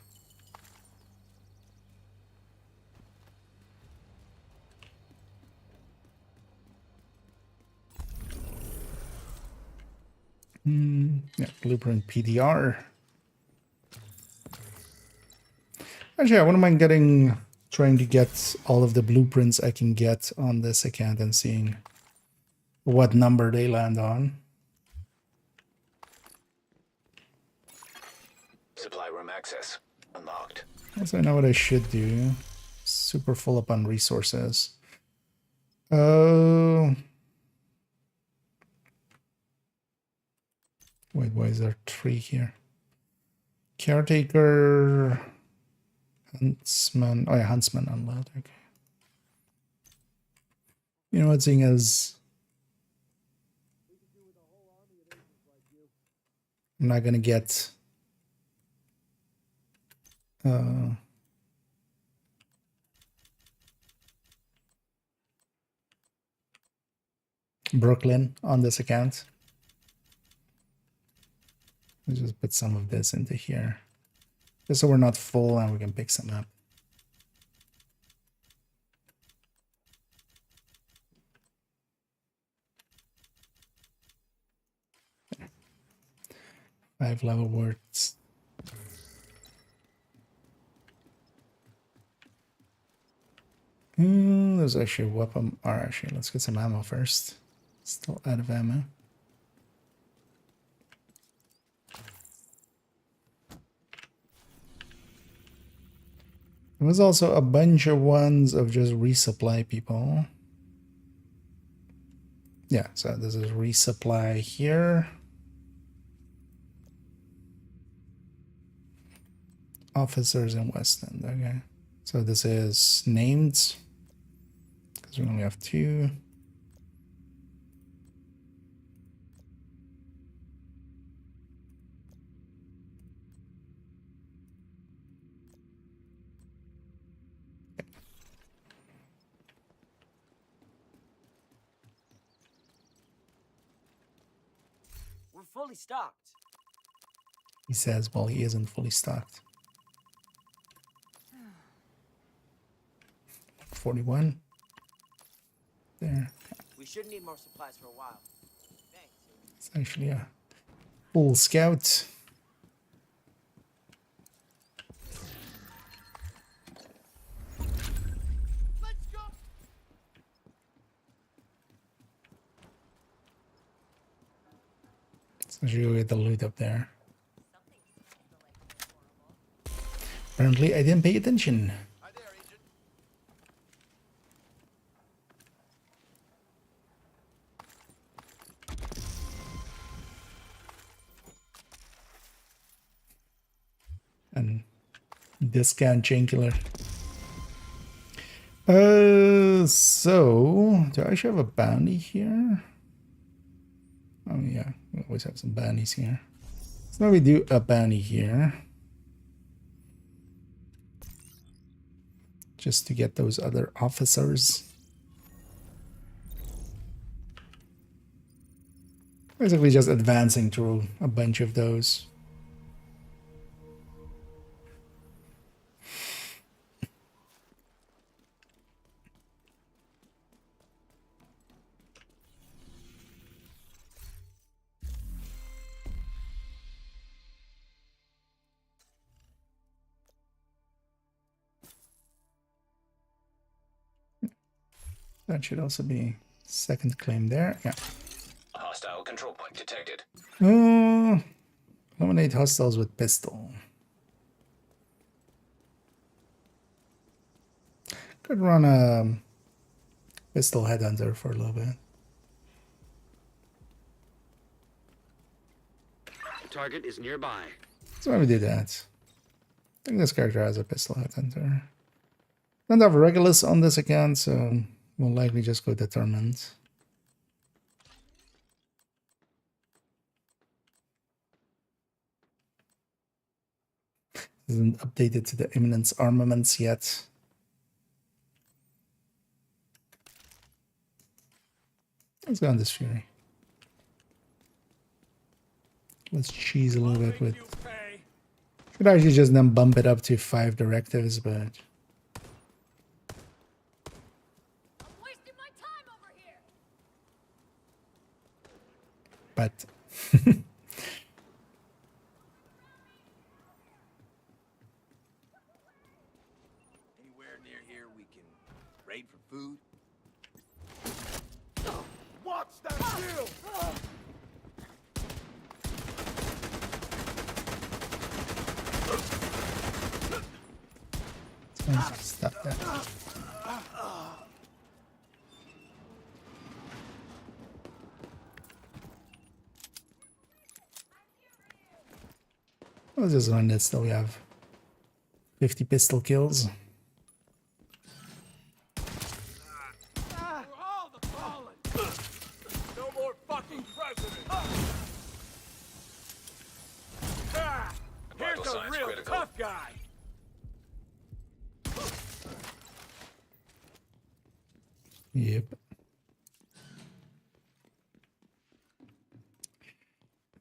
Yeah, blueprint PDR. Actually, I wouldn't mind trying to get all of the blueprints I can get on this account and seeing what number they land on. Supply room access unlocked. Guess I know what I should do. Super full up on resources. Wait, why is there 3 here? Caretaker, Huntsman. Oh yeah, Huntsman unload. Okay. You know what? Seeing as I'm not gonna get Brooklyn on this account. Let's just put some of this into here, just so we're not full and we can pick some up. There. 5 level words. There's actually a weapon. Or actually, let's get some ammo first. Still out of ammo. There was also a bunch of ones of just resupply people. Yeah, so this is resupply here. Officers in West End, okay. So this is named, because we only have 2. We're fully stocked. He says, well, he isn't fully stocked. 41. There. We should need more supplies for a while. Thanks. It's actually a full scout. Let's go. So you get the loot up there. Apparently, I didn't pay attention. Hi there, Agent. And discount chainkiller. So do I actually have a bounty here? Oh yeah, we always have some bounties here. So now we do a bounty here. Just to get those other officers. Basically just advancing through a bunch of those. That should also be second claim there. Yeah. Hostile control point detected. Eliminate hostiles with pistol. Could run a pistol headhunter for a little bit. Target is nearby. So why we do that? I think this character has a pistol headhunter. Don't have Regulus on this account, so we'll likely just go determined. Isn't updated to the Eminence armaments yet. Let's go on this Fury. Let's cheese a little bit with... Could actually just then bump it up to 5 directives, but... I'm wasting my time over here. But... Anywhere near here we can raid for food. Watch that shield! Stop that. Let's just run this till we have 50 pistol kills. All the fallen! No more fucking president! Vital Here's a signs real critical. tough guy! Yep.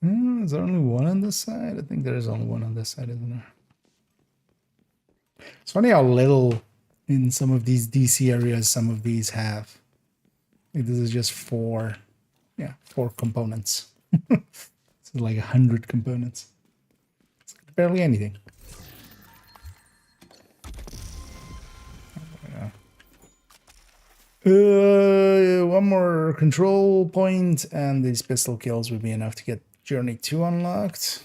Is there only one on this side? I think there is only one on this side, isn't there? It's funny how little in some of these DC areas some of these have. Like this is just 4 components. It's like 100 components. It's barely anything. One more control point and these pistol kills would be enough to get Journey 2 unlocked.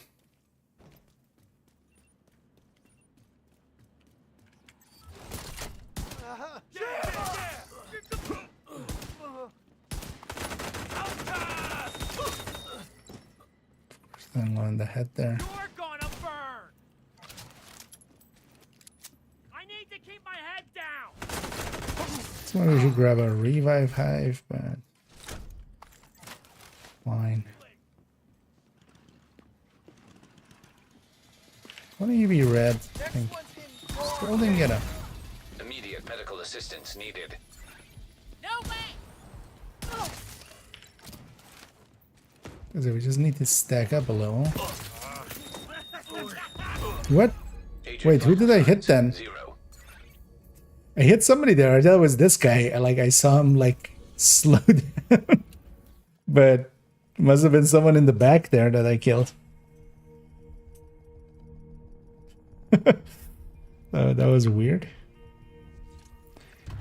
Then one in the head there. You're gonna burn! I need to keep my head down! So maybe we should grab a revive hive, but fine. Why don't you be red? I think. Still didn't get him. Immediate medical assistance needed. No way. Because we just need to stack up a little. What? Agent Wait, who did I hit then? 0. I hit somebody there. I thought it was this guy. Like I saw him like slow down. But it must have been someone in the back there that I killed. That was weird.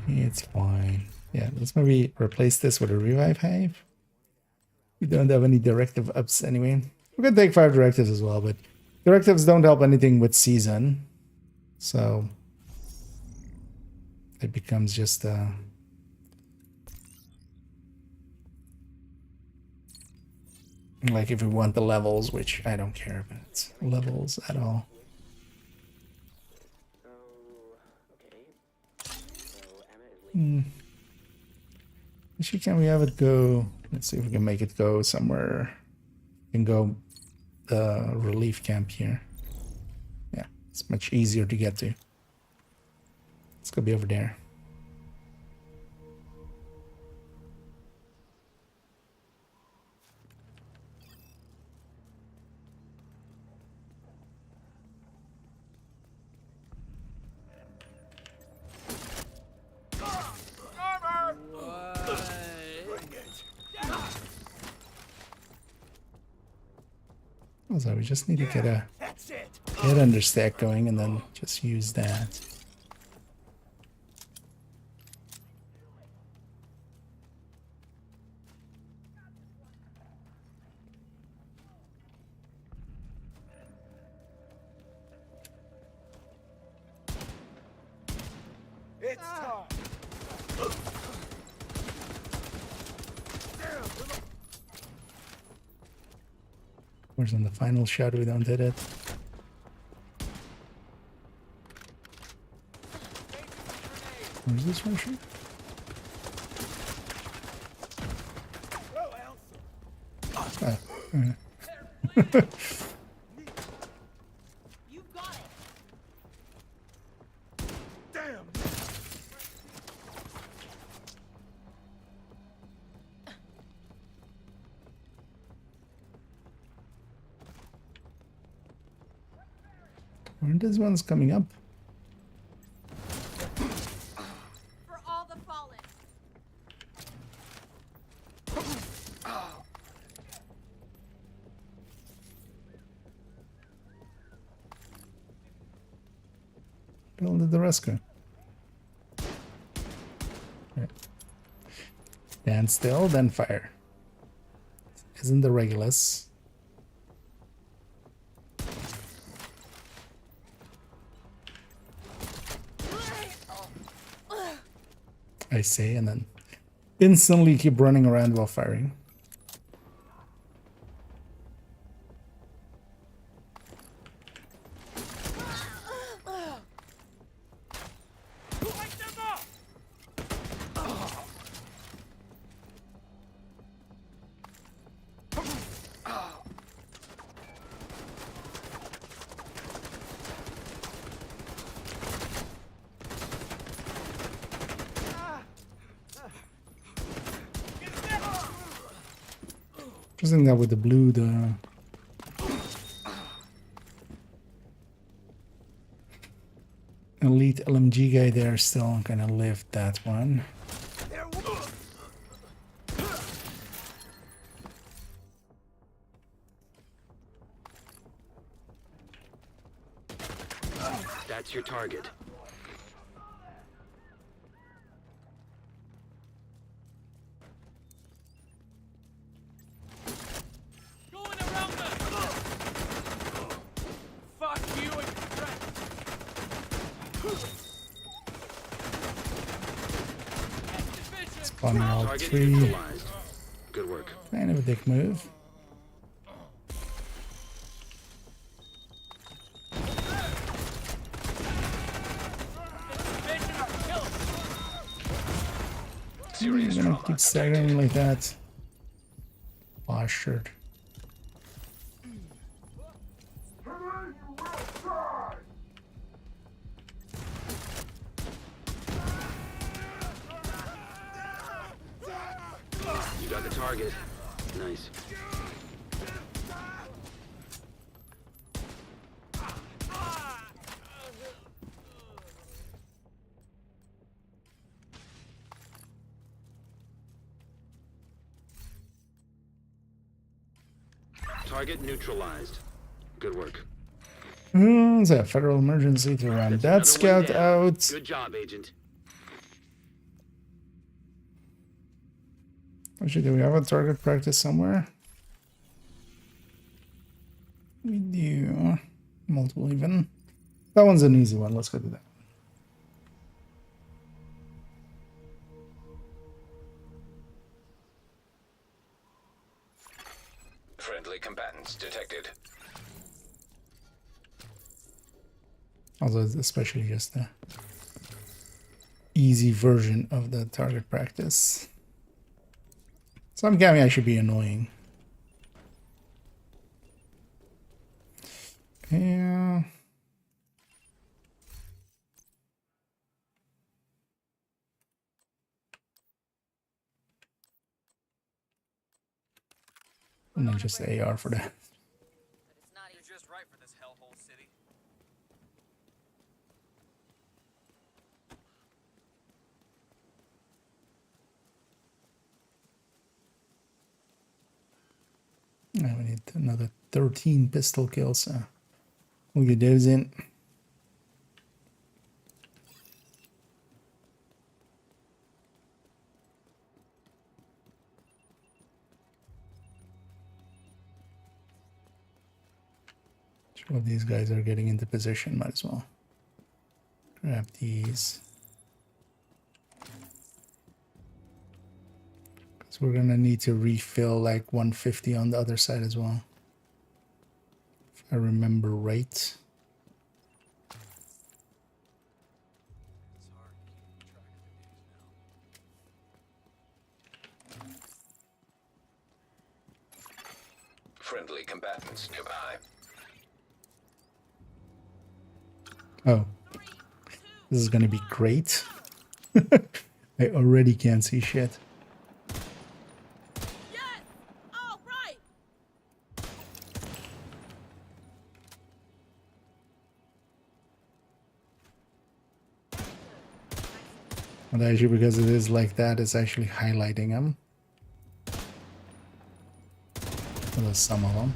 It's fine. Yeah, let's maybe replace this with a revive hive. We don't have any directive ups anyway. We could take 5 directives as well, but directives don't help anything with season. So it becomes just like if we want the levels, which I don't care about it's levels at all. Actually, can we have it go? Let's see if we can make it go somewhere. We can go the relief camp here. Yeah, it's much easier to get to. It's gonna be over there. So we just need to get a head under stack going and then just use that. It's time! Of course, on the final shot we don't hit it. Where's this Russian? Oh, You've got it. When this one's coming up. For all the fallen. Build the rest go. Right. Stand still, then fire. Isn't the Regulus? I say, and then instantly keep running around while firing. Interesting that with the blue, the elite LMG guy there still gonna lift that one. That's your target. Going around the. Fuck you and your friends. Spawning all Target three. neutralized. Good work. Kind of a dick move. Serious You're gonna trauma keep staggering like that. Bastard. You got the target. Nice. Target neutralized. Good work. It's a federal emergency to run That's that another scout one down. out. Good job, Agent. Actually, do we have a target practice somewhere? We do. Multiple even. That one's an easy one. Let's go do that. Friendly combatants detected. Although it's especially just the easy version of the target practice. Some gammy I should be annoying. Yeah. And then just the AR for that. You're just right for this hellhole city. Now we need another 13 pistol kills. So we'll get those in. Two of these guys are getting into position. Might as well grab these. Because we're gonna need to refill like 150 on the other side as well. If I remember right. It's hard keeping track of the days now. Friendly combatants nearby. Oh, this is gonna be great. I already can't see shit. Yes! All right! And actually, because it is like that, it's actually highlighting them. Well, there's some of them.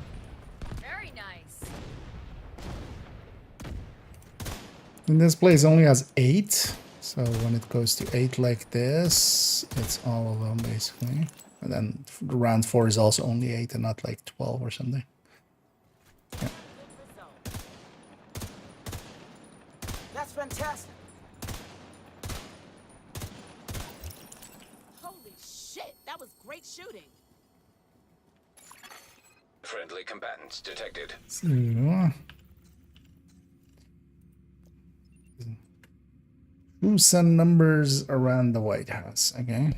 Very nice. And this place only has 8. So when it goes to 8 like this, it's all of them basically. And then round 4 is also only 8 and not like 12 or something. Yeah. That's fantastic. Holy shit, that was great shooting. Friendly combatants detected. So, True sun numbers around the White House. Okay.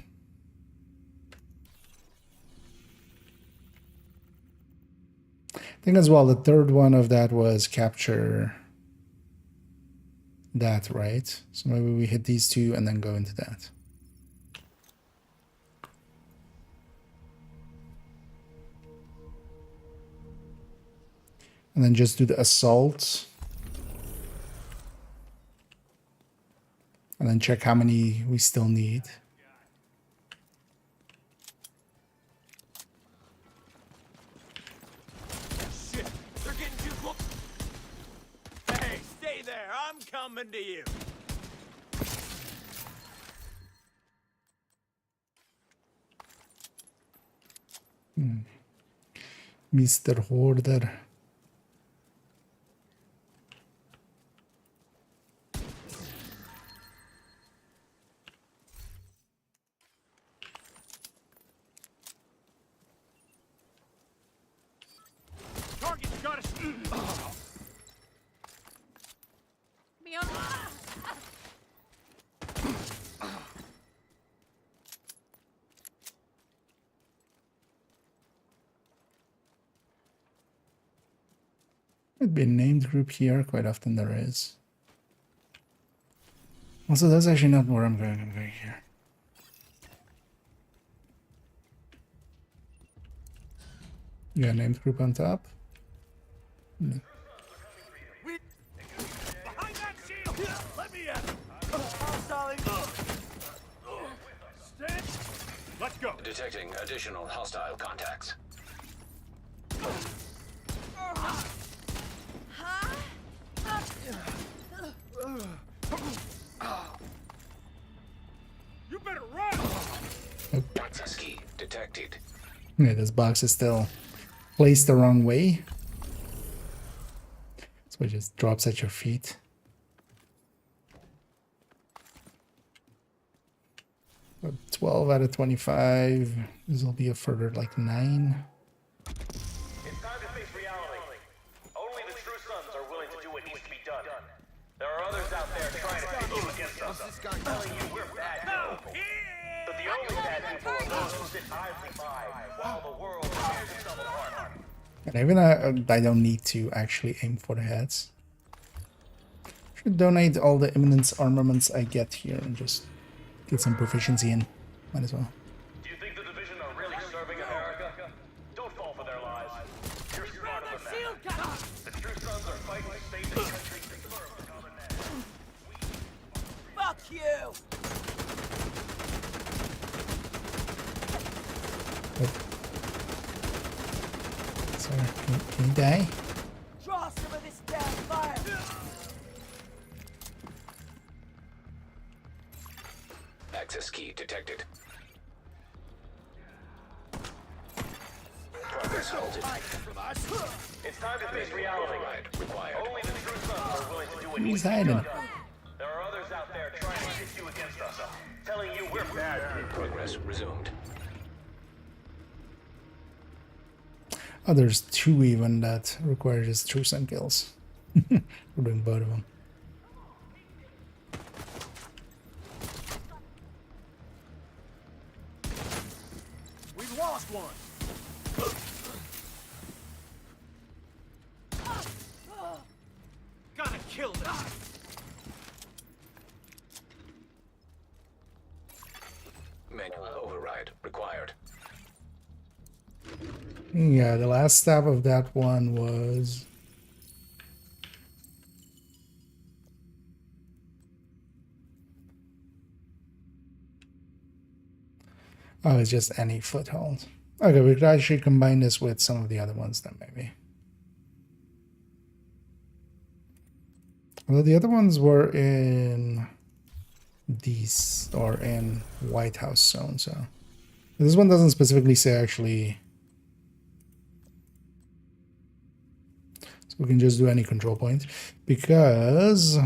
I think as well the third one of that was capture that, right? So maybe we hit these two and then go into that. And then just do the assault. And then check how many we still need. Shit, they're getting too close. Hey, stay there. I'm coming to you. Mr. Hoarder. Target's got us. Me on. Could be a named group here. Quite often there is. Also, that's actually not where I'm going. I'm going here. You got a named group on top? No. Behind that shield. Let me at it. Stand. Let's go. Detecting additional hostile contacts. You better run. Access key detected. Yeah, this box is still placed the wrong way. So it just drops at your feet. But 12 out of 25. This will be a further like 9. It's time to face reality. Only the true sons are willing to do what needs to be done. There are others out there trying to pit you against us, telling you we're bad people. But the only bad people are those who sit idly by while the world tears itself apart. And even I don't need to actually aim for the heads. Should donate all the imminence armaments I get here and just get some proficiency in. Might as well. Do you think the division are really serving America? Don't fall for their lies. You're smarter than that. The true sons are fighting to save the country and serve the common man. Fuck you! Sorry, can you die? Draw some of this damn fire! Access key detected. Progress halted. It's time to face reality. Override required. Only the true sons are willing to do what He's needs to be hiding. done. There are others out there trying to pit you against us, telling you we're bad people. Progress resumed. Oh, there's 2 even that require just true sun kills. We're doing both of them. We've lost one. Gotta kill them. Manual override required. Yeah, the last stab of that one was... Oh, it's just any foothold. Okay, we could actually combine this with some of the other ones then, maybe. Although the other ones were in these, or in White House zone, so this one doesn't specifically say actually. So we can just do any control point because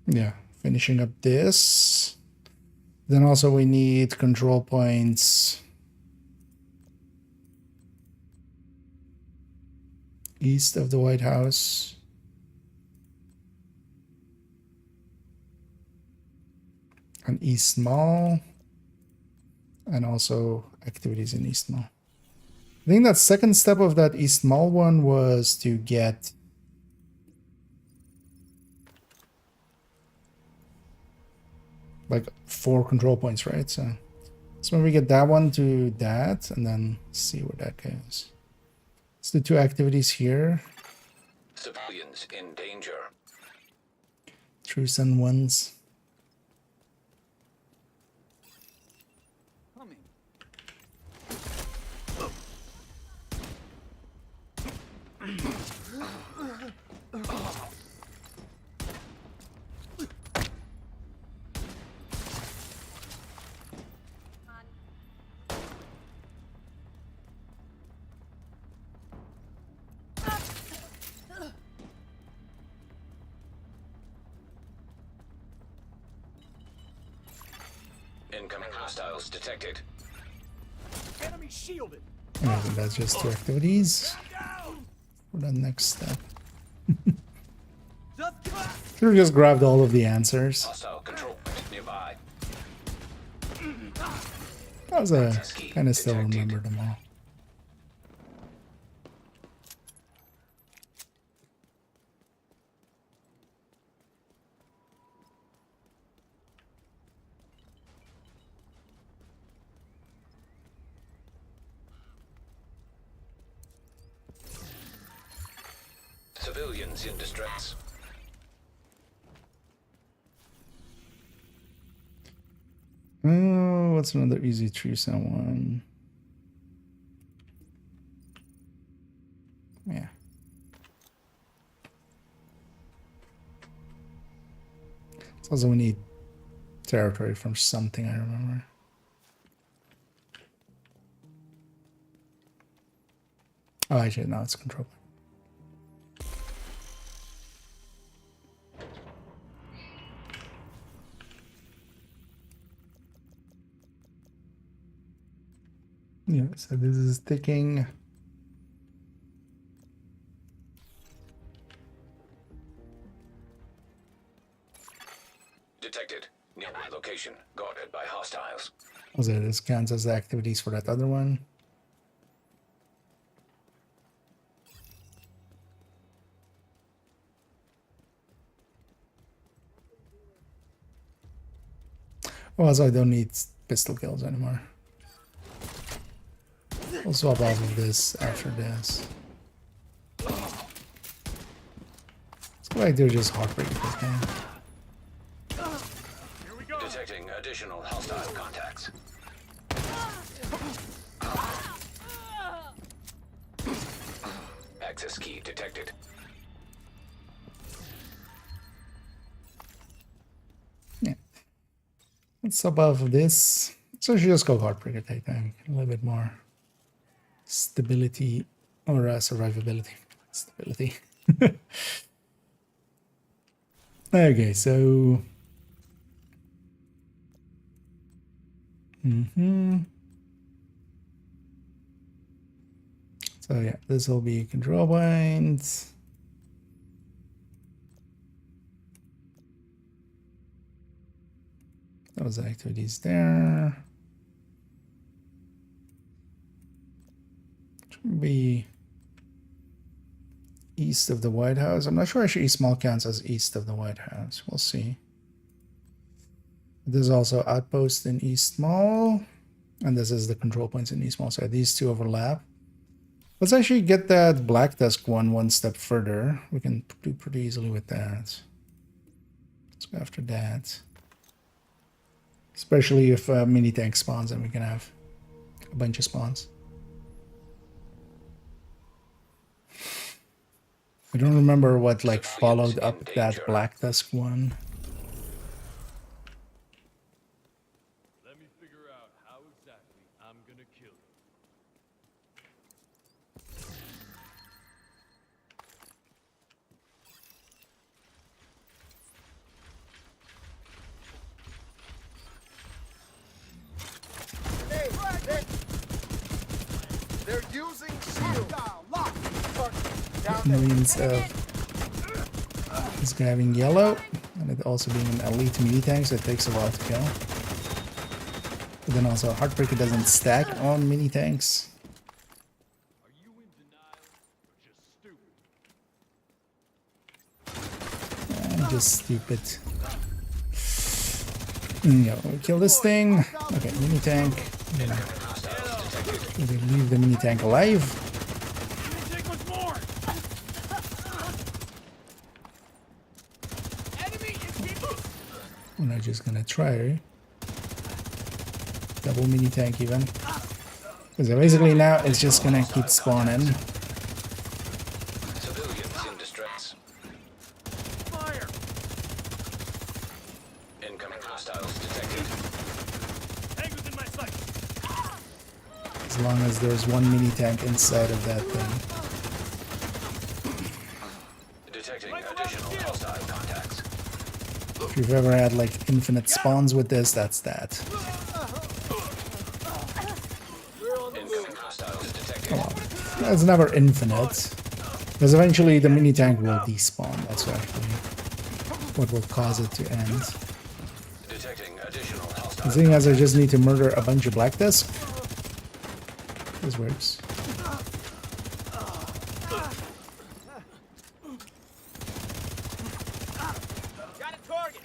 yeah, finishing up this. Then also we need control points east of the White House. And East Mall. And also activities in East Mall. I think that second step of that East Mall one was to get like 4 control points, right? So maybe we get that one to that and then see where that goes. Let's do 2 activities here. Civilians in danger. True Sun ones. Incoming hostiles detected. Enemy shielded. And I think that's just 2 activities for the next step. Should have just grabbed all of the answers. Hostile control point nearby. That was a kind of still remember them all. Civilians in distress. Oh, what's another easy True Sun one? Yeah. It's also we need territory from something, I remember. Oh, actually, no, it's control. Yeah, so this is taking Detected. Nearby location. Guarded by hostiles. also this counts as the activities for that other one. Oh, also I don't need pistol kills anymore. We'll swap off of this after this. It's like they're just heartbreaking this game. Detecting additional hostile contacts. Access key detected. Yeah. Let's swap off of this. So I should just go heartbreaker, I think. A little bit more stability or survivability. Stability. Okay, so so yeah, this will be control points. Those activities there. Should be east of the White House. I'm not sure actually East Mall counts as east of the White House. We'll see. There's also outpost in East Mall. And this is the control points in East Mall. So these two overlap. Let's actually get that Black Tusk one step further. We can do pretty easily with that. So after that, especially if mini tank spawns, and we can have a bunch of spawns. I don't remember what like followed up that Black Tusk one. Let me figure out how exactly I'm gonna kill you. They're using shield. Millions of this guy having yellow, and it also being an elite mini tank, so it takes a while to kill. But then also Heartbreaker doesn't stack on mini tanks. Are you in denial or just stupid? I'm just stupid. No, we kill this thing. Okay, mini tank. We leave the mini tank alive. Take much more. Enemy is people. We're not just gonna try. Double mini tank even. Because basically now it's just gonna keep spawning. Civilians in distress. Fire. Incoming hostiles detected. Tango's in my sight. As long as there's one mini tank inside of that thing. Detecting additional hostile contacts. If you've ever had like infinite spawns with this, that's that. Incoming hostiles detected. Come on. It's never infinite. Because eventually the mini tank will despawn. That's actually what will cause it to end. Detecting additional The hostile. thing is, I just need to murder a bunch of Black Tusk. This works. Got a target.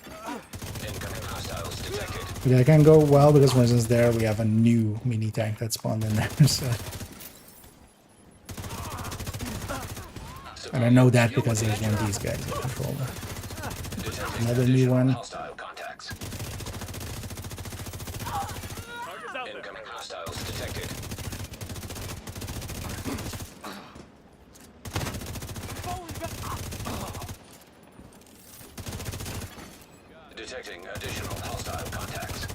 Incoming hostiles detected. But I can go well because, for instance, there we have a new mini tank that spawned in there. So. And I know that because there's one of these guys in control. Detecting Another new additional one. hostile contacts. Target's out there. Incoming hostiles detected. Detecting additional hostile contacts.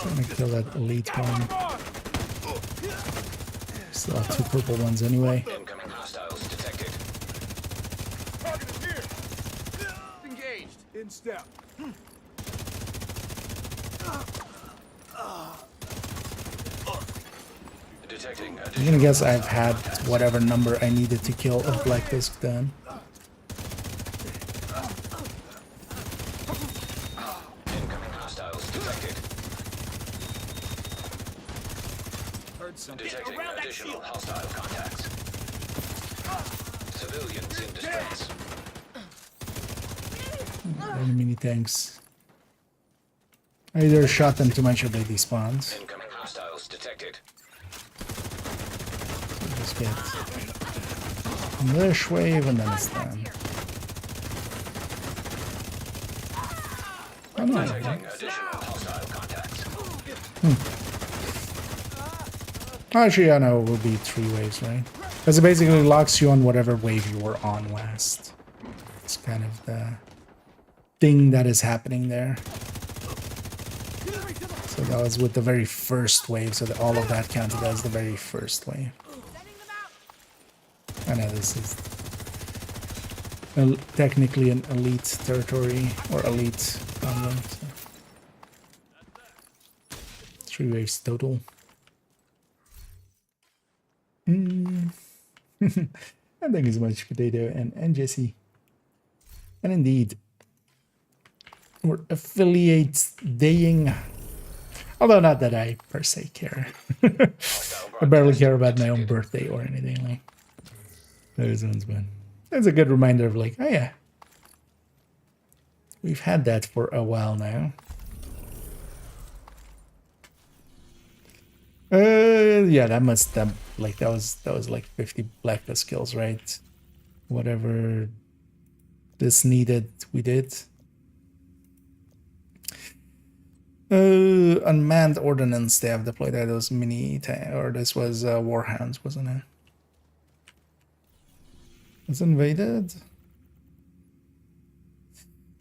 Trying to kill that elite one. Still have 2 purple ones anyway. Incoming hostiles detected. Target is here. Engaged. In step. Detecting I'm additional gonna guess I've had whatever number I needed to kill of Black Tusk done. incoming hostiles detected. Heard something. Detecting additional hostile contacts. Civilians in distress. Any mini tanks. I either shot them too much or they despawns. Incoming hostiles detected. Just get Milish wave and then it's done. Oh no. Detecting additional hostile contacts. Actually, I know it will be 3 waves, right? Because it basically locks you on whatever wave you were on last. It's kind of the thing that is happening there. So that was with the very first wave, so that all of that counted as the very first wave. I know this is technically an elite territory or elite combat. So. 3 waves total. And thank you so much, Potato and Jesse. And indeed, we're affiliate daying. Although not that I per se care. I barely care about my own birthday or anything like those ones, but it's a good reminder of like, oh yeah, we've had that for a while now. Yeah, that must that was like 50 Black Tusk kills, right? Whatever this needed, we did. Unmanned ordnance. They have deployed those mini or this was Warhounds, wasn't it? It's invaded.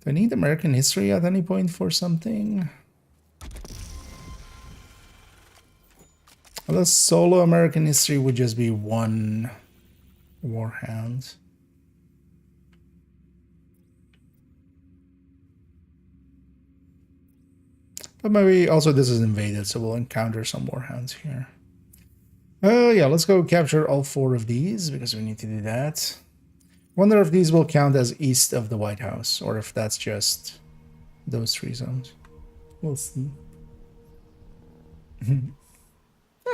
Do I need American history at any point for something? Although solo American history would just be one Warhound. But maybe also this is invaded, so we'll encounter some Warhounds here. Yeah, let's go capture all 4 of these because we need to do that. Wonder if these will count as east of the White House or if that's just those 3 zones. We'll see. And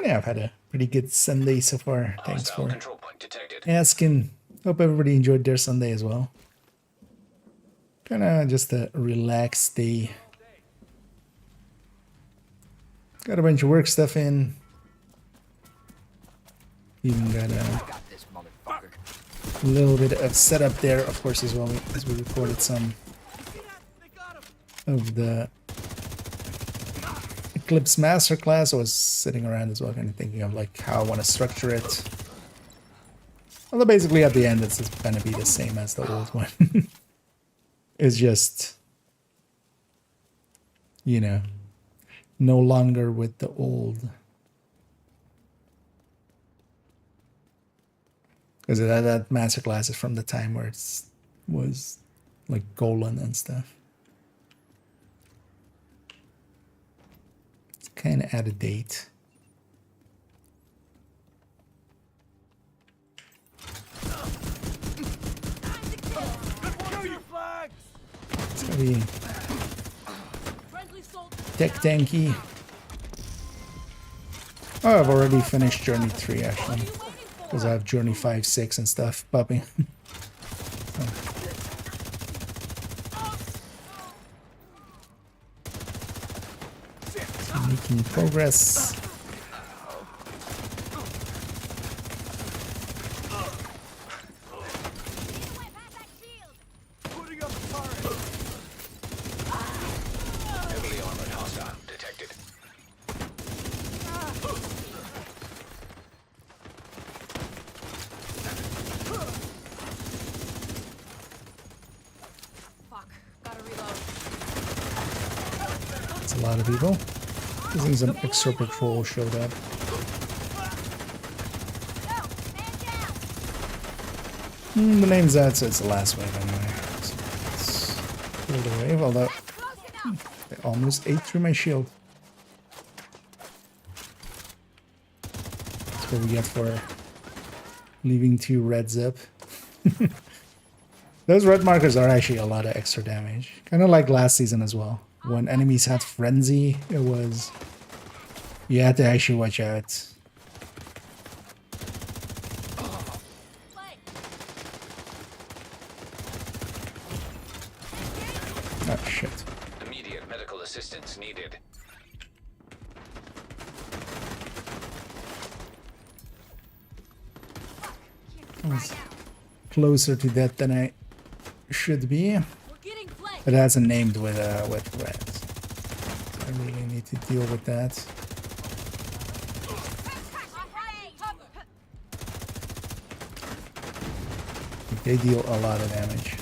yeah, I've had a pretty good Sunday so far. Thanks for Control point detected. asking. Hope everybody enjoyed their Sunday as well. Kinda just a relaxed day. Got a bunch of work stuff in. Even got a little bit of setup there, of course, as well, as we recorded some of the Eclipse Masterclass. I was sitting around as well, kind of thinking of like how I want to structure it. Although basically at the end it's just going to be the same as the old one. It's just, you know, no longer with the old. Because that masterclass is from the time where it was like Golan and stuff. It's kind of out of date. It's gonna be tech tanky. Oh, I've already finished Journey 3 actually. Because I have Journey 5, 6 and stuff popping. Making progress. Heavily armored hostile detected. Fuck. Gotta reload. It's a lot of people. I think some extra patrol showed up. The name's out, so it's the last wave anyway. So let's kill the wave, although they almost ate through my shield. That's what we get for leaving 2 reds up. Those red markers are actually a lot of extra damage. Kind of like last season as well. When enemies had frenzy, it was... You had to actually watch out. Oh shit. Immediate medical assistance needed. I was closer to that than I should be. We're getting flanked. It hasn't named with reds. So I really need to deal with that. They deal a lot of damage.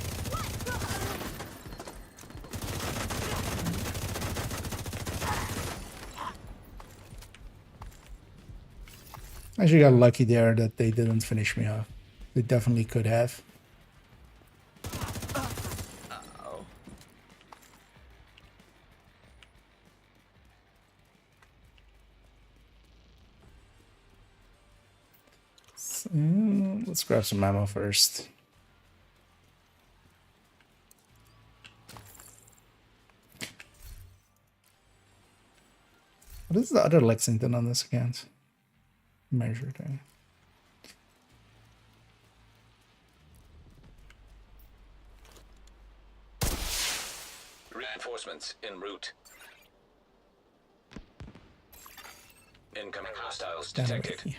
I actually got lucky there that they didn't finish me off. They definitely could have. So, let's grab some ammo first. What is the other Lexington on this account? Measure thing. Reinforcements en route. Incoming hostiles detected. Away.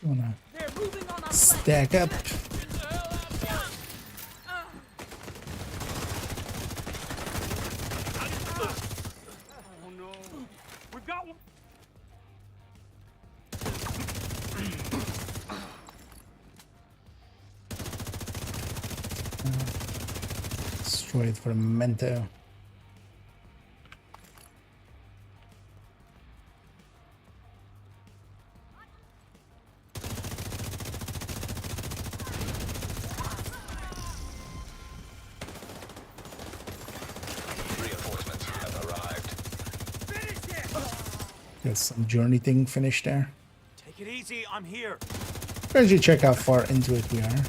Wanna They're moving on our flank. stack up. Oh no. We've got one. Straight for Memento. Reinforcements have arrived. Finish it! There's some journey thing finished there. Take it easy. I'm here. Let's just check how far into it we are.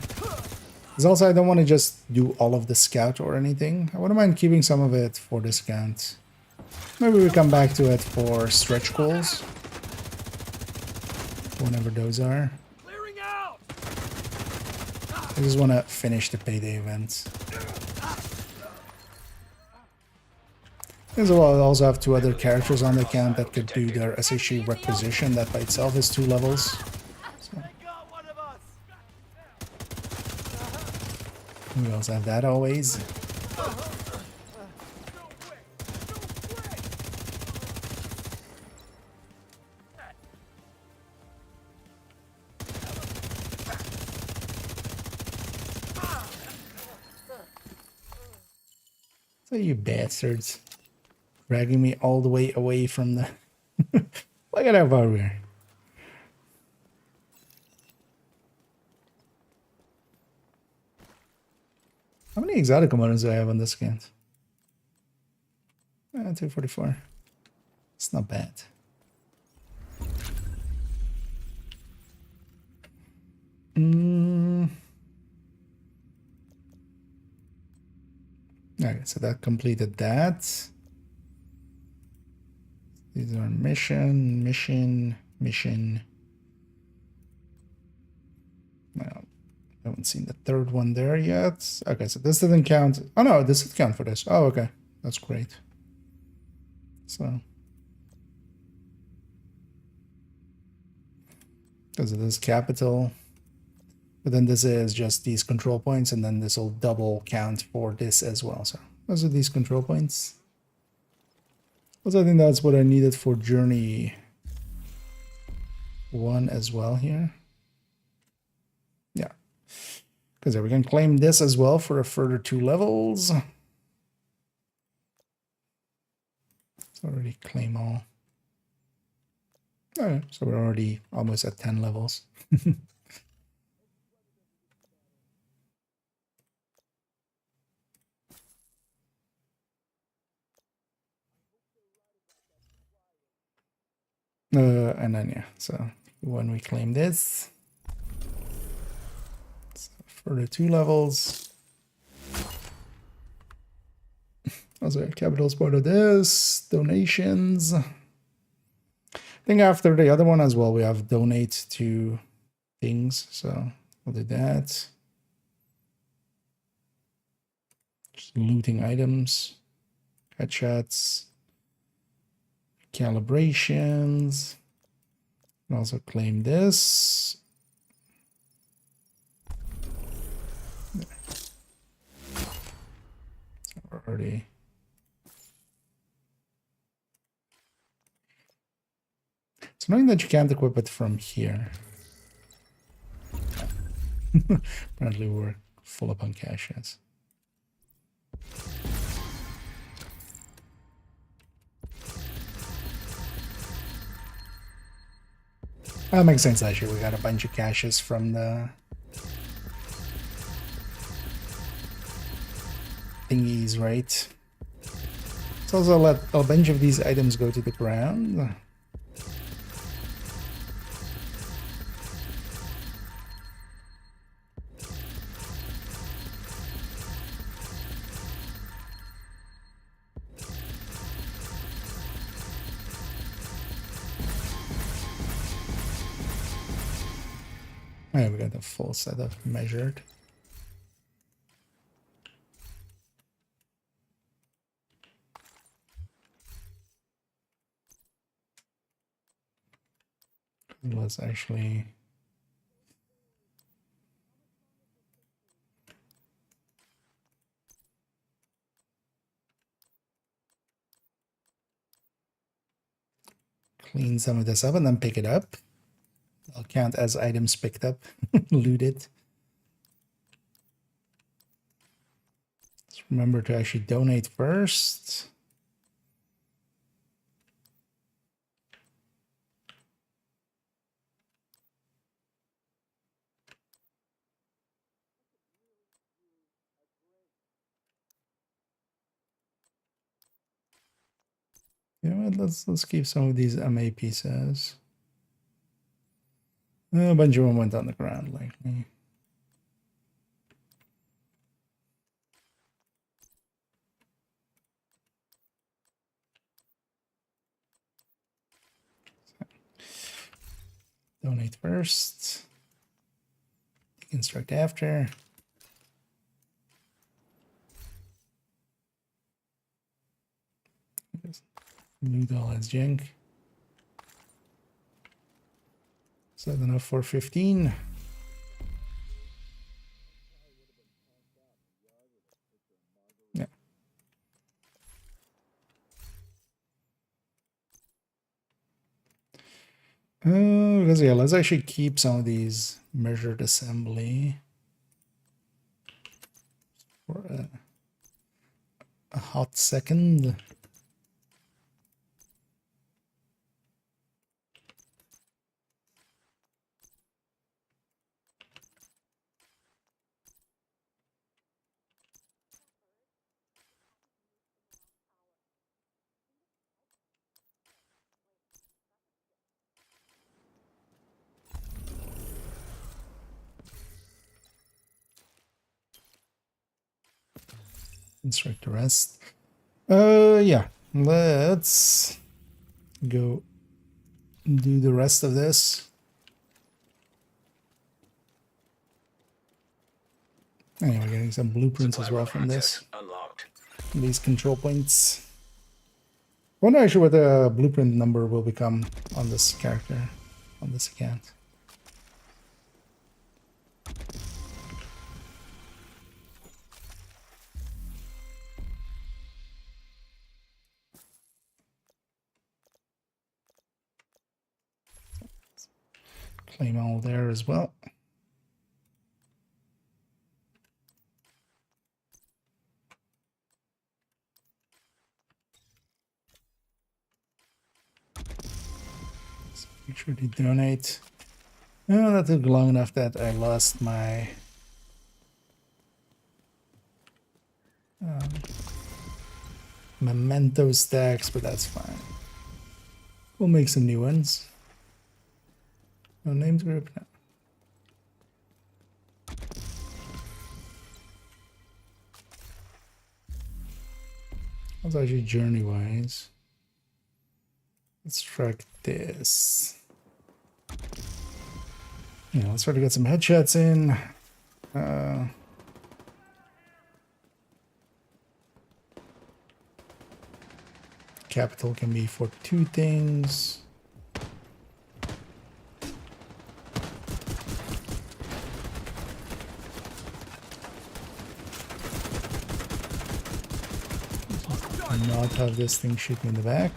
Because also I don't want to just do all of the scout or anything. I wouldn't mind keeping some of it for discount. Maybe we come back to it for stretch goals. Whenever those are. Clearing out. I just want to finish the payday event. As well, I also have 2 other characters on the account that could do their SHE requisition. That by itself is 2 levels. They got one of us. We also have that always. So you bastards. Dragging me all the way away from the... Look at how far we are. How many exotic components do I have on this account? 244. It's not bad. Okay, so that completed that. These are mission. No, I haven't seen the 3rd one there yet. Okay, so this didn't count. Oh no, this did count for this. Oh, okay. That's great. So. Because it is capital. But then this is just these control points, and then this will double count for this as well. So those are these control points. Also, I think that's what I needed for Journey 1 as well here. Yeah. Because we can claim this as well for a further 2 levels. Let's already claim all. Okay, so we're already almost at 10 levels. And then yeah, so when we claim this, so further 2 levels. Also, capital is part of this. Donations. I think after the other one as well, we have donate to things. So we'll do that. Just looting items, headshots. Calibrations. And also claim this. There. So we're already. It's annoying that you can't equip it from here. Apparently we're full up on caches. That makes sense actually. We got a bunch of caches from the thingies, right? Let's also let a bunch of these items go to the ground. Yeah, we got the full setup measured. Let's actually clean some of this up and then pick it up. I'll count as items picked up, looted. Let's remember to actually donate first. You know what? Let's keep some of these MA pieces. A bunch of them went on the ground likely. Donate first. Deconstruct after. Loot all as junk. Is that enough for 15? Yeah. Because yeah, let's actually keep some of these measured assembly for a hot second. Instruct the rest. Yeah, let's go do the rest of this. Anyway, we're getting some blueprints as well from this. Unlocked. These control points. I wonder actually what the blueprint number will become on this character, on this account. Claim all there as well. Make sure to donate. Oh, that took long enough that I lost my memento stacks, but that's fine. We'll make some new ones. No names group now. That's actually journey wise. Let's track this. Yeah, let's try to get some headshots in. Capital can be for 2 things. Not have this thing shoot me in the back.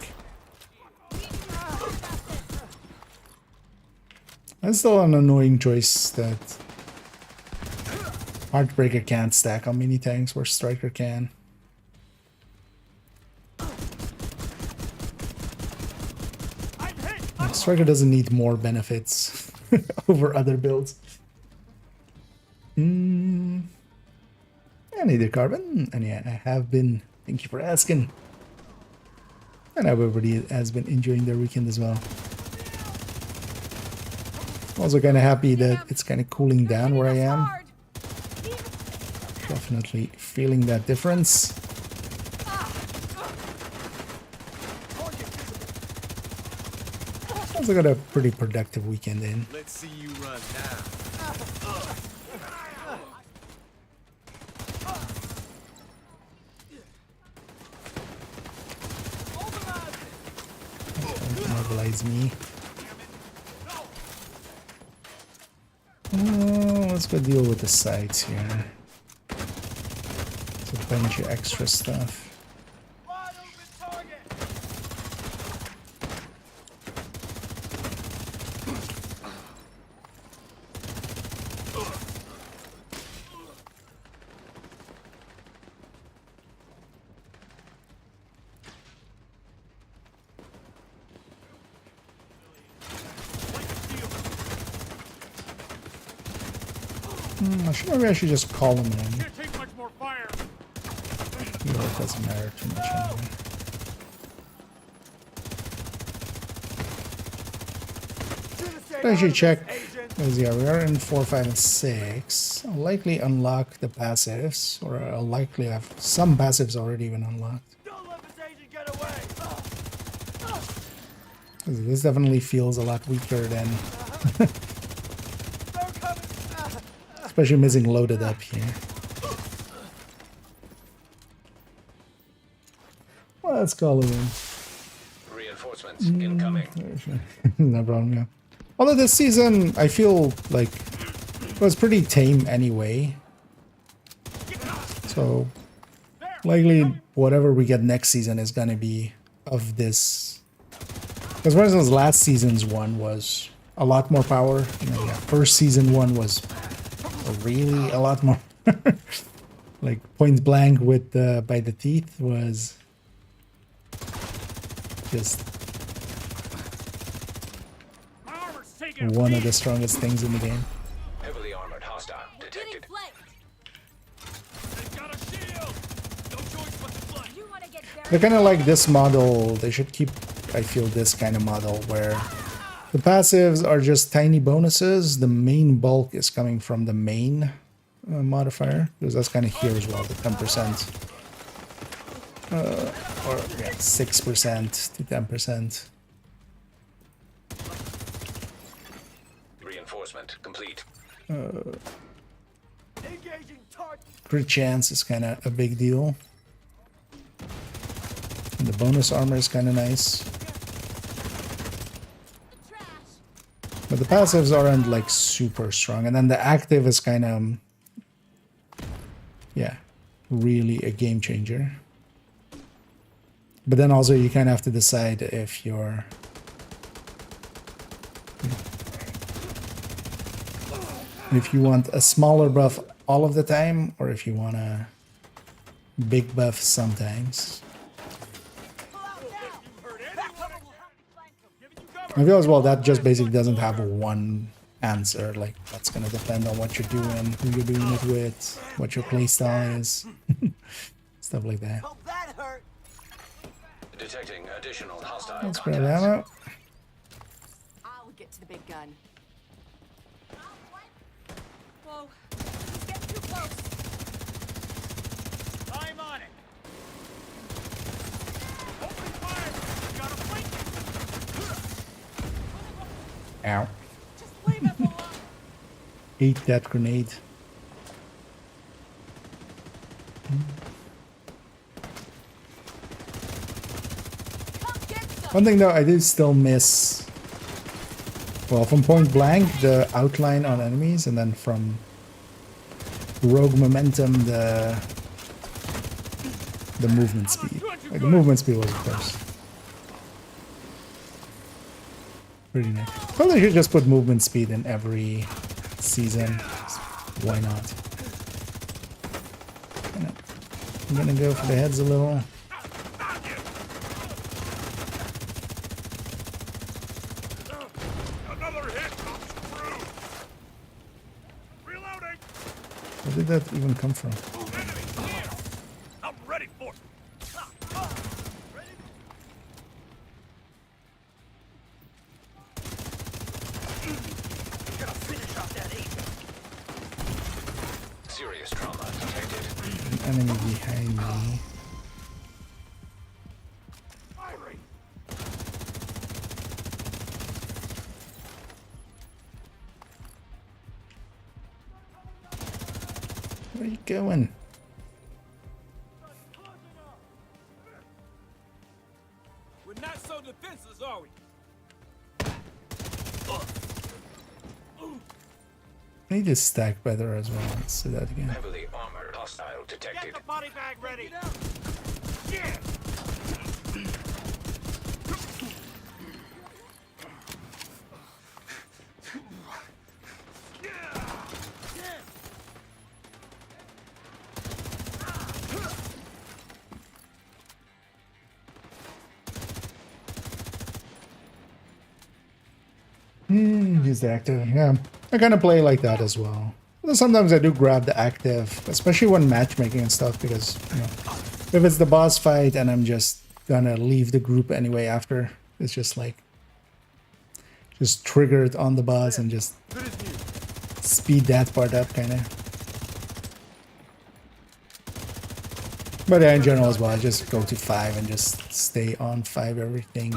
That's still an annoying choice that Heartbreaker can't stack on mini tanks where Striker can. Striker doesn't need more benefits over other builds. I need a carbon, and yeah, I have been. Thank you for asking. And I hope everybody has been enjoying their weekend as well. Also kind of happy that it's kind of cooling down where I am. Definitely feeling that difference. Also got a pretty productive weekend in. Let's see you run now. Mobilize me. Let's go deal with the sites here. It's a bunch of extra stuff. Maybe I should just call him in. Can't take much more fire. You know, it doesn't matter too much anyway. I should check. Because yeah, we are in 4, 5, and 6. I'll likely unlock the passives, or I'll likely have some passives already even unlocked. Don't let this agent get away. 'Cause this definitely feels a lot weaker than, especially missing loaded up here. Well, let's call it in. Reinforcements incoming. No problem, yeah. Although this season, I feel like it was pretty tame anyway. So, likely whatever we get next season is gonna be of this. Because for instance, last season's one was a lot more power. You know, yeah, first season one was really a lot more. Like point blank with by the teeth was just one of the strongest things in the game. Heavily armored hostile detected. They're kind of like this model. They should keep, I feel, this kind of model where the passives are just tiny bonuses. The main bulk is coming from the main modifier, because that's kind of here as well, the 10%. Or yeah, 6% to 10%. Reinforcement complete. Crit chance is kind of a big deal. And the bonus armor is kind of nice. But the passives aren't like super strong. And then the active is kind of, yeah, really a game changer. But then also you kind of have to decide if you're... if you want a smaller buff all of the time, or if you want a big buff sometimes. I feel as well that just basically doesn't have a one answer. Like, that's gonna depend on what you're doing, who you're doing it with, what your playstyle is. Stuff like that. Detecting additional hostile Let's grab contacts. ammo. I'll get to the big gun. Whoa. He's getting too close. I'm on it. Open fire. Got a flank. Ow. Just leave us alone. Eat that grenade. One thing though, I do still miss, well, from point blank, the outline on enemies, and then from rogue momentum, the movement speed. Like, the movement speed was, of course, pretty nice. Well, they should just put movement speed in every season. Why not? I'm gonna go for the heads a little. Where did that even come from? I'm ready for it. Serious trauma detected. An enemy behind me. Where are you going? We're not so defenseless, are we? I need to stack better as well. Let's do that again. Heavily armored hostile Get detected. the body bag ready. Yeah. He's the active. Yeah, I kind of play like that as well. Sometimes I do grab the active, especially when matchmaking and stuff, because, you know, if it's the boss fight and I'm just gonna leave the group anyway after, it's just like, just trigger it on the boss and just speed that part up, kind of. But yeah, in general as well, I just go to 5 and just stay on 5 everything.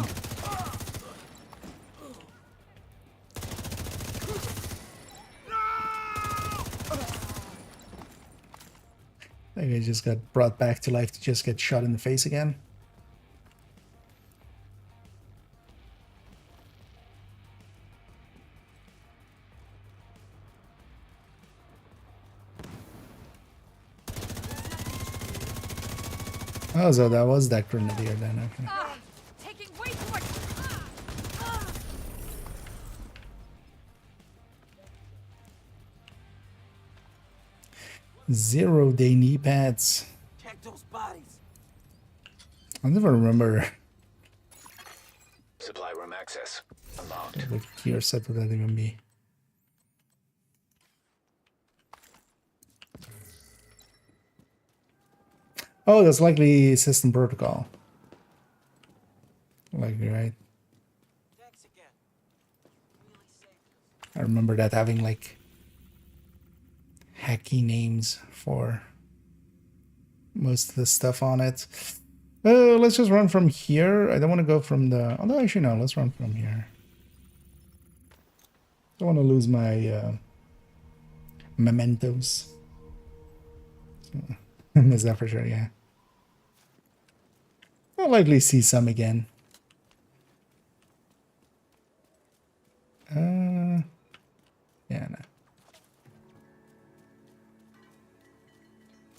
I think I just got brought back to life to just get shot in the face again. Oh, so that was that grenadier then, okay. Taking way too much. 0-day knee pads. Check those bodies. I never remember Supply room access unlocked. what gear set would that even be. Oh, that's likely system protocol. Likely, right? Thanks again. Really saved us. I remember that having like hacky names for most of the stuff on it. Let's just run from here. I don't want to go from the... Although actually no, let's run from here. Don't want to lose my mementos. So, is that for sure? Yeah. I'll likely see some again. Yeah, no.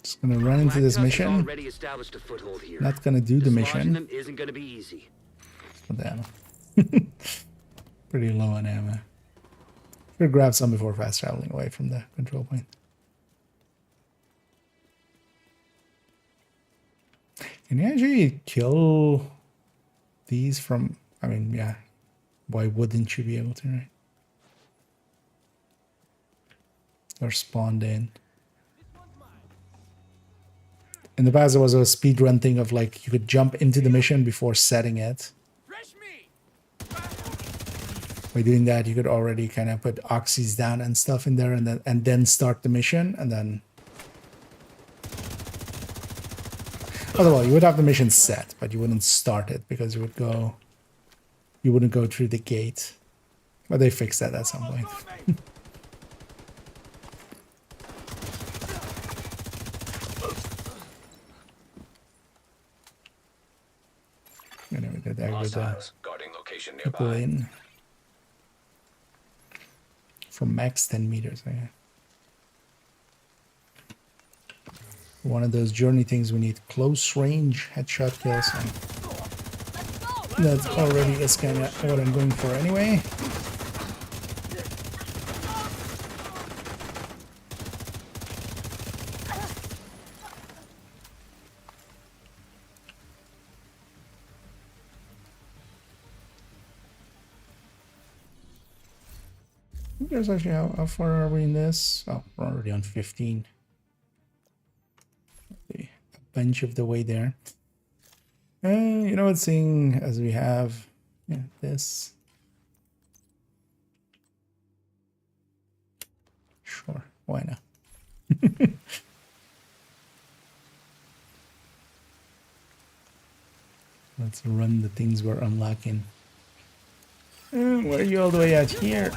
Just gonna run into this mission. Already established a foothold here. Not gonna do the Dislodging mission. them isn't gonna be easy. What the ammo? Pretty low on ammo. Should grab some before fast traveling away from the control point. Can you actually kill these from... I mean, yeah. Why wouldn't you be able to, right? Or spawned in. In the past, there was a speedrun thing of like you could jump into the mission before setting it. Fresh meat. By doing that, you could already kind of put oxys down and stuff in there, and then start the mission, and then... Otherwise, you would have the mission set, but you wouldn't start it because you wouldn't go through the gate. But they fixed that at some point. Anyway, did that with the Hostiles guarding location people nearby. in from max 10 meters. Okay. One of those journey things we need close range headshot kills. And that already is kind of what I'm going for anyway. There's actually how far are we in this? Oh, we're already on 15. A bunch of the way there. You know what, seeing as we have this. Sure, why not? Let's run the things we're unlocking. Where are you all the way out here?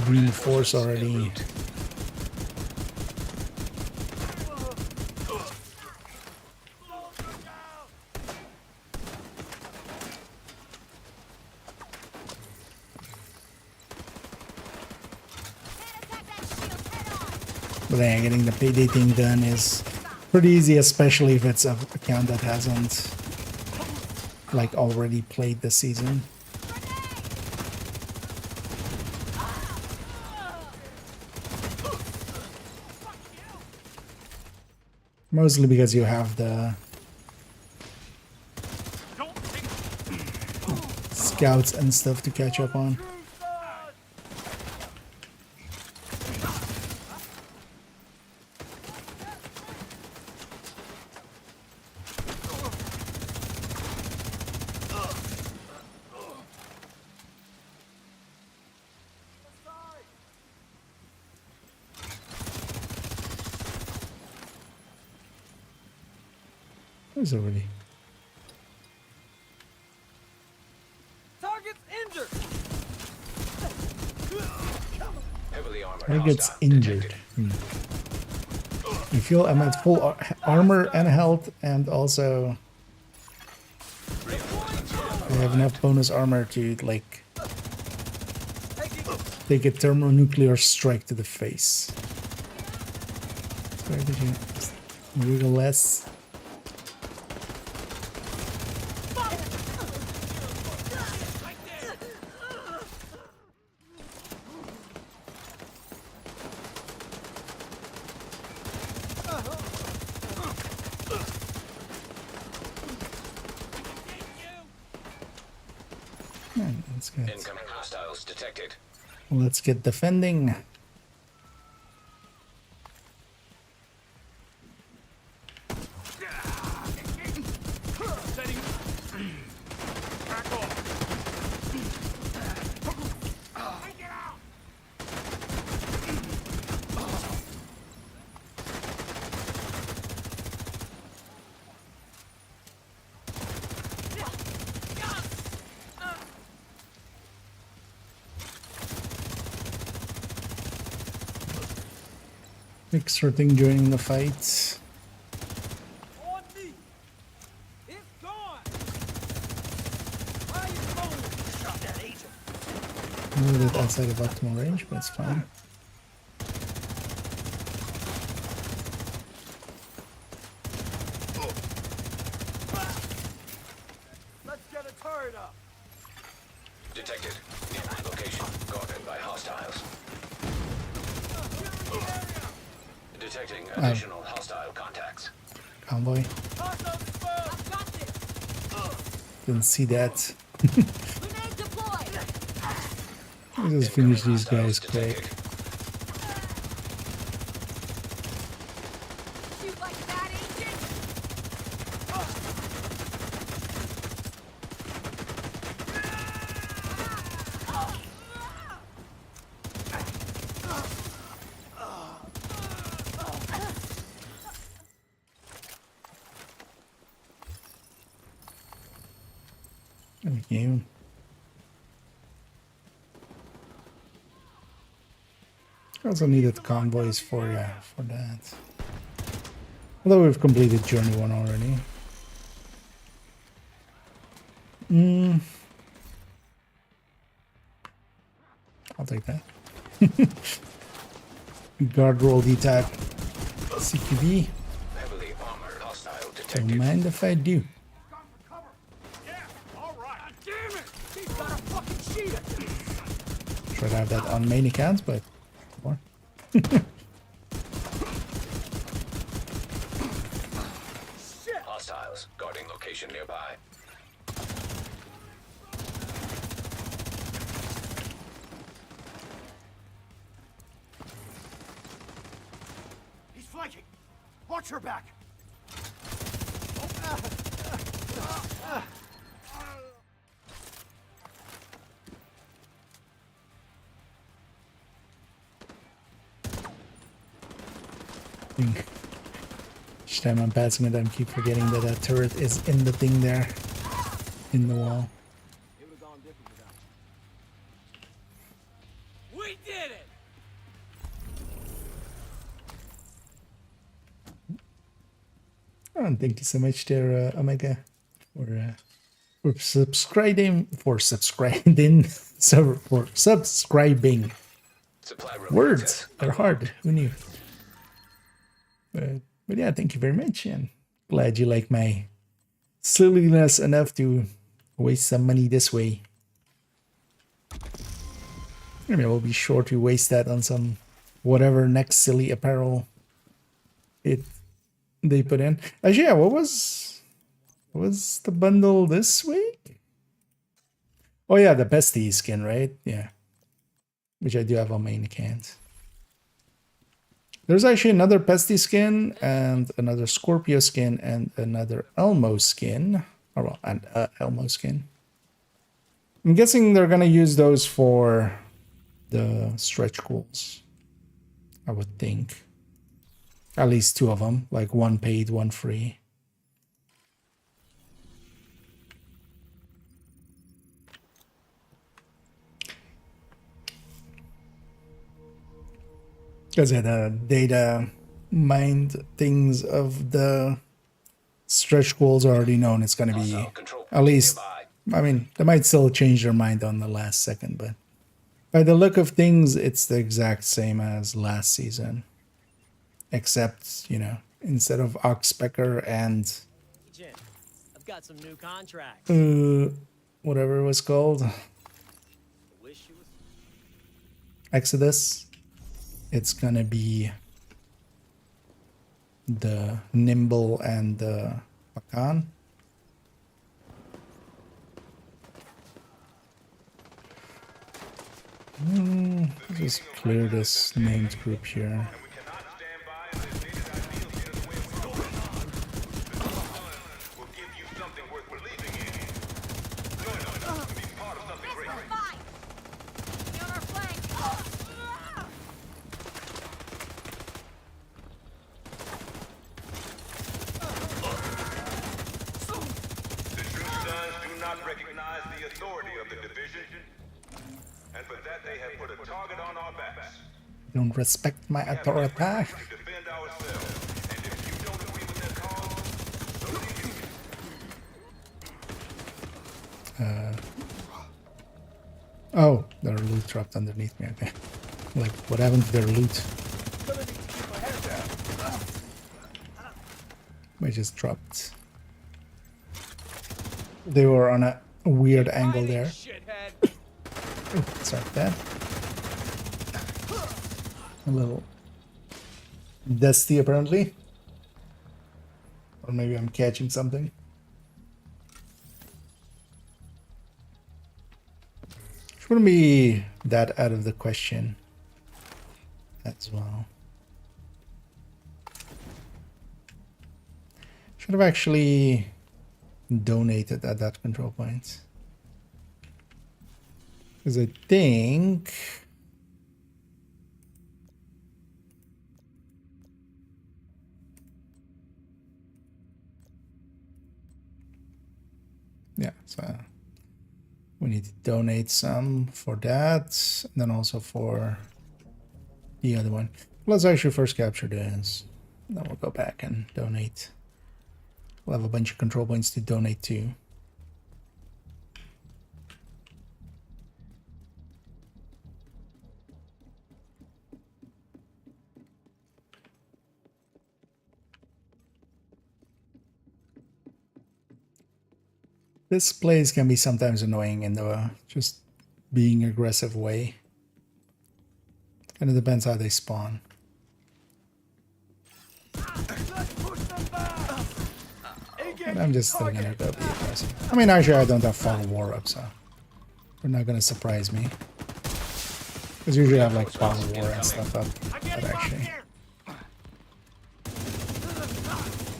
Reinforce already. But then getting the payday thing done is pretty easy, especially if it's an account that hasn't like already played the season. Mostly because you have the scouts and stuff to catch up on. Where's already? Target's injured. Heavily armored He gets hostile injured. detected. You feel I'm at full armor and health, and also I have enough bonus armor to like take a thermonuclear strike to the face. Where did you wiggle less? Let's get, Incoming hostiles detected. let's get defending. Extra thing during the fights. On me. It's gone. Fire phone. Shot that agent. A little bit outside of optimal range, but it's fine. Let's get a turret up. Detected. Nearby location. Guarded by hostiles. Detecting additional hostile contacts. Convoy. Hostile dispersed. Didn't see that. Grenade deployed. Let's just finish these guys quick. Detected. Shoot like that, agent. Thank you. Also needed convoys for that. Although we've completed Journey 1 already. I'll take that. Guard roll attack. CQB. Heavily armored hostile Don't detected. mind if I do. Yeah, all right. God damn it. He's got a fucking sheet. Try to have that on main accounts, but more. Hostiles guarding location nearby. He's flanking. Watch her back. Each time I'm passing it, I keep forgetting that that turret is in the thing there, in the wall. It would have gone different without. We did it. Oh, and thank you so much there, Omega, for subscribing, for subscribing. Supply room Words access are hard. Who knew? But yeah, thank you very much, and glad you like my silliness enough to waste some money this way. I mean, we'll be sure to waste that on some whatever next silly apparel it they put in. Actually, yeah, what was the bundle this week? Oh yeah, the bestie skin, right? Yeah, which I do have on main account. There's actually another Pesty skin and another Scorpio skin and another Elmo skin. Or well, an Elmo skin. I'm guessing they're gonna use those for the stretch goals. I would think. At least two of them, like one paid, one free. Because the data mined things of the stretch goals are already known. It's going to be at least, I mean, they might still change their mind on the last second, but by the look of things, it's the exact same as last season. Except, you know, instead of Oxpecker and I've got some new contracts. whatever it was called, Exodus, it's gonna be the Nimble and the Pacan. Just clear this named group here. Don't respect my authority. Oh, their loot dropped underneath me. Okay. Like, what happened to their loot? I just dropped. They were on a weird angle there. Oh, sorry, that. A little dusty apparently. Or maybe I'm catching something. Shouldn't be that out of the question as well. Should have actually donated at that control point. Because I think yeah, so we need to donate some for that, and then also for the other one. Let's actually first capture this, then we'll go back and donate. We'll have a bunch of control points to donate to. This plays can be sometimes annoying in the just being aggressive way. Kind of depends how they spawn. And I'm just still gonna go be aggressive. I mean, actually, I don't have Fog of War up, so they're not gonna surprise me. Because usually I have like Fog of War and stuff up, but actually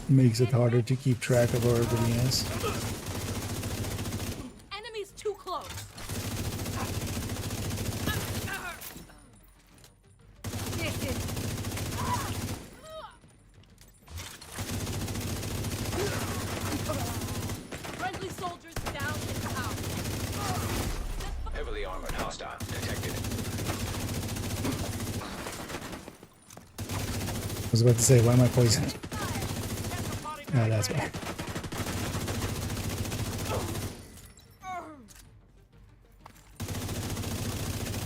makes it harder to keep track of where everybody is. I was about to say, why am I poisoned? Oh, that's why.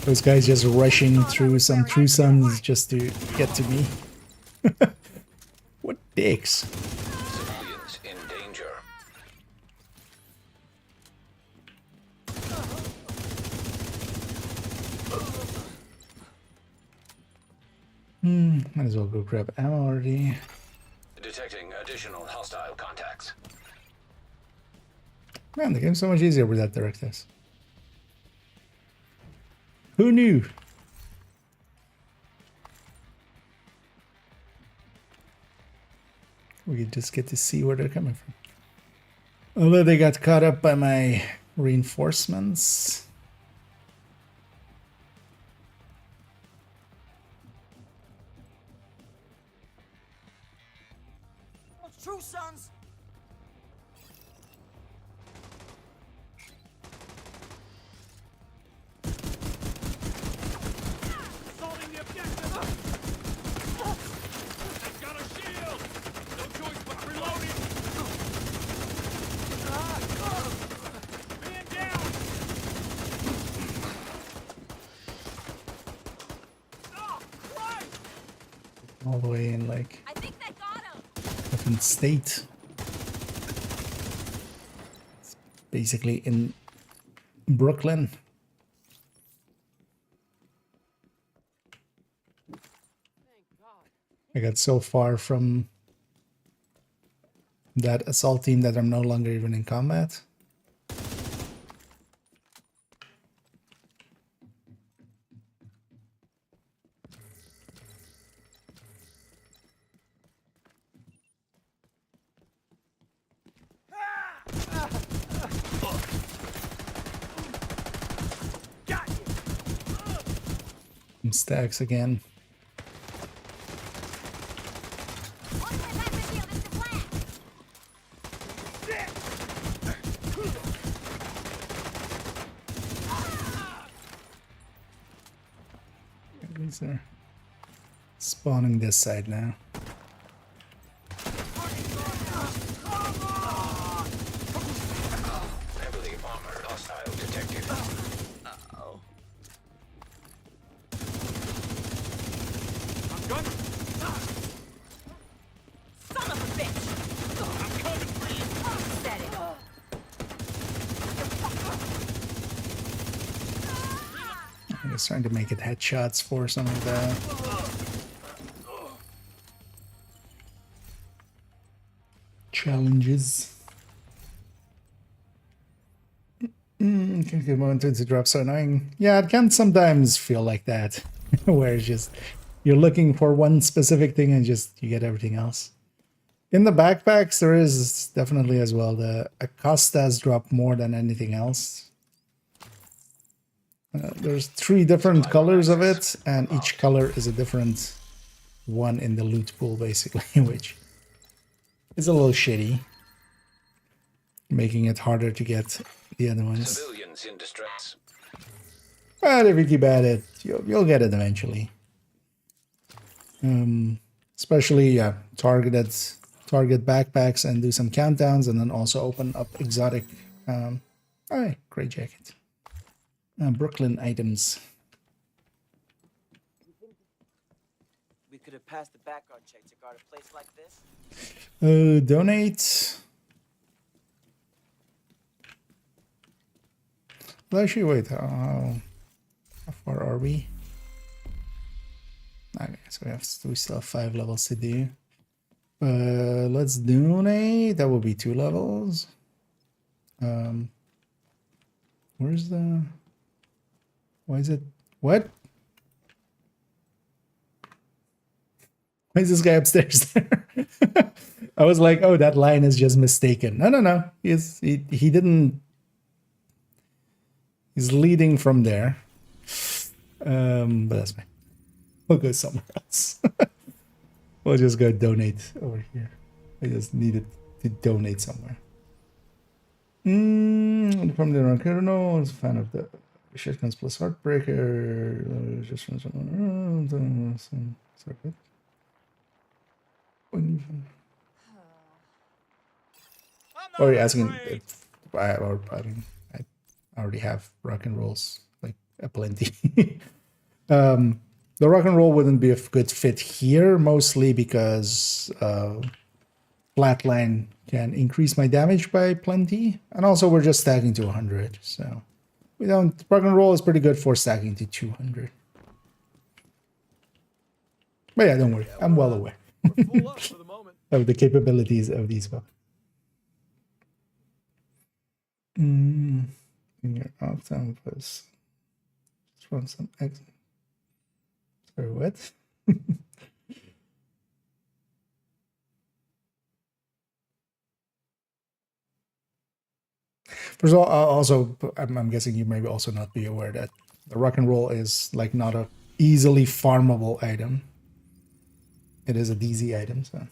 Those guys just rushing through some True Sons just to get to me. What dicks. Civilians in danger. Might as well go grab ammo already. Detecting additional hostile contacts. Man, the game's so much easier with that directives. Who knew? We just get to see where they're coming from. Although they got caught up by my reinforcements. True sons. Assaulting the objective. I've got a shield. No choice but reloading. Man down. Oh, Christ. All the way in like I think that got him. different state. It's basically in Brooklyn. I got so far from that assault team that I'm no longer even in combat. Got you. Some stacks again. One with that shield is the plan. These are spawning this side now. Heavily armored hostile detected. I'm gunning. Son of a bitch. I'm coming for you. Set it. I'm just trying to make it headshots for some of the challenges. Can't get moment to drop so annoying. Yeah, it can sometimes feel like that, where it's just you're looking for one specific thing and just you get everything else. In the backpacks, there is definitely as well the Acostas drop more than anything else. There's 3 different colors of it, and each color is a different one in the loot pool, basically, which is a little shitty, making it harder to get the other ones. Civilians in distress. But if you keep at it, you'll get it eventually. Especially target backpacks and do some countdowns, and then also open up exotic. Alright, great jacket. Brooklyn items. We could have passed the background check to guard a place like this. Donate. Well, actually, wait. How far are we? Okay, so we still have 5 levels to do. Let's donate. That will be 2 levels. Where's the? Why is it? What? Why is this guy upstairs there? I was like, oh, that line is just mistaken. No. He didn't. He's leading from there. But that's fine. We'll go somewhere else. We'll just go donate over here. I just needed to donate somewhere. From the Rockero, I was a fan of the Shotguns plus Heartbreaker. Just from some. Sorry. Oh, you're asking if I already have rock and rolls like aplenty. The rock and roll wouldn't be a good fit here, mostly because flatline can increase my damage by plenty, and also we're just stacking to 100, so we don't. Rock and roll is pretty good for stacking to 200. But yeah, don't worry, I'm well aware. Full up for the moment. of the capabilities of these weapons. In your off time was just run some X. Sorry, what? First of all, also, I'm guessing you may also not be aware that the rock and roll is like not a easily farmable item. It is a DZ item, so.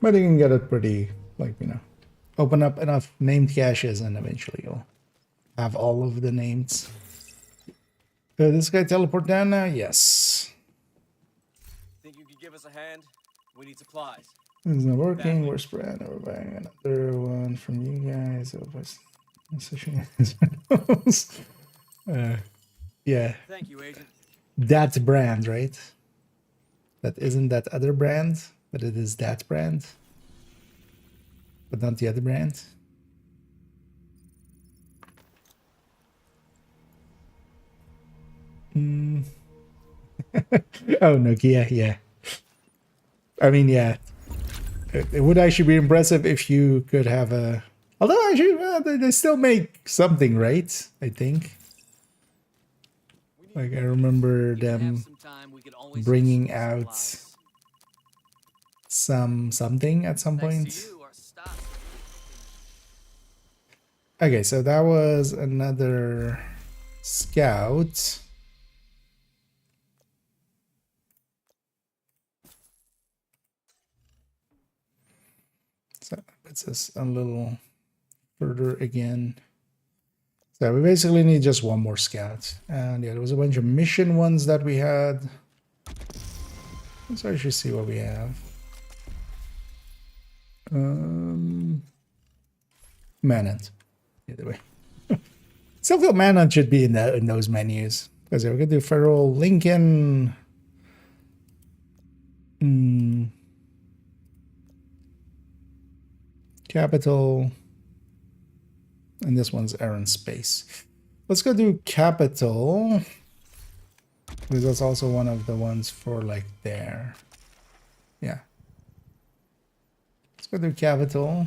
But you can get it pretty, like, you know, open up enough named caches and eventually you'll have all of the names. This guy teleport down now? Yes. Think you could give us a hand? We need supplies. This is not working. We're spread. We're buying another one from you guys. Yeah. Thank you, Agent. That brand, right? That isn't that other brand, but it is that brand. But not the other brand. Oh, Nokia, yeah. I mean, yeah. It would actually be impressive if you could have a... Although, actually, they still make something, right? I think. Like, I remember them bringing out something at some point. Okay, so that was another scout. So that puts us a little further again. So we basically need just one more scout. And yeah, there was a bunch of mission ones that we had. Let's actually see what we have. Manhunt. Either way. Still feel Manhunt should be in those menus. Because we're going to do Feral, Lincoln. Capital. And this one's Aaron Space. Let's go do Capital. Because that's also one of the ones for like there. Yeah. Let's go do Capital.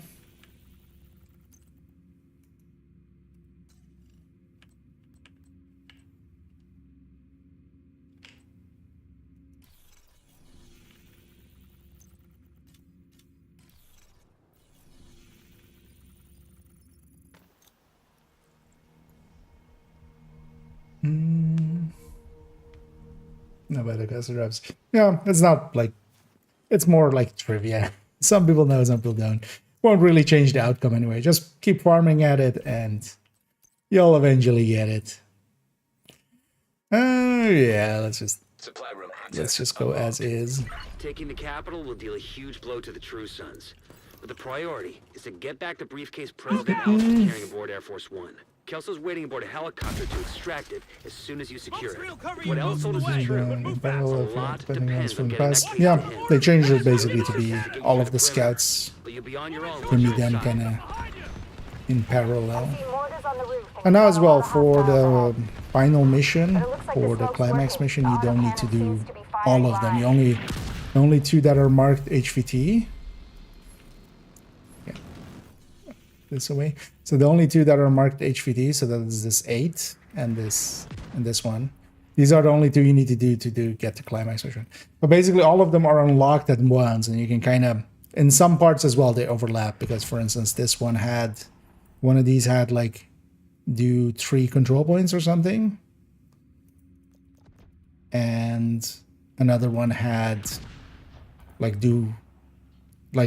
No better customer reps. Yeah, it's not like, it's more like trivia. Some people know, some people don't. Won't really change the outcome anyway. Just keep farming at it and you'll eventually get it. Yeah, let's just go as is. Taking the capital will deal a huge blow to the True Sons. But the priority is to get back the briefcase President Ellis was carrying aboard Air Force One. Kelso's waiting aboard a helicopter to extract it as soon as you secure it. What else told us is true. A lot depends on getting that case yeah, to him. they changed it basically to be all of the scouts But you'll be on your own to once meet you're them inside. kind of in parallel. And now as well, for the final mission, for the climax mission, you don't need to do all of them. The only two that are marked HVT. Yeah. This away. So the only two that are marked HVT, so that is this 8 and this one. These are the only two you need to do to get the climax mission. But basically all of them are unlocked at once, and you can kind of, in some parts as well, they overlap, because for instance, this one of these had like do 3 control points or something. And another one had like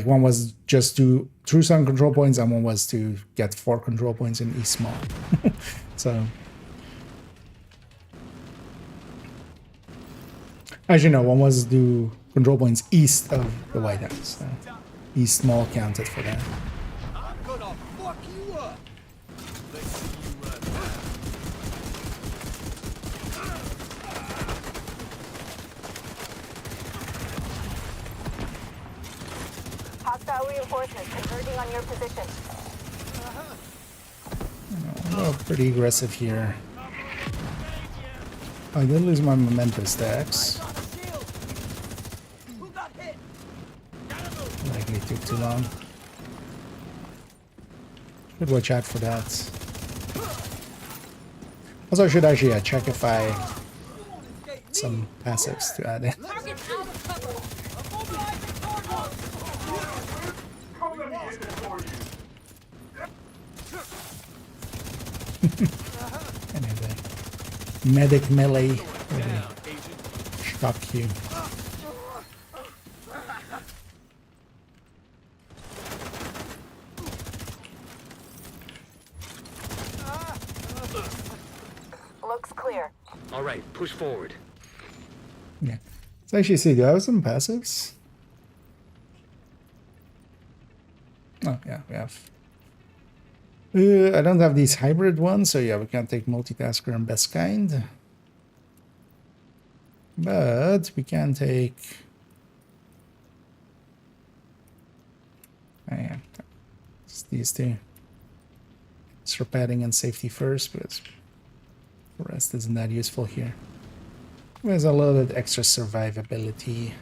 one was just do True Sun control points, and one was to get 4 control points in East Small. So actually no, one was do control points east of the White House. So East Small counted for that. I'm gonna fuck you up. Let's see you run. Hostile reinforcements converging on your position. Oh, pretty aggressive here. I did lose my memento stacks. Likely took too long. Should watch out for that. Also, I should actually check if I some passives to add in. Anyway, medic melee really shock you. Looks clear. All right, push forward. Yeah. Let's actually see, do I have some passives? Oh, yeah, we have. I don't have these hybrid ones, so yeah, we can't take multitasker and best kind. But we can take... Oh, yeah. It's these two. It's for padding and safety first, but the rest isn't that useful here. There's a little bit extra survivability.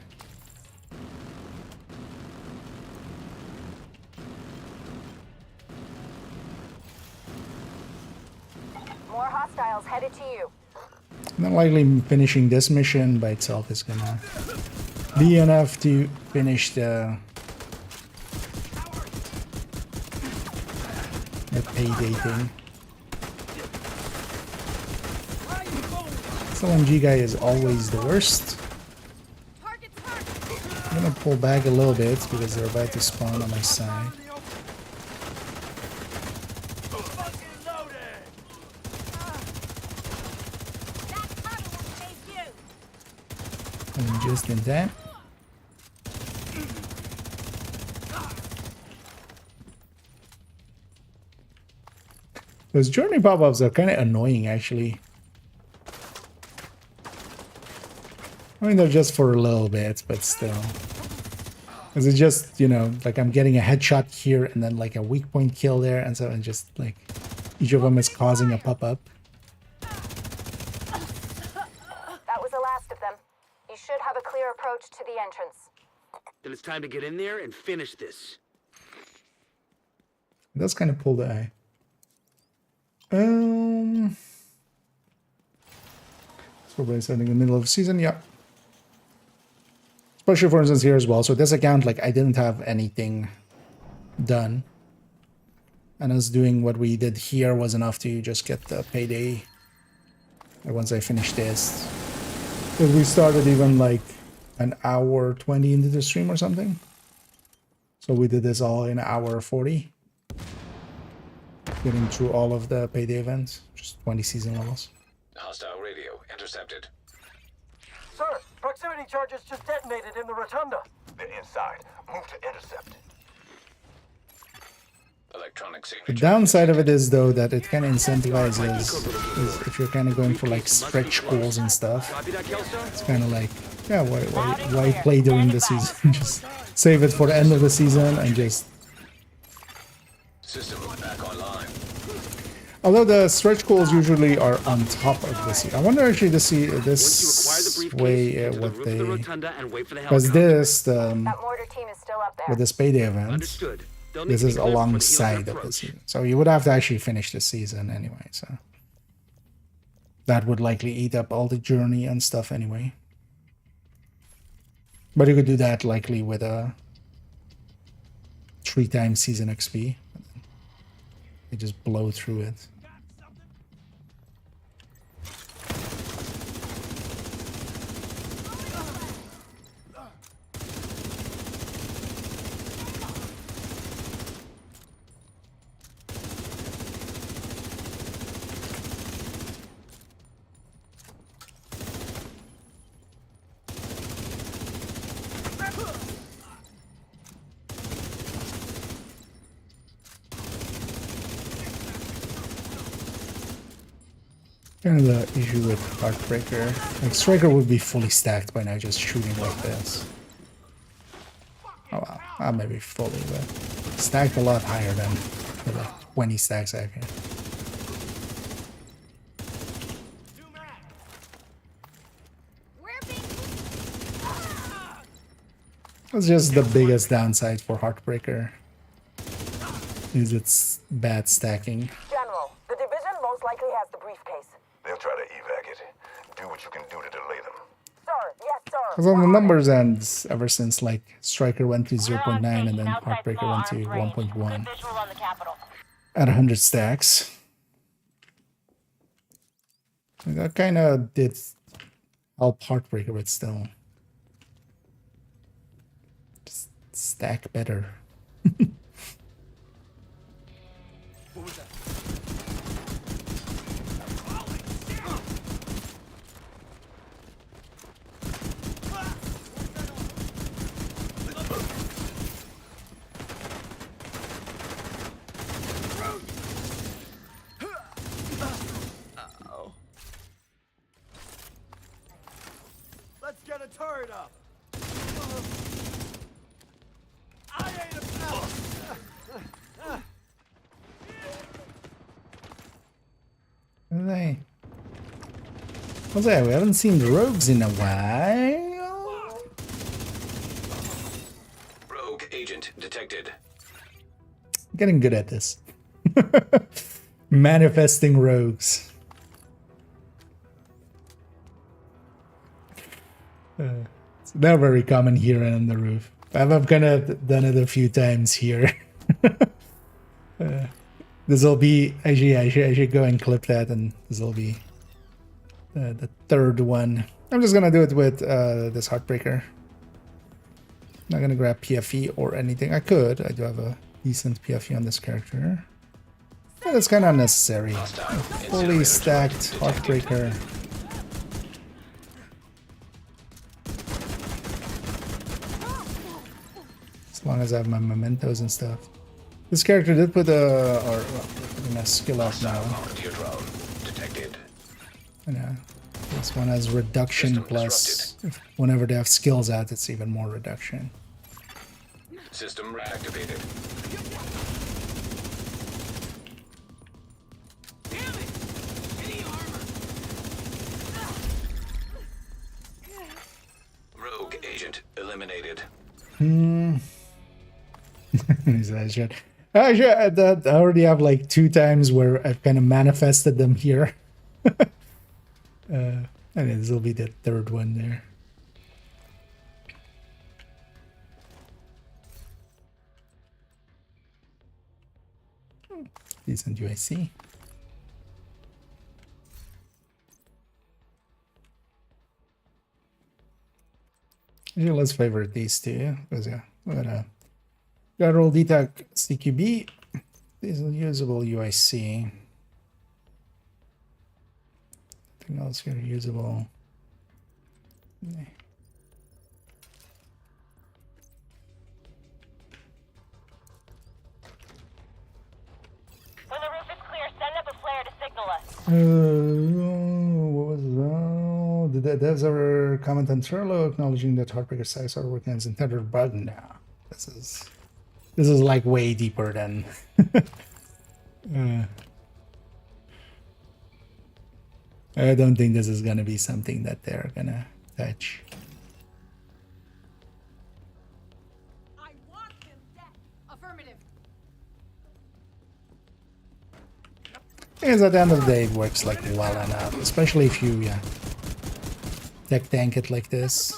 More hostiles headed to you. Not likely finishing this mission by itself is gonna be enough to finish the payday thing. This LMG guy is always the worst. I'm gonna pull back a little bit because they're about to spawn on my side. And just in time. Those journey pop-ups are kind of annoying, actually. I mean, they're just for a little bit, but still. Because it's just, you know, like I'm getting a headshot here and then like a weak point kill there, and so and just like each of them is causing a pop-up. That was the last of them. You should have a clear approach to the entrance. Then it's time to get in there and finish this. It does kind of pull the eye. So we're starting in the middle of the season, yeah. Especially for instance here as well. So this account, like I didn't have anything done. And us doing what we did here was enough to just get the payday. And once I finished this. Because we started even like an hour 20 into the stream or something. So we did this all in an hour 40. Getting through all of the payday events. Just 20 season levels. Hostile radio intercepted. Sir, proximity charges just detonated in the rotunda. They're inside. Move to intercept. Electronic The signature. downside of it is though that it kind of incentivizes is if you're kind of going for like stretch goals and stuff. Copy that, Kelstar? It's kind of like, yeah, why play during the season? Just save it for the end of the season and just... System back online. Although the stretch goals usually are on top of the season. I wonder actually to see this way what they... Because this, That mortar team is still up there. with this payday event, Understood. They'll need this to be is cleared before the alongside healer of the approach. season. So you would have to actually finish the season anyway, so... That would likely eat up all the journey and stuff anyway. But you could do that likely with a 3 times season XP. They just blow through it. Kind of the issue with Heartbreaker. Like Striker would be fully stacked by now just shooting like this. Oh well, not maybe fully, but stacked a lot higher than the like 20 stacks I have here. That's just the biggest downside for Heartbreaker. Is its bad stacking. General, the division most likely has the briefcase. They'll try to evac it. Do what you can do to delay them. Sir, yes, sir. Because on the numbers ends, ever since like Striker went to 0.9 and then Heartbreaker went to 1.1 at 100 stacks. That kind of did help Heartbreaker, but still. Just stack better. What was that? Let's get a turret up. I ain't a Hey. What's that? We haven't seen the rogues in a while. Rogue agent detected. Getting good at this. Manifesting rogues. It's not very common here on the roof. I've kind of done it a few times here. This will be actually I should go and clip that, and this will be the third one. I'm just gonna do it with this Heartbreaker. Not gonna grab PFE or anything. I could. I do have a decent PFE on this character. But it's kind of unnecessary. A fully stacked Heartbreaker. As long as I have my mementos and stuff. This character did put a skill up now. Yeah, this one has reduction plus. Whenever they have skills out, it's even more reduction. System reactivated. Rogue agent eliminated. I already have like 2 times where I've kind of manifested them here. And this will be the third one there. Decent UIC. Actually, let's favorite these two, because yeah, we got a Guttural Detac CQB. This is usable UIC. Anything else here usable? Yeah. When the roof is clear, send up a flare to signal us. What was that? Did the devs ever comment on Trello acknowledging that Heartbreaker sites are working as intended? But no, this is like way deeper than. I don't think this is gonna be something that they're gonna touch. I want him dead. Affirmative. Because at the end of the day, it works like well enough, especially if you tech tank it like this.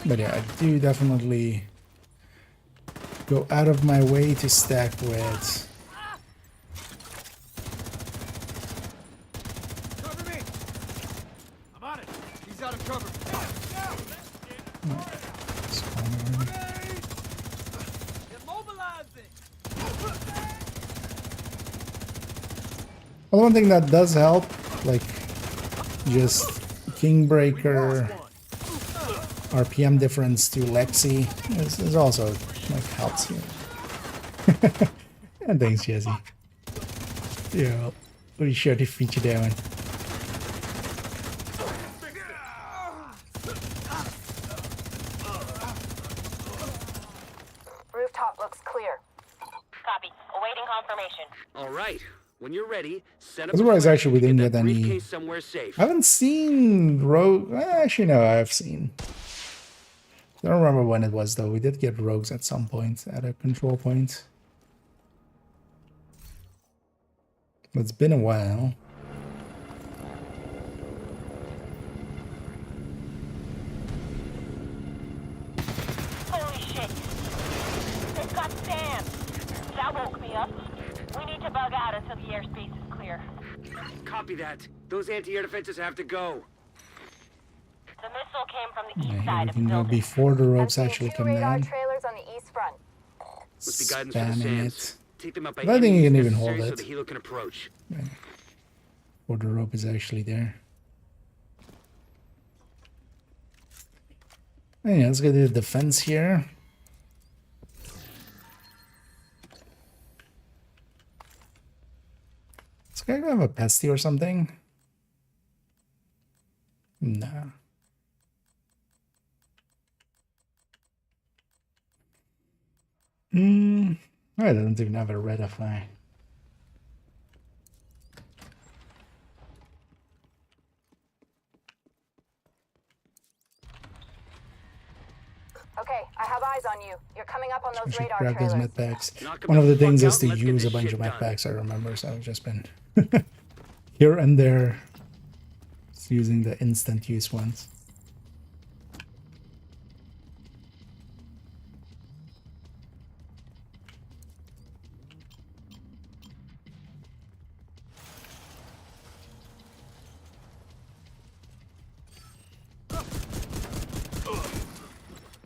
But yeah, I do definitely go out of my way to stack with. Cover me. I'm on it. He's out of cover. Well, one thing that does help, like just Kingbreaker RPM difference to Lexi is also like helps you. And thanks, Jesse. Yeah, pretty sure to feature that one. Rooftop looks clear. Copy. Awaiting confirmation. All right. When you're ready, set up. I'm surprised actually we didn't get get any. briefcase somewhere safe. I haven't seen rogue. Actually, no, I've seen. I don't remember when it was though. We did get rogues at some point at a control point. It's been a while. Holy shit! They've got Sam! That woke me up. We need to bug out until the airspace is clear. Copy that. Those anti-air defenses have to go. The missile came from the east Yeah, side we of can the go building. before the ropes I'm seeing actually 2 come radar down. trailers on the east front. Must be guidance for the Spamming sands. it. Take them up by I don't think any you can means even hold necessary so it. the helo can approach. Before the rope is actually there. Yeah, let's go to the defense here. This guy gonna have a pesty or something? Nah. I don't even have a red FI. Okay, I have eyes on you. You're coming up on I those should radar grab those trailers. med packs. Knock 'em One of the the things fuck is out to and let's get use a this bunch shit of med done. packs, I remember, so I've just been here and there just using the instant use ones.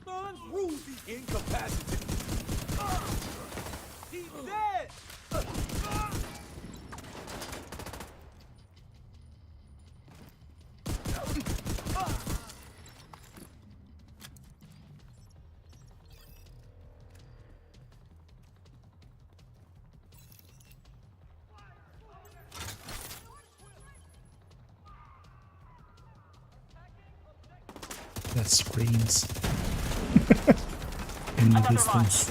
Unruly incapacitated. He's dead. That screams in the distance.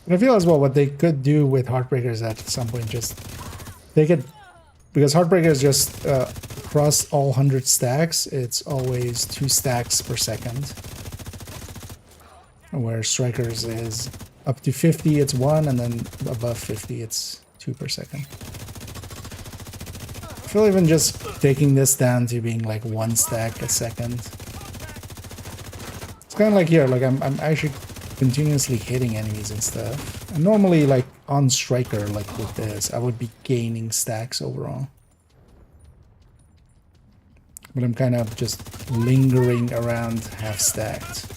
But I feel as well what they could do with Heartbreakers at some point, just they could, because Heartbreakers just across all 100 stacks, it's always 2 stacks per second. Where Strikers is up to 50, it's 1, and then above 50, it's 2 per second. I feel even just taking this down to being like 1 stack a second. It's kind of like here, like I'm actually continuously hitting enemies and stuff. And normally, like on Striker, like with this, I would be gaining stacks overall. But I'm kind of just lingering around half stacked.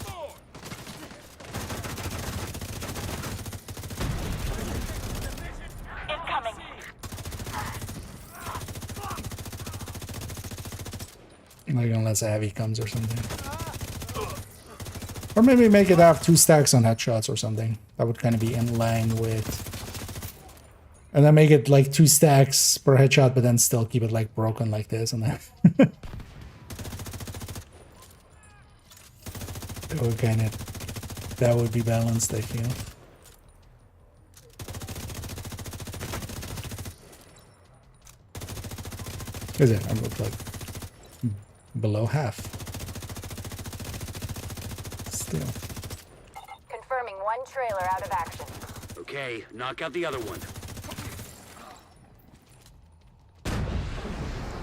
Like unless a heavy comes or something. Or maybe make it have 2 stacks on headshots or something. That would kind of be in line with... And then make it like 2 stacks per headshot, but then still keep it like broken like this and that. It would kind of... That would be balanced, I feel. Is it? I'm like below half. Still. Confirming 1 trailer out of action. Okay, knock out the other one.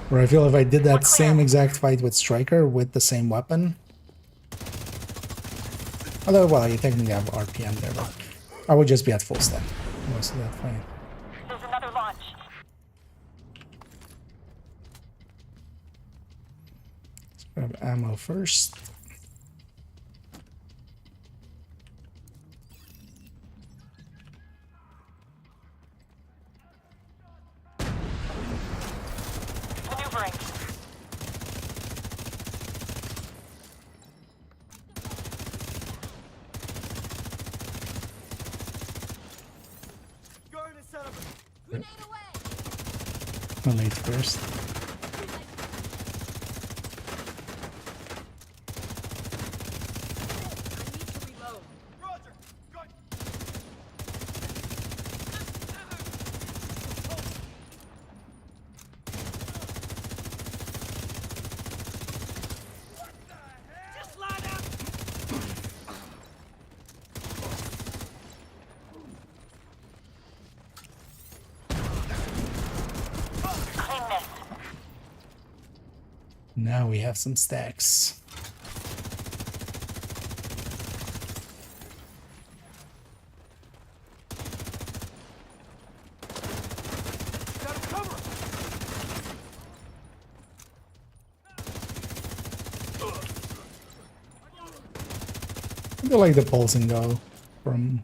Where I feel if I did that same exact fight with Striker with the same weapon. Although, well, you technically have RPM there, but I would just be at full stack most of that fight. There's another launch. Grab ammo first. Maneuvering. definitely first. Now we have some stacks. I feel like the pulsing though from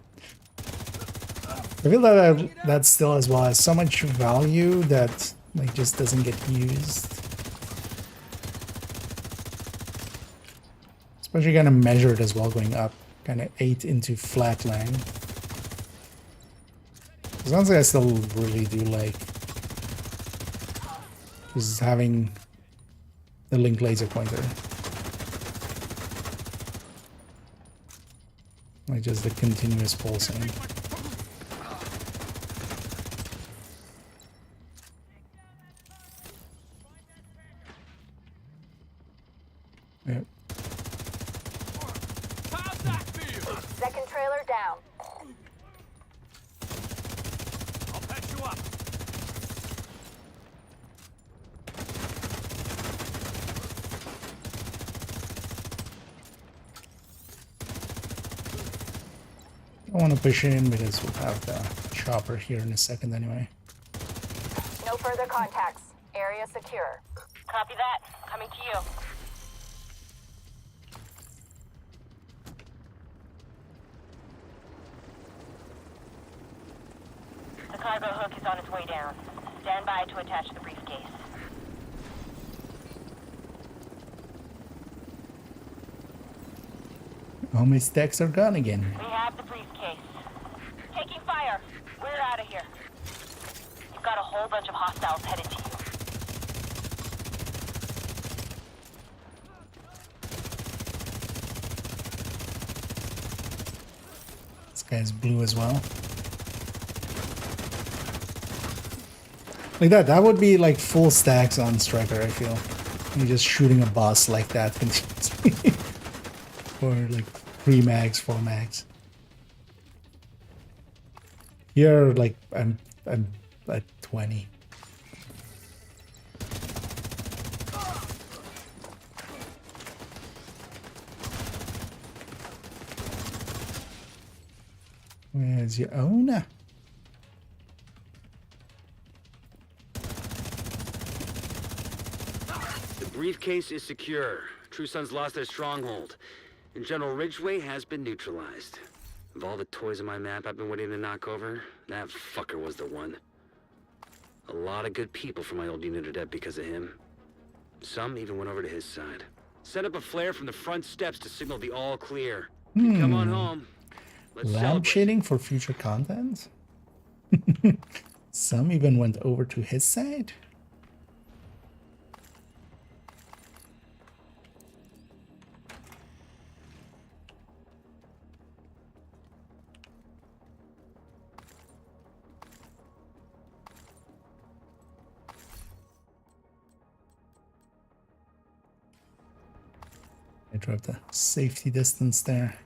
I feel that that still as well has so much value that like just doesn't get used. Especially kind of measured as well going up, kind of 8 into flatland. Because honestly I still really do like just having the link laser pointer. Like just the continuous pulsing. Yep. Second trailer down. I'll patch you up. I want to push in because we'll have the chopper here in a second anyway. No further contacts. Area secure. Copy that. Coming to you. The cargo hook is on its way down. Stand by to attach the briefcase. All my stacks are gone again. We have the briefcase. Taking fire. We're out of here. You've got a whole bunch of hostiles headed to you. This guy's blue as well. Like that would be like full stacks on Striker, I feel. You're just shooting a boss like that continuously. Or like 3 mags, 4 mags. Here, like I'm at 20. Where's your owner? The briefcase is secure. True Sons lost their stronghold, and General Ridgway has been neutralized. Of all the toys on my map I've been waiting to knock over, that fucker was the one. A lot of good people from my old unit are dead because of him. Some even went over to his side. Set up a flare from the front steps to signal the all clear. Come on home. Let's Lampshading for future content? Some even went over to his side? I dropped a safety distance there.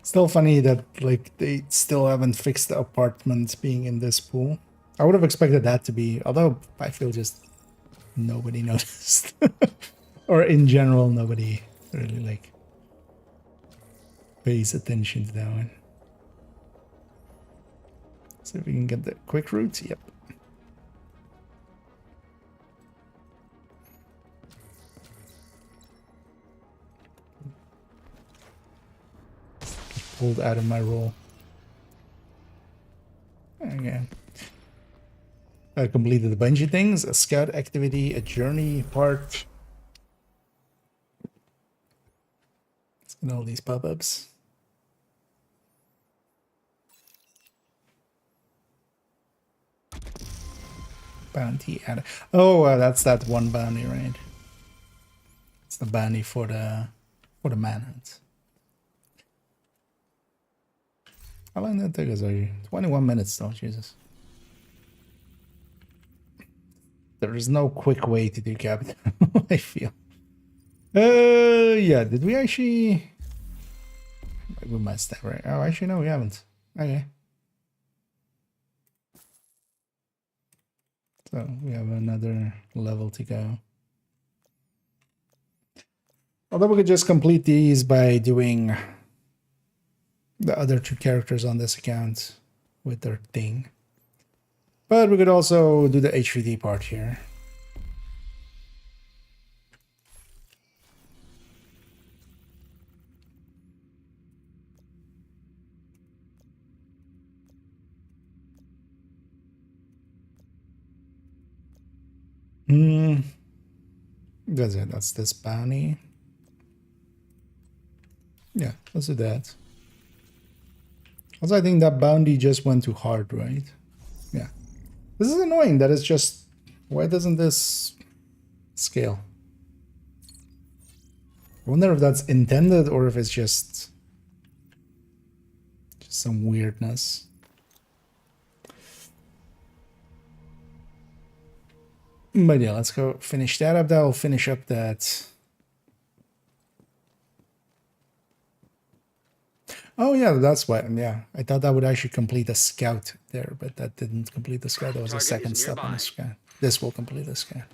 Still funny that like they still haven't fixed the apartment being in this pool. I would have expected that to be, although I feel just nobody noticed. Or in general, nobody really like pays attention to that one. See if we can get the quick route. Yep. Pulled out of my role. Again. I completed a bunch of things, a scout activity, a journey part. Let's get all these pop-ups. Bounty added. Oh, that's that one bounty, right? It's the bounty for the manhunt. How long did that take us? 21 minutes though, Jesus. There is no quick way to do capital, I feel. Yeah, did we actually... We must have, right? Oh, actually, no, we haven't. Okay. So, we have another level to go. Although we could just complete these by doing the other two characters on this account with their thing. But we could also do the HVD part here. That's it. That's this bounty. Yeah, let's do that. Also, I think that bounty just went too hard, right? Yeah. This is annoying that it's just... Why doesn't this scale? I wonder if that's intended or if it's just some weirdness. But yeah, let's go finish that up. That'll finish up that. Oh yeah, that's why. Yeah, I thought that would actually complete the scout there, but that didn't complete the scout. That was a second step on the scout. This will complete the scout.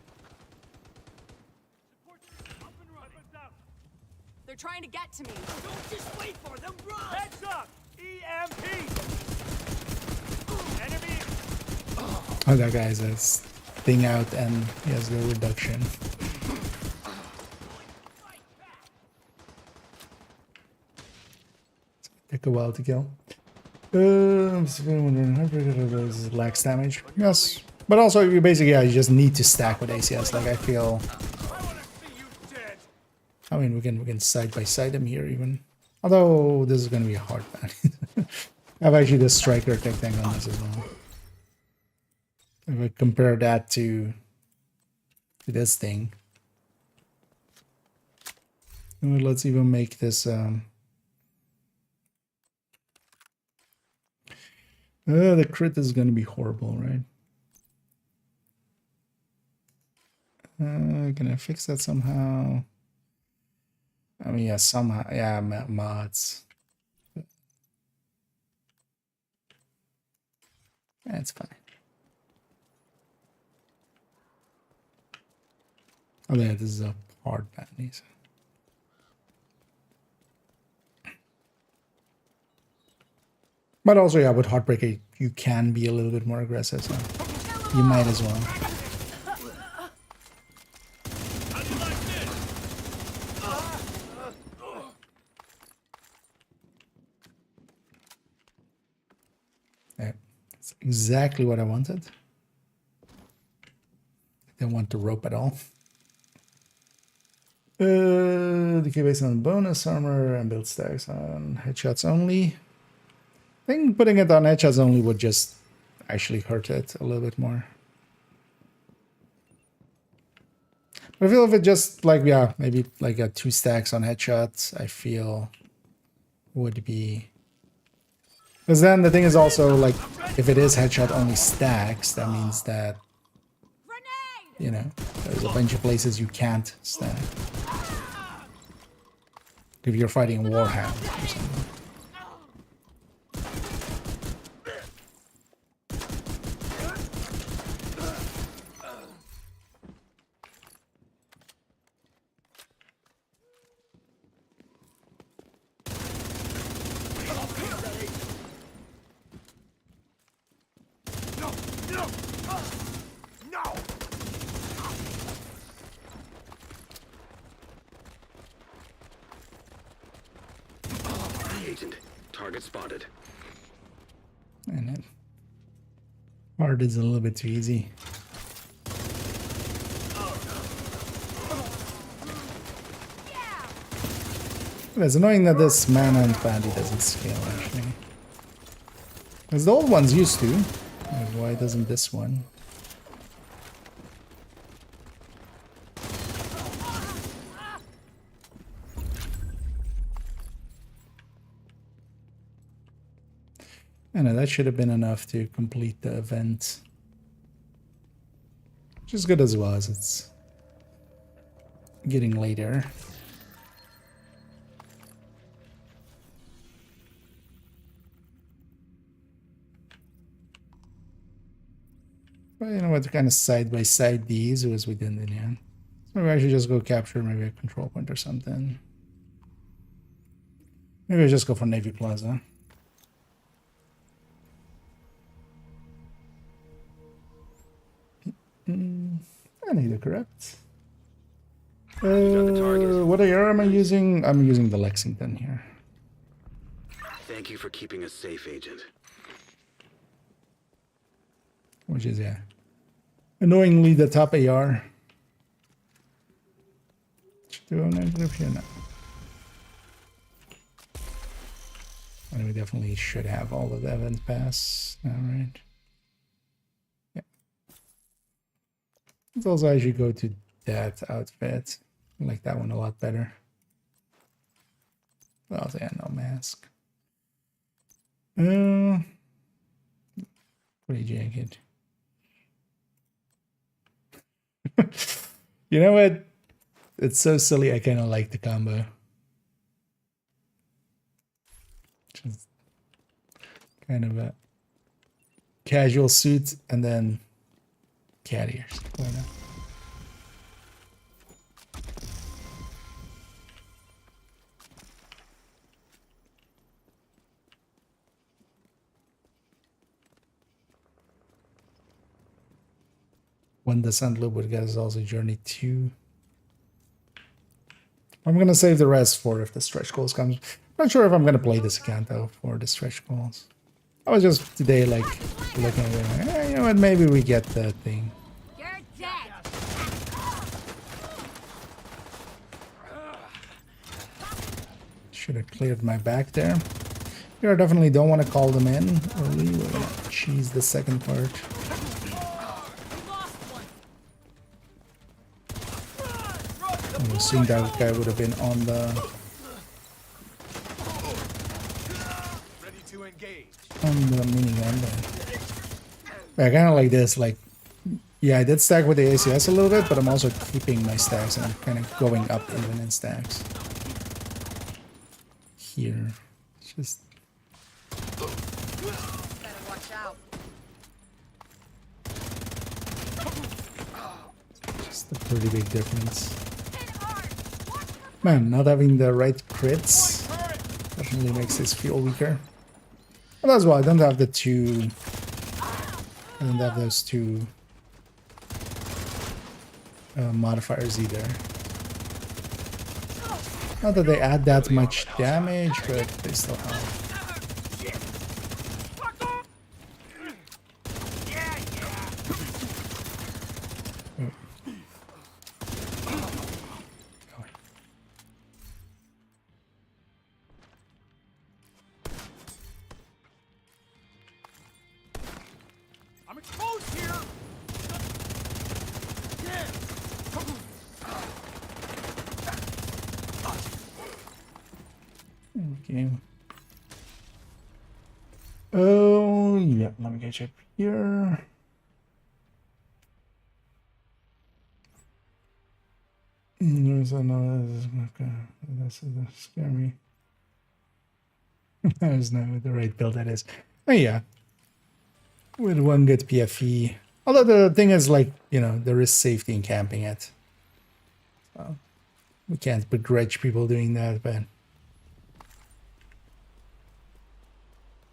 They're trying to get to me. Don't just wait for them, run! Heads up! EMP! Enemy! Oh, that guy has this thing out and he has no reduction. Take a while to kill. I'm wondering how does lax damage? Yes, but also you basically you just need to stack with ACS. Like I feel. I mean, we can side by side them here even. Although this is gonna be a hard battle. I have actually the striker tech tank on this as well. If I compare that to this thing, let's even make this. The crit is gonna be horrible, right? Can I fix that somehow? I mean, yeah, somehow, yeah, mods. That's fine. Oh yeah, this is a hard bounty. But also, yeah, with Heartbreaker, you can be a little bit more aggressive, so you might as well. Yeah, that's exactly what I wanted. Didn't want the rope at all. Decay based on bonus armor and build stacks on headshots only. I think putting it on headshots only would just actually hurt it a little bit more. But I feel if it just like, yeah, maybe like a 2 stacks on headshots, I feel would be. Because then the thing is also like, if it is headshot only stacks, that means that, you know, there's a bunch of places you can't stack. If you're fighting Warhound or something. Target spotted. And then hard is a little bit too easy. It's annoying that this mana and bounty doesn't scale actually. Because the old ones used to. Why doesn't this one? I know that should have been enough to complete the event. Which is good as well, as it's getting later. But you know what, to kind of side by side these as we did in the end. So maybe I should just go capture maybe a control point or something. Maybe I just go for Navy Plaza. I need to correct. What AR am I using? I'm using the Lexington here. Thank you for keeping us safe, Agent. Which is, yeah, annoyingly the top AR. Do I have an grip here now? And we definitely should have all of the event pass now, right? Yeah. It's also I should go to that outfit. I like that one a lot better. Well, yeah, no mask. Pretty jacket. You know what? It's so silly. I kind of like the combo. Just kind of a casual suit and then cat ears. Why not? When the Sun Loop would get us also Journey 2. I'm gonna save the rest for if the stretch goals comes. Not sure if I'm gonna play this account though for the stretch goals. I was just today like looking at it, like, you know what, maybe we get the thing. You're dead. Should have cleared my back there. Here I definitely don't want to call them in early. We're gonna cheese the second part. I assume that guy would have been on the minigun. But I kind of like this. Like, yeah, I did stack with the ACS a little bit, but I'm also keeping my stacks and I'm kind of going up even in stacks. Here, it's just. Better watch out. Just a pretty big difference. Man, not having the right crits definitely makes this feel weaker. But as well, I don't have the two. I don't have those two modifiers either. Not that they add that much damage, but they still help. I'm exposed here. Okay. Oh, yeah, let me get you up here. There's another. This is scare me. There's no the right build that is. Oh, yeah. With one good PFE. Although the thing is, like, you know, there is safety in camping it. So we can't begrudge people doing that, but.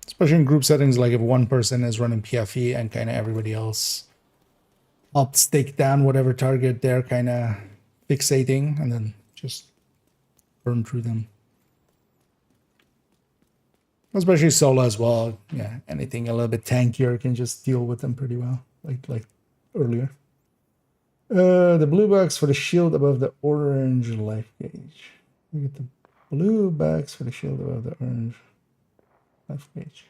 Especially in group settings, like if one person is running PFE and kind of everybody else helps take down whatever target they're kind of fixating and then just burn through them. Especially solo as well. Yeah, anything a little bit tankier can just deal with them pretty well, like earlier. The blue box for the shield above the orange life gauge. We get the blue box for the shield above the orange life gauge.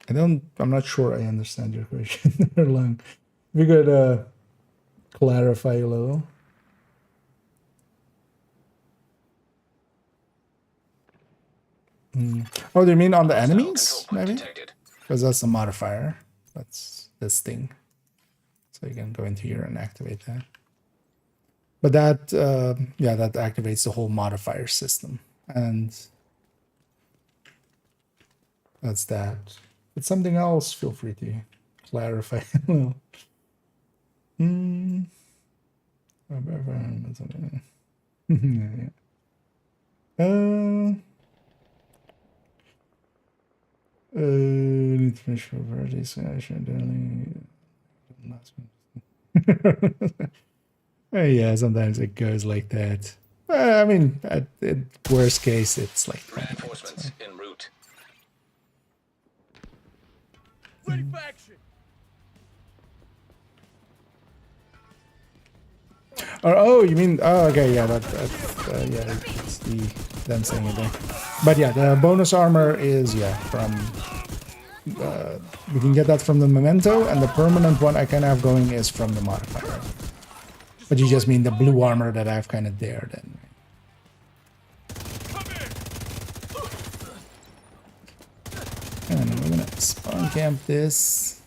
I'm not sure I understand your question. Long. If you could clarify a little. Oh, do you mean on the Hostile enemies? control point Maybe? detected. Because that's the modifier. That's this thing. So you can go into here and activate that. But that, yeah, that activates the whole modifier system. And that's that. If it's something else, feel free to clarify. Well, yeah. Need to finish for VODs. I should yeah, sometimes it goes like that. I mean, at worst case, it's like 20 minutes, Reinforcements right? en route. Ready for action. Or, oh, you mean? Oh, okay, yeah, yeah, it's the them saying it there. But yeah, the bonus armor is from. We can get that from the memento, and the permanent one I kind of have going is from the modifier. But you just mean the blue armor that I've kind of dared then. And we're gonna spawn camp this.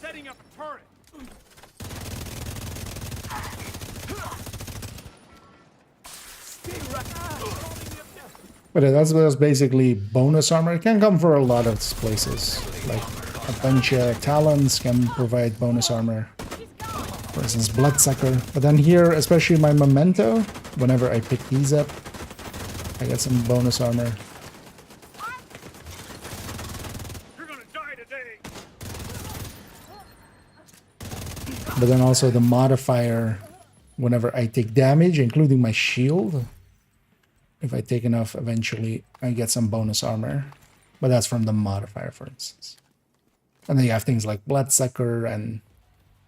Setting up a turret. But that's basically bonus armor. It can come for a lot of places. Like a bunch of talons can provide bonus armor. For instance, Bloodsucker. But then here, especially my memento, whenever I pick these up, I get some bonus armor. You're gonna die today. But then also the modifier, whenever I take damage, including my shield, if I take enough, eventually I get some bonus armor. But that's from the modifier, for instance. And then you have things like Bloodsucker and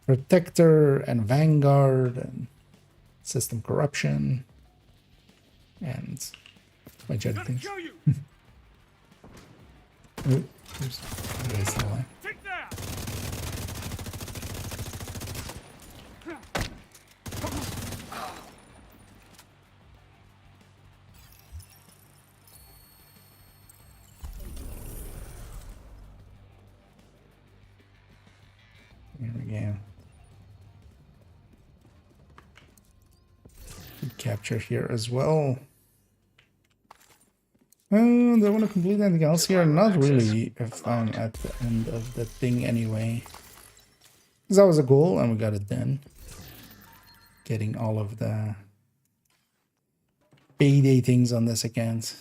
Protector and Vanguard and System Corruption and a bunch of other things. Ooh, there's the line. Take that. Here we go. Capture here as well. Do I want to complete anything else here? Not really, if I'm at the end of the thing anyway. Because that was a goal and we got it done. Getting all of the payday things on this account.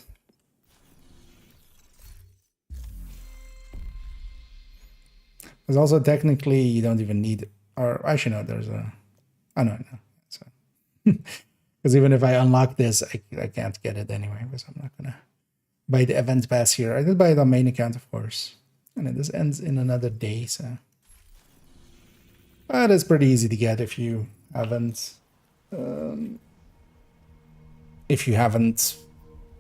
Because also technically you don't even need, or actually no, there's a, oh no. So, because even if I unlock this, I can't get it anyway, because I'm not gonna buy the event pass here. I did buy it on main account, of course. And then this ends in another day, so. But it's pretty easy to get if you haven't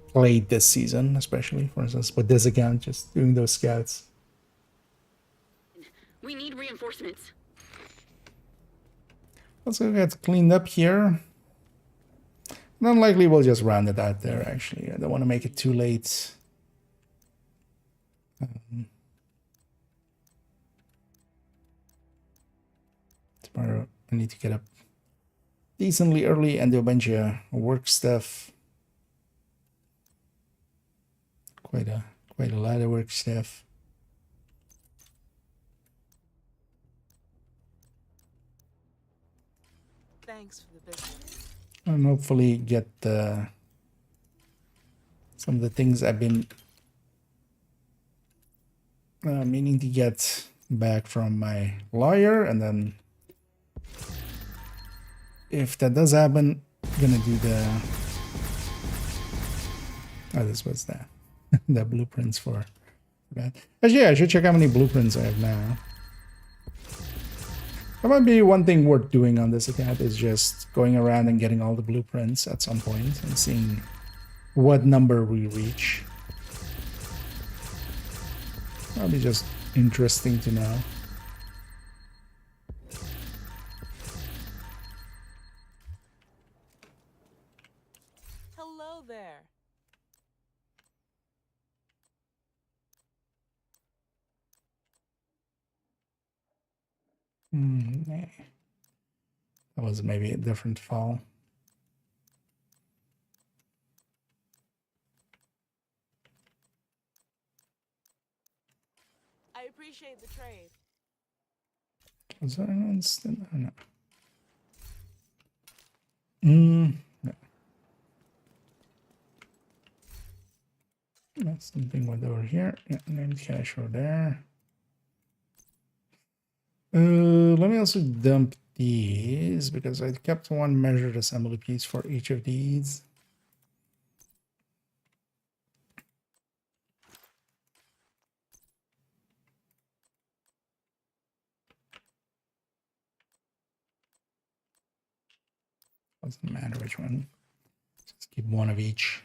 played this season, especially, for instance, with this account, just doing those scouts. We need reinforcements. Let's go get cleaned up here. Unlikely we'll just round it out there, actually. I don't want to make it too late. Tomorrow I need to get up decently early and do a bunch of work stuff. Quite a lot of work stuff. Thanks for the business. And hopefully get some of the things I've been meaning to get back from my lawyer, and then if that does happen, I'm gonna do the this was that the blueprints for that. Actually, yeah, I should check how many blueprints I have now. That might be one thing worth doing on this account, is just going around and getting all the blueprints at some point and seeing what number we reach. That'll be just interesting to know. Nah. That was maybe a different file. I appreciate the trade. Was there an instant? Oh, no. No. That's something went over here. Yeah, named cache over there. Let me also dump these because I kept one measured assembly piece for each of these. Doesn't matter which one. Just keep one of each.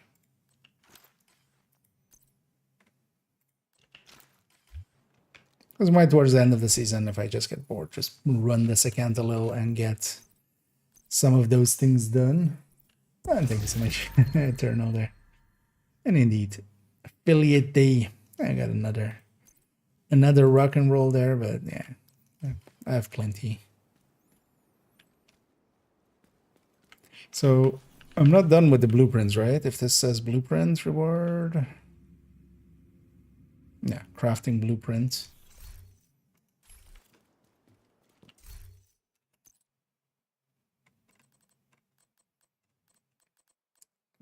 Because might towards the end of the season, if I just get bored, just run this account a little and get some of those things done. And thank you so much, Eternal there. And indeed, affiliate day. I got another rock and roll there, but yeah, I have plenty. So I'm not done with the blueprints, right? If this says blueprints reward. Yeah, crafting blueprints.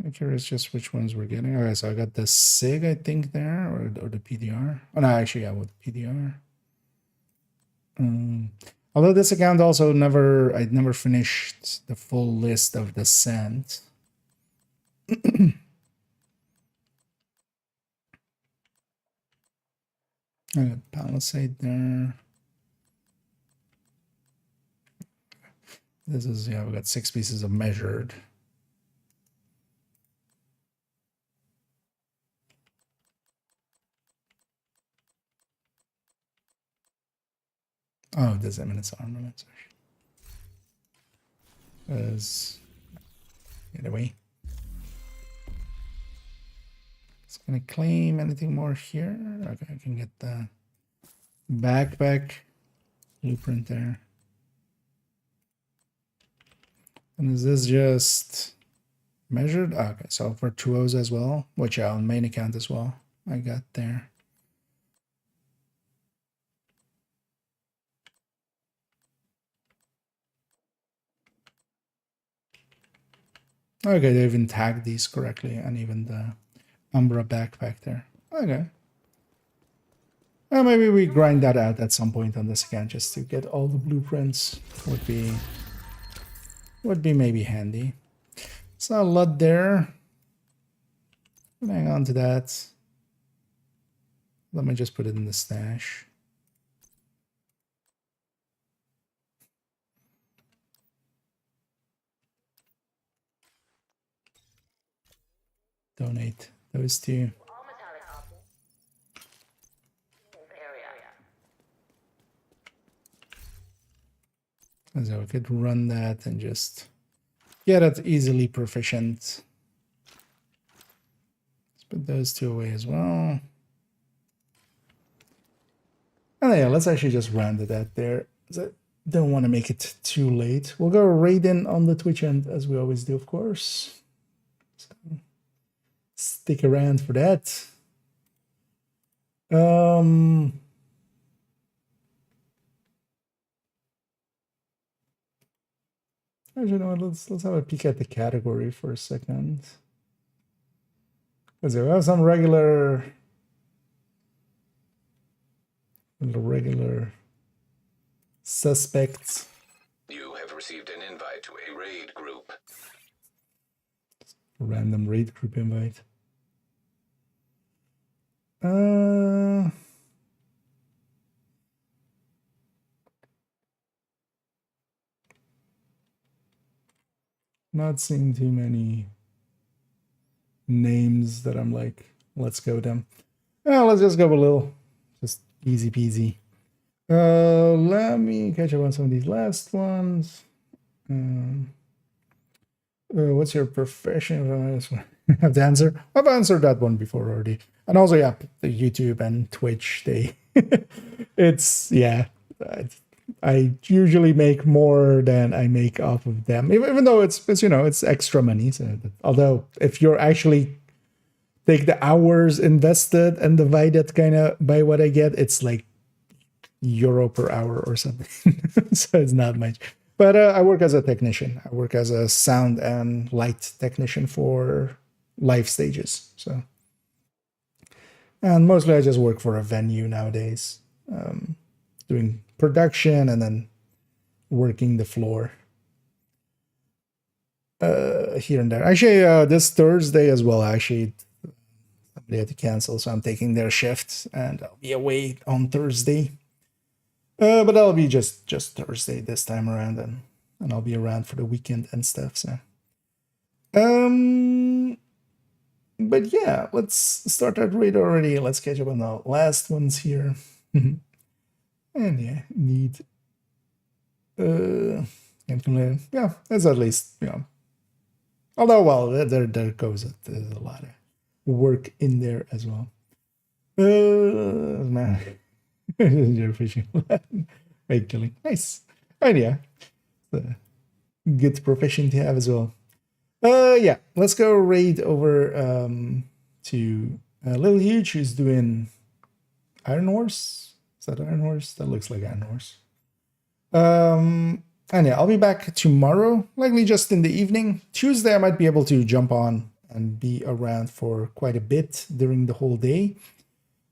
I'm curious just which ones we're getting. Okay, so I got the SIG, I think, there, or the PDR. Oh, no, actually, yeah, with PDR. Although this account also I'd never finished the full list of the scent. I got Palisade there. This is, yeah, we got 6 pieces of measured. Oh, there's eminence armaments. Because get away. It's gonna claim anything more here. Okay, I can get the backpack blueprint there. And is this just measured? Okay, so for 2Os as well, which on main account as well, I got there. Okay, they even tagged these correctly, and even the Umbra backpack there. Okay. Well, maybe we grind that out at some point on this account just to get all the blueprints. Would be maybe handy. It's not a lot there. Hang on to that. Let me just put it in the stash. Donate those two. So we could run that and just get it easily proficient. Let's put those two away as well. And yeah, let's actually just round it out there. I don't want to make it too late. We'll go raid-in on the Twitch end, as we always do, of course. So stick around for that. Actually, no, let's have a peek at the category for a second. Because we have some regular suspects. You have received an invite to a raid group. Random raid group invite. Not seeing too many names that I'm like, let's go with them. Let's just go a little, just easy peasy. Let me catch up on some of these last ones. What's your profession? I have to answer. I've answered that one before already. And also, yeah, the YouTube and Twitch, it's, yeah, I usually make more than I make off of them, even though it's it's extra money. So, although if you're actually take the hours invested and divide it kind of by what I get, it's like euro per hour or something. So it's not much. But I work as a technician. I work as a sound and light technician for live stages. So, and mostly I just work for a venue nowadays, doing production and then working the floor here and there. Actually, this Thursday as well, actually, somebody had to cancel, so I'm taking their shift and I'll be away on Thursday. But that'll be just Thursday this time around, and I'll be around for the weekend and stuff. So, but yeah, let's start that raid already. Let's catch up on the last ones here. And yeah, need yeah, that's at least, although, well, there goes it. There's a lot of work in there as well. Man. You're fishing. Egg killing. Nice. And yeah, good profession to have as well. Yeah, let's go raid over to Little Huge, who's doing Iron Horse. Is that Iron Horse? That looks like Iron Horse. And yeah, I'll be back tomorrow, likely just in the evening. Tuesday, I might be able to jump on and be around for quite a bit during the whole day.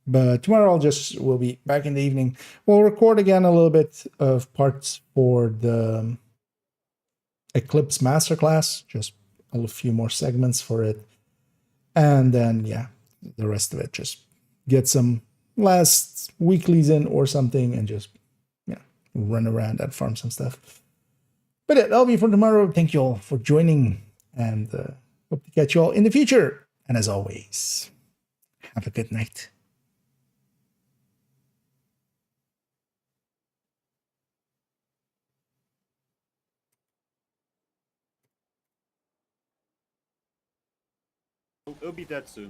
But tomorrow we'll be back in the evening. We'll record again a little bit of parts for the Eclipse Masterclass, just a few more segments for it. And then, yeah, the rest of it, just get some last weeklies in or something and just, run around and farm some stuff. But yeah, that'll be for tomorrow. Thank you all for joining, and hope to catch you all in the future. And as always, have a good night. It'll be dead soon.